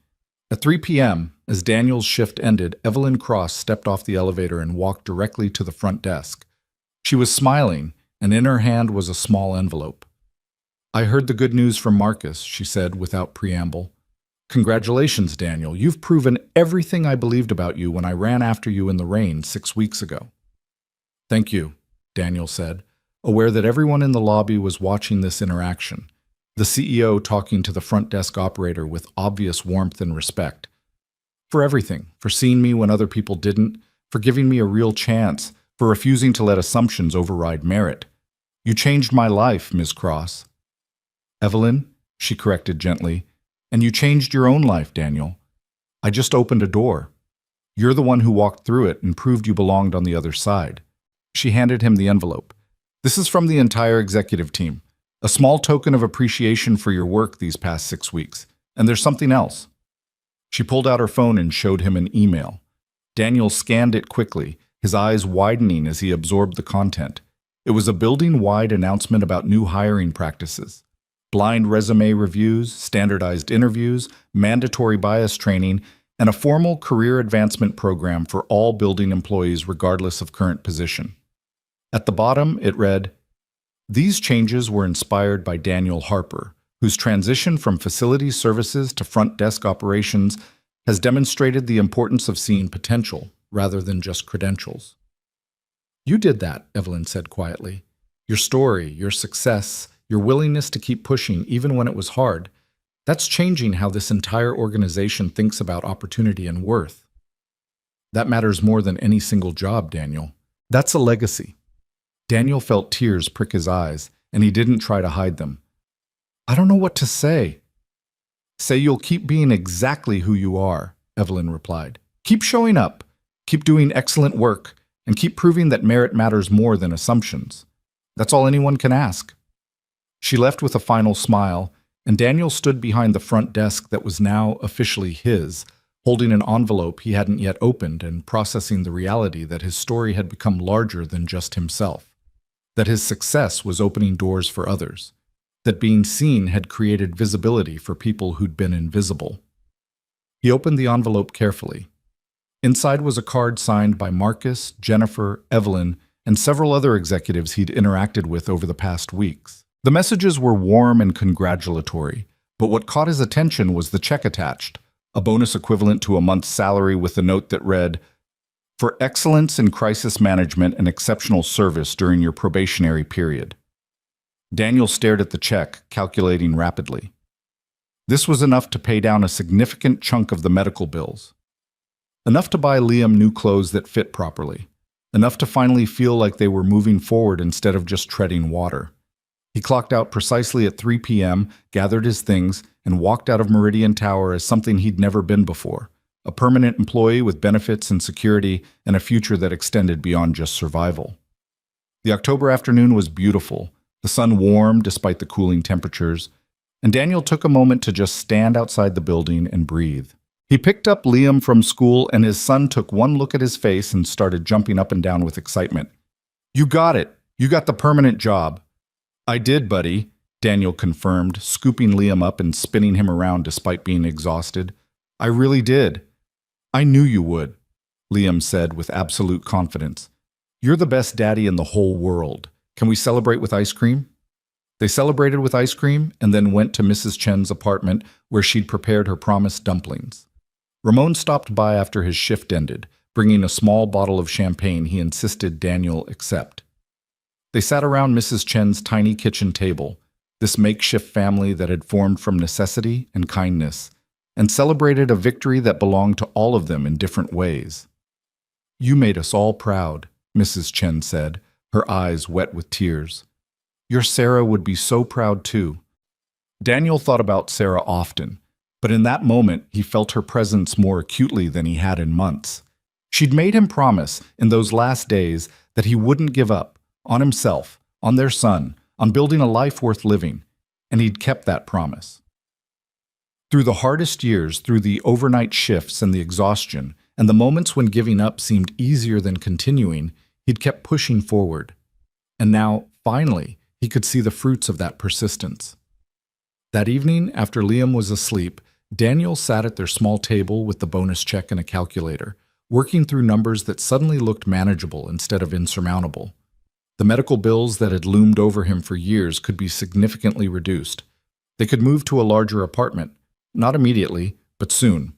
At 3 p.m., as Daniel's shift ended, Evelyn Cross stepped off the elevator and walked directly to the front desk. She was smiling, and in her hand was a small envelope. "I heard the good news from Marcus," she said without preamble. "Congratulations, Daniel. You've proven everything I believed about you when I ran after you in the rain 6 weeks ago." "Thank you," Daniel said, aware that everyone in the lobby was watching this interaction, the CEO talking to the front desk operator with obvious warmth and respect. "For everything, for seeing me when other people didn't, for giving me a real chance, for refusing to let assumptions override merit. You changed my life, Ms. Cross." "Evelyn," she corrected gently, "and you changed your own life, Daniel. I just opened a door. You're the one who walked through it and proved you belonged on the other side." She handed him the envelope. "This is from the entire executive team. A small token of appreciation for your work these past 6 weeks. And there's something else." She pulled out her phone and showed him an email. Daniel scanned it quickly, his eyes widening as he absorbed the content. It was a building-wide announcement about new hiring practices. Blind resume reviews, standardized interviews, mandatory bias training, and a formal career advancement program for all building employees regardless of current position. At the bottom, it read, "These changes were inspired by Daniel Harper, whose transition from facilities services to front desk operations has demonstrated the importance of seeing potential rather than just credentials." "You did that," Evelyn said quietly. "Your story, your success, your willingness to keep pushing even when it was hard, that's changing how this entire organization thinks about opportunity and worth. That matters more than any single job, Daniel. That's a legacy." Daniel felt tears prick his eyes, and he didn't try to hide them. "I don't know what to say." "Say you'll keep being exactly who you are," Evelyn replied. "Keep showing up, keep doing excellent work, and keep proving that merit matters more than assumptions. That's all anyone can ask." She left with a final smile, and Daniel stood behind the front desk that was now officially his, holding an envelope he hadn't yet opened and processing the reality that his story had become larger than just himself, that his success was opening doors for others, that being seen had created visibility for people who'd been invisible. He opened the envelope carefully. Inside was a card signed by Marcus, Jennifer, Evelyn, and several other executives he'd interacted with over the past weeks. The messages were warm and congratulatory, but what caught his attention was the check attached, a bonus equivalent to a month's salary with a note that read, for excellence in crisis management and exceptional service during your probationary period. Daniel stared at the check, calculating rapidly. This was enough to pay down a significant chunk of the medical bills. Enough to buy Liam new clothes that fit properly. Enough to finally feel like they were moving forward instead of just treading water. He clocked out precisely at 3 p.m., gathered his things, and walked out of Meridian Tower as something he'd never been before, a permanent employee with benefits and security and a future that extended beyond just survival. The October afternoon was beautiful, the sun warm despite the cooling temperatures, and Daniel took a moment to just stand outside the building and breathe. He picked up Liam from school, and his son took one look at his face and started jumping up and down with excitement. "You got it! You got the permanent job!" "I did, buddy," Daniel confirmed, scooping Liam up and spinning him around despite being exhausted. "I really did." "I knew you would," Liam said with absolute confidence. "You're the best daddy in the whole world. Can we celebrate with ice cream?" They celebrated with ice cream and then went to Mrs. Chen's apartment where she'd prepared her promised dumplings. Ramon stopped by after his shift ended, bringing a small bottle of champagne he insisted Daniel accept. They sat around Mrs. Chen's tiny kitchen table, this makeshift family that had formed from necessity and kindness, and celebrated a victory that belonged to all of them in different ways. "You made us all proud," Mrs. Chen said, her eyes wet with tears. "Your Sarah would be so proud too." Daniel thought about Sarah often, but in that moment he felt her presence more acutely than he had in months. She'd made him promise in those last days that he wouldn't give up, on himself, on their son, on building a life worth living, and he'd kept that promise. Through the hardest years, through the overnight shifts and the exhaustion, and the moments when giving up seemed easier than continuing, he'd kept pushing forward. And now, finally, he could see the fruits of that persistence. That evening, after Liam was asleep, Daniel sat at their small table with the bonus check and a calculator, working through numbers that suddenly looked manageable instead of insurmountable. The medical bills that had loomed over him for years could be significantly reduced. They could move to a larger apartment, not immediately, but soon.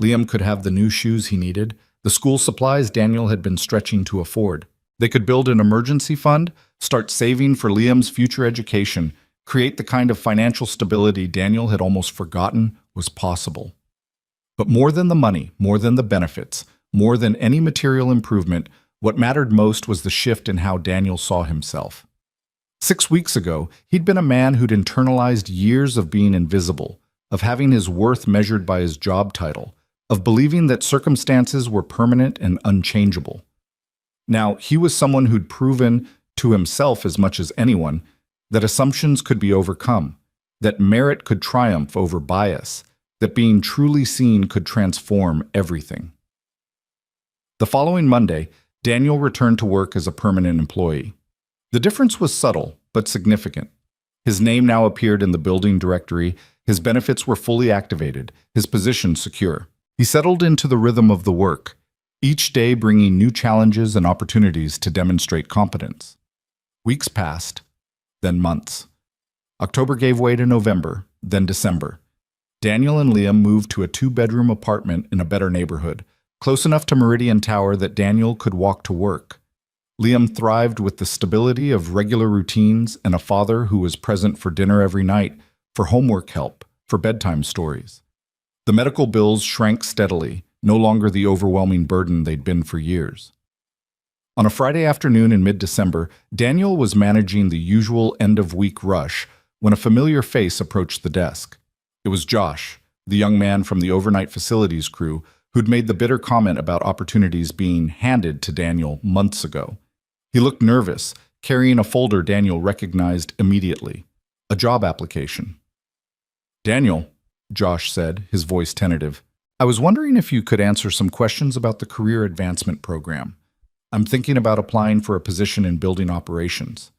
Liam could have the new shoes he needed, the school supplies Daniel had been stretching to afford. They could build an emergency fund, start saving for Liam's future education, create the kind of financial stability Daniel had almost forgotten was possible. But more than the money, more than the benefits, more than any material improvement, what mattered most was the shift in how Daniel saw himself. 6 weeks ago, he'd been a man who'd internalized years of being invisible, of having his worth measured by his job title, of believing that circumstances were permanent and unchangeable. Now, he was someone who'd proven, to himself as much as anyone, that assumptions could be overcome, that merit could triumph over bias, that being truly seen could transform everything. The following Monday, Daniel returned to work as a permanent employee. The difference was subtle, but significant. His name now appeared in the building directory, his benefits were fully activated, his position secure. He settled into the rhythm of the work, each day bringing new challenges and opportunities to demonstrate competence. Weeks passed, then months. October gave way to November, then December. Daniel and Liam moved to a 2-bedroom apartment in a better neighborhood, close enough to Meridian Tower that Daniel could walk to work. Liam thrived with the stability of regular routines and a father who was present for dinner every night, for homework help, for bedtime stories. The medical bills shrank steadily, no longer the overwhelming burden they'd been for years. On a Friday afternoon in mid-December, Daniel was managing the usual end-of-week rush when a familiar face approached the desk. It was Josh, the young man from the overnight facilities crew, who'd made the bitter comment about opportunities being handed to Daniel months ago. He looked nervous, carrying a folder Daniel recognized immediately, a job application. "Daniel," Josh said, his voice tentative, "I was wondering if you could answer some questions about the Career Advancement Program. I'm thinking about applying for a position in building operations."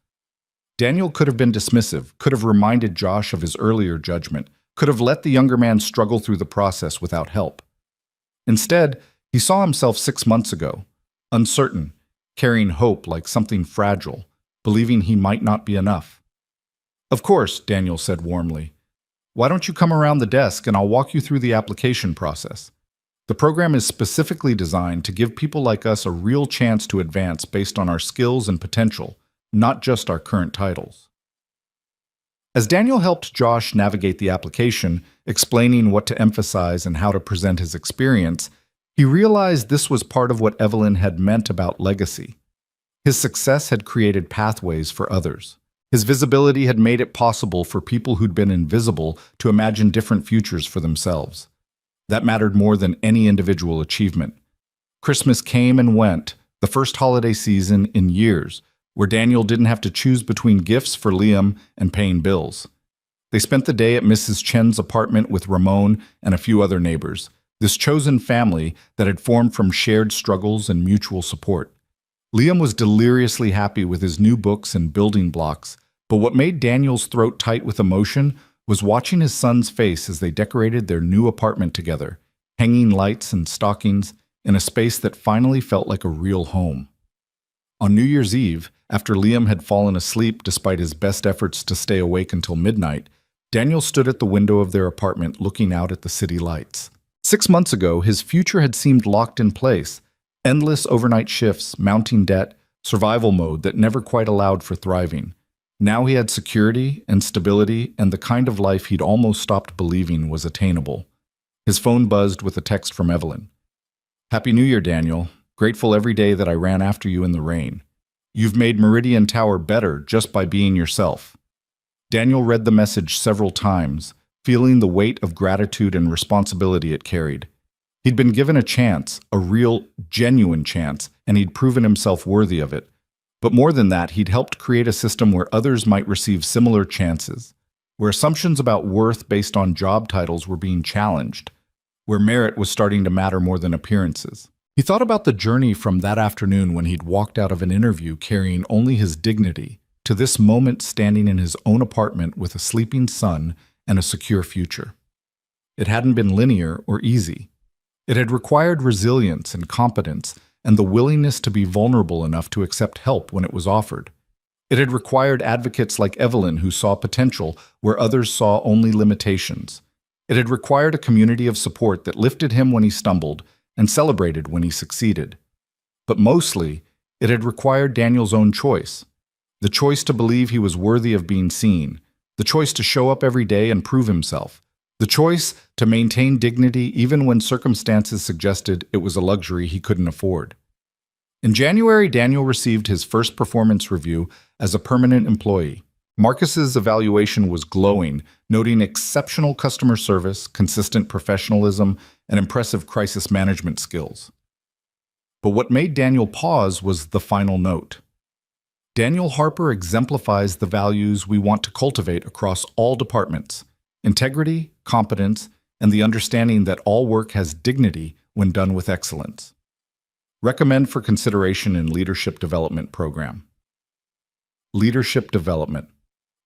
Daniel could have been dismissive, could have reminded Josh of his earlier judgment, could have let the younger man struggle through the process without help. Instead, he saw himself 6 months ago, uncertain, carrying hope like something fragile, believing he might not be enough. "Of course," Daniel said warmly. "Why don't you come around the desk and I'll walk you through the application process?" The program is specifically designed to give people like us a real chance to advance based on our skills and potential, not just our current titles. As Daniel helped Josh navigate the application, explaining what to emphasize and how to present his experience, he realized this was part of what Evelyn had meant about legacy. His success had created pathways for others. His visibility had made it possible for people who'd been invisible to imagine different futures for themselves. That mattered more than any individual achievement. Christmas came and went, the first holiday season in years, where Daniel didn't have to choose between gifts for Liam and paying bills. They spent the day at Mrs. Chen's apartment with Ramon and a few other neighbors, this chosen family that had formed from shared struggles and mutual support. Liam was deliriously happy with his new books and building blocks, but what made Daniel's throat tight with emotion was watching his son's face as they decorated their new apartment together, hanging lights and stockings in a space that finally felt like a real home. On New Year's Eve, after Liam had fallen asleep despite his best efforts to stay awake until midnight, Daniel stood at the window of their apartment looking out at the city lights. 6 months ago, his future had seemed locked in place. Endless overnight shifts, mounting debt, survival mode that never quite allowed for thriving. Now he had security and stability and the kind of life he'd almost stopped believing was attainable. His phone buzzed with a text from Evelyn. "Happy New Year, Daniel. Grateful every day that I ran after you in the rain. You've made Meridian Tower better just by being yourself." Daniel read the message several times, feeling the weight of gratitude and responsibility it carried. He'd been given a chance, a real, genuine chance, and he'd proven himself worthy of it. But more than that, he'd helped create a system where others might receive similar chances, where assumptions about worth based on job titles were being challenged, where merit was starting to matter more than appearances. He thought about the journey from that afternoon when he'd walked out of an interview carrying only his dignity, to this moment standing in his own apartment with a sleeping son and a secure future. It hadn't been linear or easy. It had required resilience and competence and the willingness to be vulnerable enough to accept help when it was offered. It had required advocates like Evelyn who saw potential where others saw only limitations. It had required a community of support that lifted him when he stumbled and celebrated when he succeeded. But mostly, it had required Daniel's own choice. The choice to believe he was worthy of being seen. The choice to show up every day and prove himself. The choice to maintain dignity even when circumstances suggested it was a luxury he couldn't afford. In January, Daniel received his first performance review as a permanent employee. Marcus's evaluation was glowing, noting exceptional customer service, consistent professionalism, and impressive crisis management skills. But what made Daniel pause was the final note. Daniel Harper exemplifies the values we want to cultivate across all departments: integrity, competence, and the understanding that all work has dignity when done with excellence. Recommend for consideration in Leadership Development Program. Leadership Development.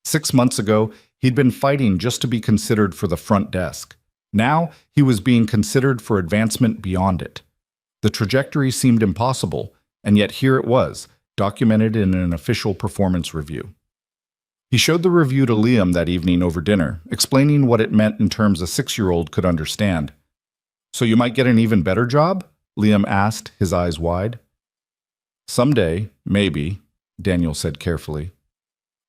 6 months ago, he'd been fighting just to be considered for the front desk. Now, he was being considered for advancement beyond it. The trajectory seemed impossible, and yet here it was, documented in an official performance review. He showed the review to Liam that evening over dinner, explaining what it meant in terms a 6-year-old could understand. "So you might get an even better job?" Liam asked, his eyes wide. "Someday, maybe," Daniel said carefully.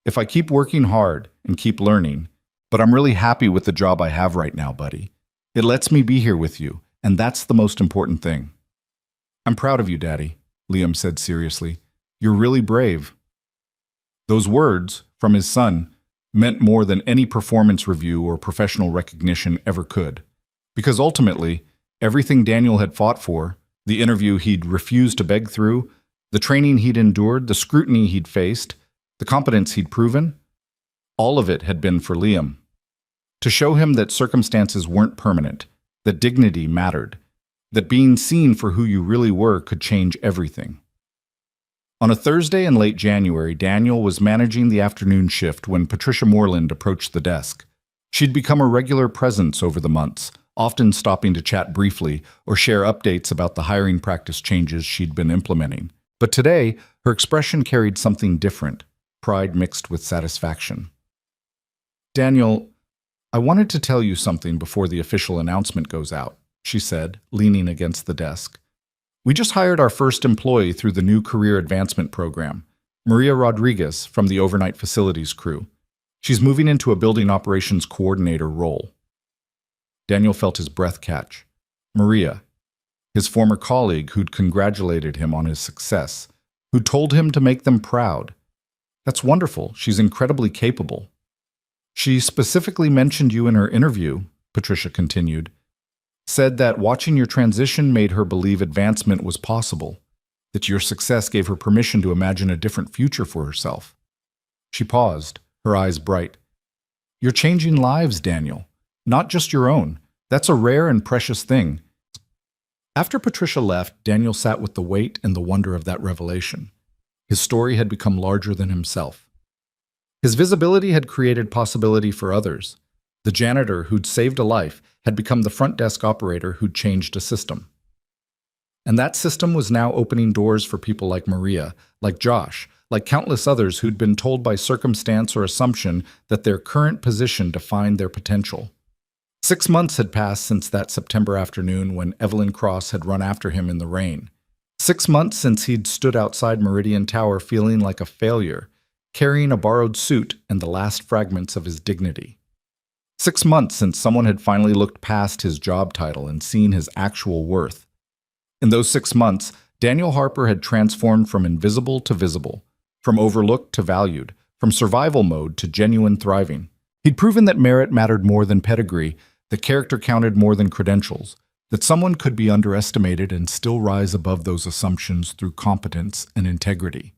"If I keep working hard and keep learning, but I'm really happy with the job I have right now, buddy. It lets me be here with you, and that's the most important thing." "I'm proud of you, Daddy," Liam said seriously. "You're really brave." Those words, from his son, meant more than any performance review or professional recognition ever could. Because ultimately, everything Daniel had fought for, the interview he'd refused to beg through, the training he'd endured, the scrutiny he'd faced, the competence he'd proven, all of it had been for Liam. To show him that circumstances weren't permanent, that dignity mattered, that being seen for who you really were could change everything. On a Thursday in late January, Daniel was managing the afternoon shift when Patricia Moreland approached the desk. She'd become a regular presence over the months, often stopping to chat briefly or share updates about the hiring practice changes she'd been implementing. But today, her expression carried something different, pride mixed with satisfaction. "Daniel, I wanted to tell you something before the official announcement goes out," she said, leaning against the desk. We just hired our first employee through the new career advancement program, Maria Rodriguez from the overnight facilities crew. She's moving into a building operations coordinator role. Daniel felt his breath catch. Maria, his former colleague who'd congratulated him on his success, who told him to make them proud. That's wonderful. She's incredibly capable. She specifically mentioned you in her interview, Patricia continued, said that watching your transition made her believe advancement was possible, that your success gave her permission to imagine a different future for herself. She paused, her eyes bright. You're changing lives, Daniel, not just your own. That's a rare and precious thing. After Patricia left, Daniel sat with the weight and the wonder of that revelation. His story had become larger than himself. His visibility had created possibility for others. The janitor who'd saved a life had become the front desk operator who'd changed a system. And that system was now opening doors for people like Maria, like Josh, like countless others who'd been told by circumstance or assumption that their current position defined their potential. 6 months had passed since that September afternoon when Evelyn Cross had run after him in the rain. 6 months since he'd stood outside Meridian Tower feeling like a failure, carrying a borrowed suit and the last fragments of his dignity. 6 months since someone had finally looked past his job title and seen his actual worth. In those 6 months, Daniel Harper had transformed from invisible to visible, from overlooked to valued, from survival mode to genuine thriving. He'd proven that merit mattered more than pedigree, that character counted more than credentials, that someone could be underestimated and still rise above those assumptions through competence and integrity.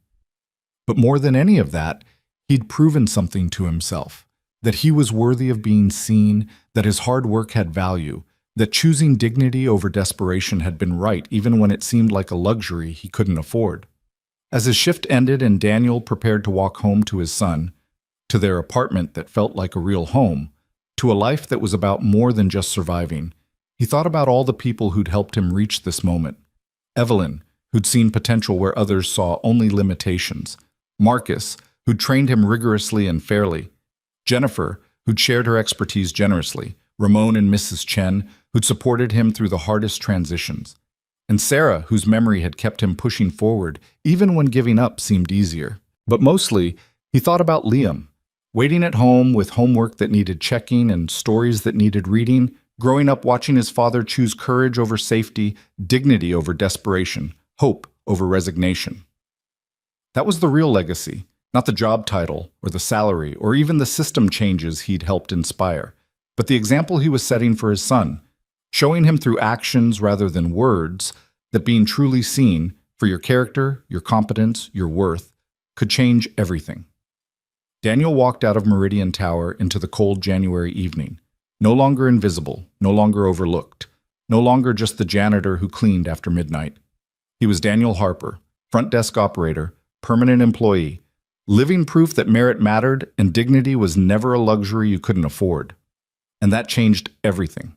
But more than any of that, he'd proven something to himself, that he was worthy of being seen, that his hard work had value, that choosing dignity over desperation had been right even when it seemed like a luxury he couldn't afford. As his shift ended and Daniel prepared to walk home to his son, to their apartment that felt like a real home, to a life that was about more than just surviving, he thought about all the people who'd helped him reach this moment. Evelyn, who'd seen potential where others saw only limitations. Marcus, who'd trained him rigorously and fairly. Jennifer, who'd shared her expertise generously. Ramon and Mrs. Chen, who'd supported him through the hardest transitions. And Sarah, whose memory had kept him pushing forward, even when giving up seemed easier. But mostly, he thought about Liam, waiting at home with homework that needed checking and stories that needed reading, growing up watching his father choose courage over safety, dignity over desperation, hope over resignation. That was the real legacy, not the job title or the salary or even the system changes he'd helped inspire, but the example he was setting for his son, showing him through actions rather than words that being truly seen for your character, your competence, your worth could change everything. Daniel walked out of Meridian Tower into the cold January evening, no longer invisible, no longer overlooked, no longer just the janitor who cleaned after midnight. He was Daniel Harper, front desk operator, permanent employee, living proof that merit mattered and dignity was never a luxury you couldn't afford. And that changed everything.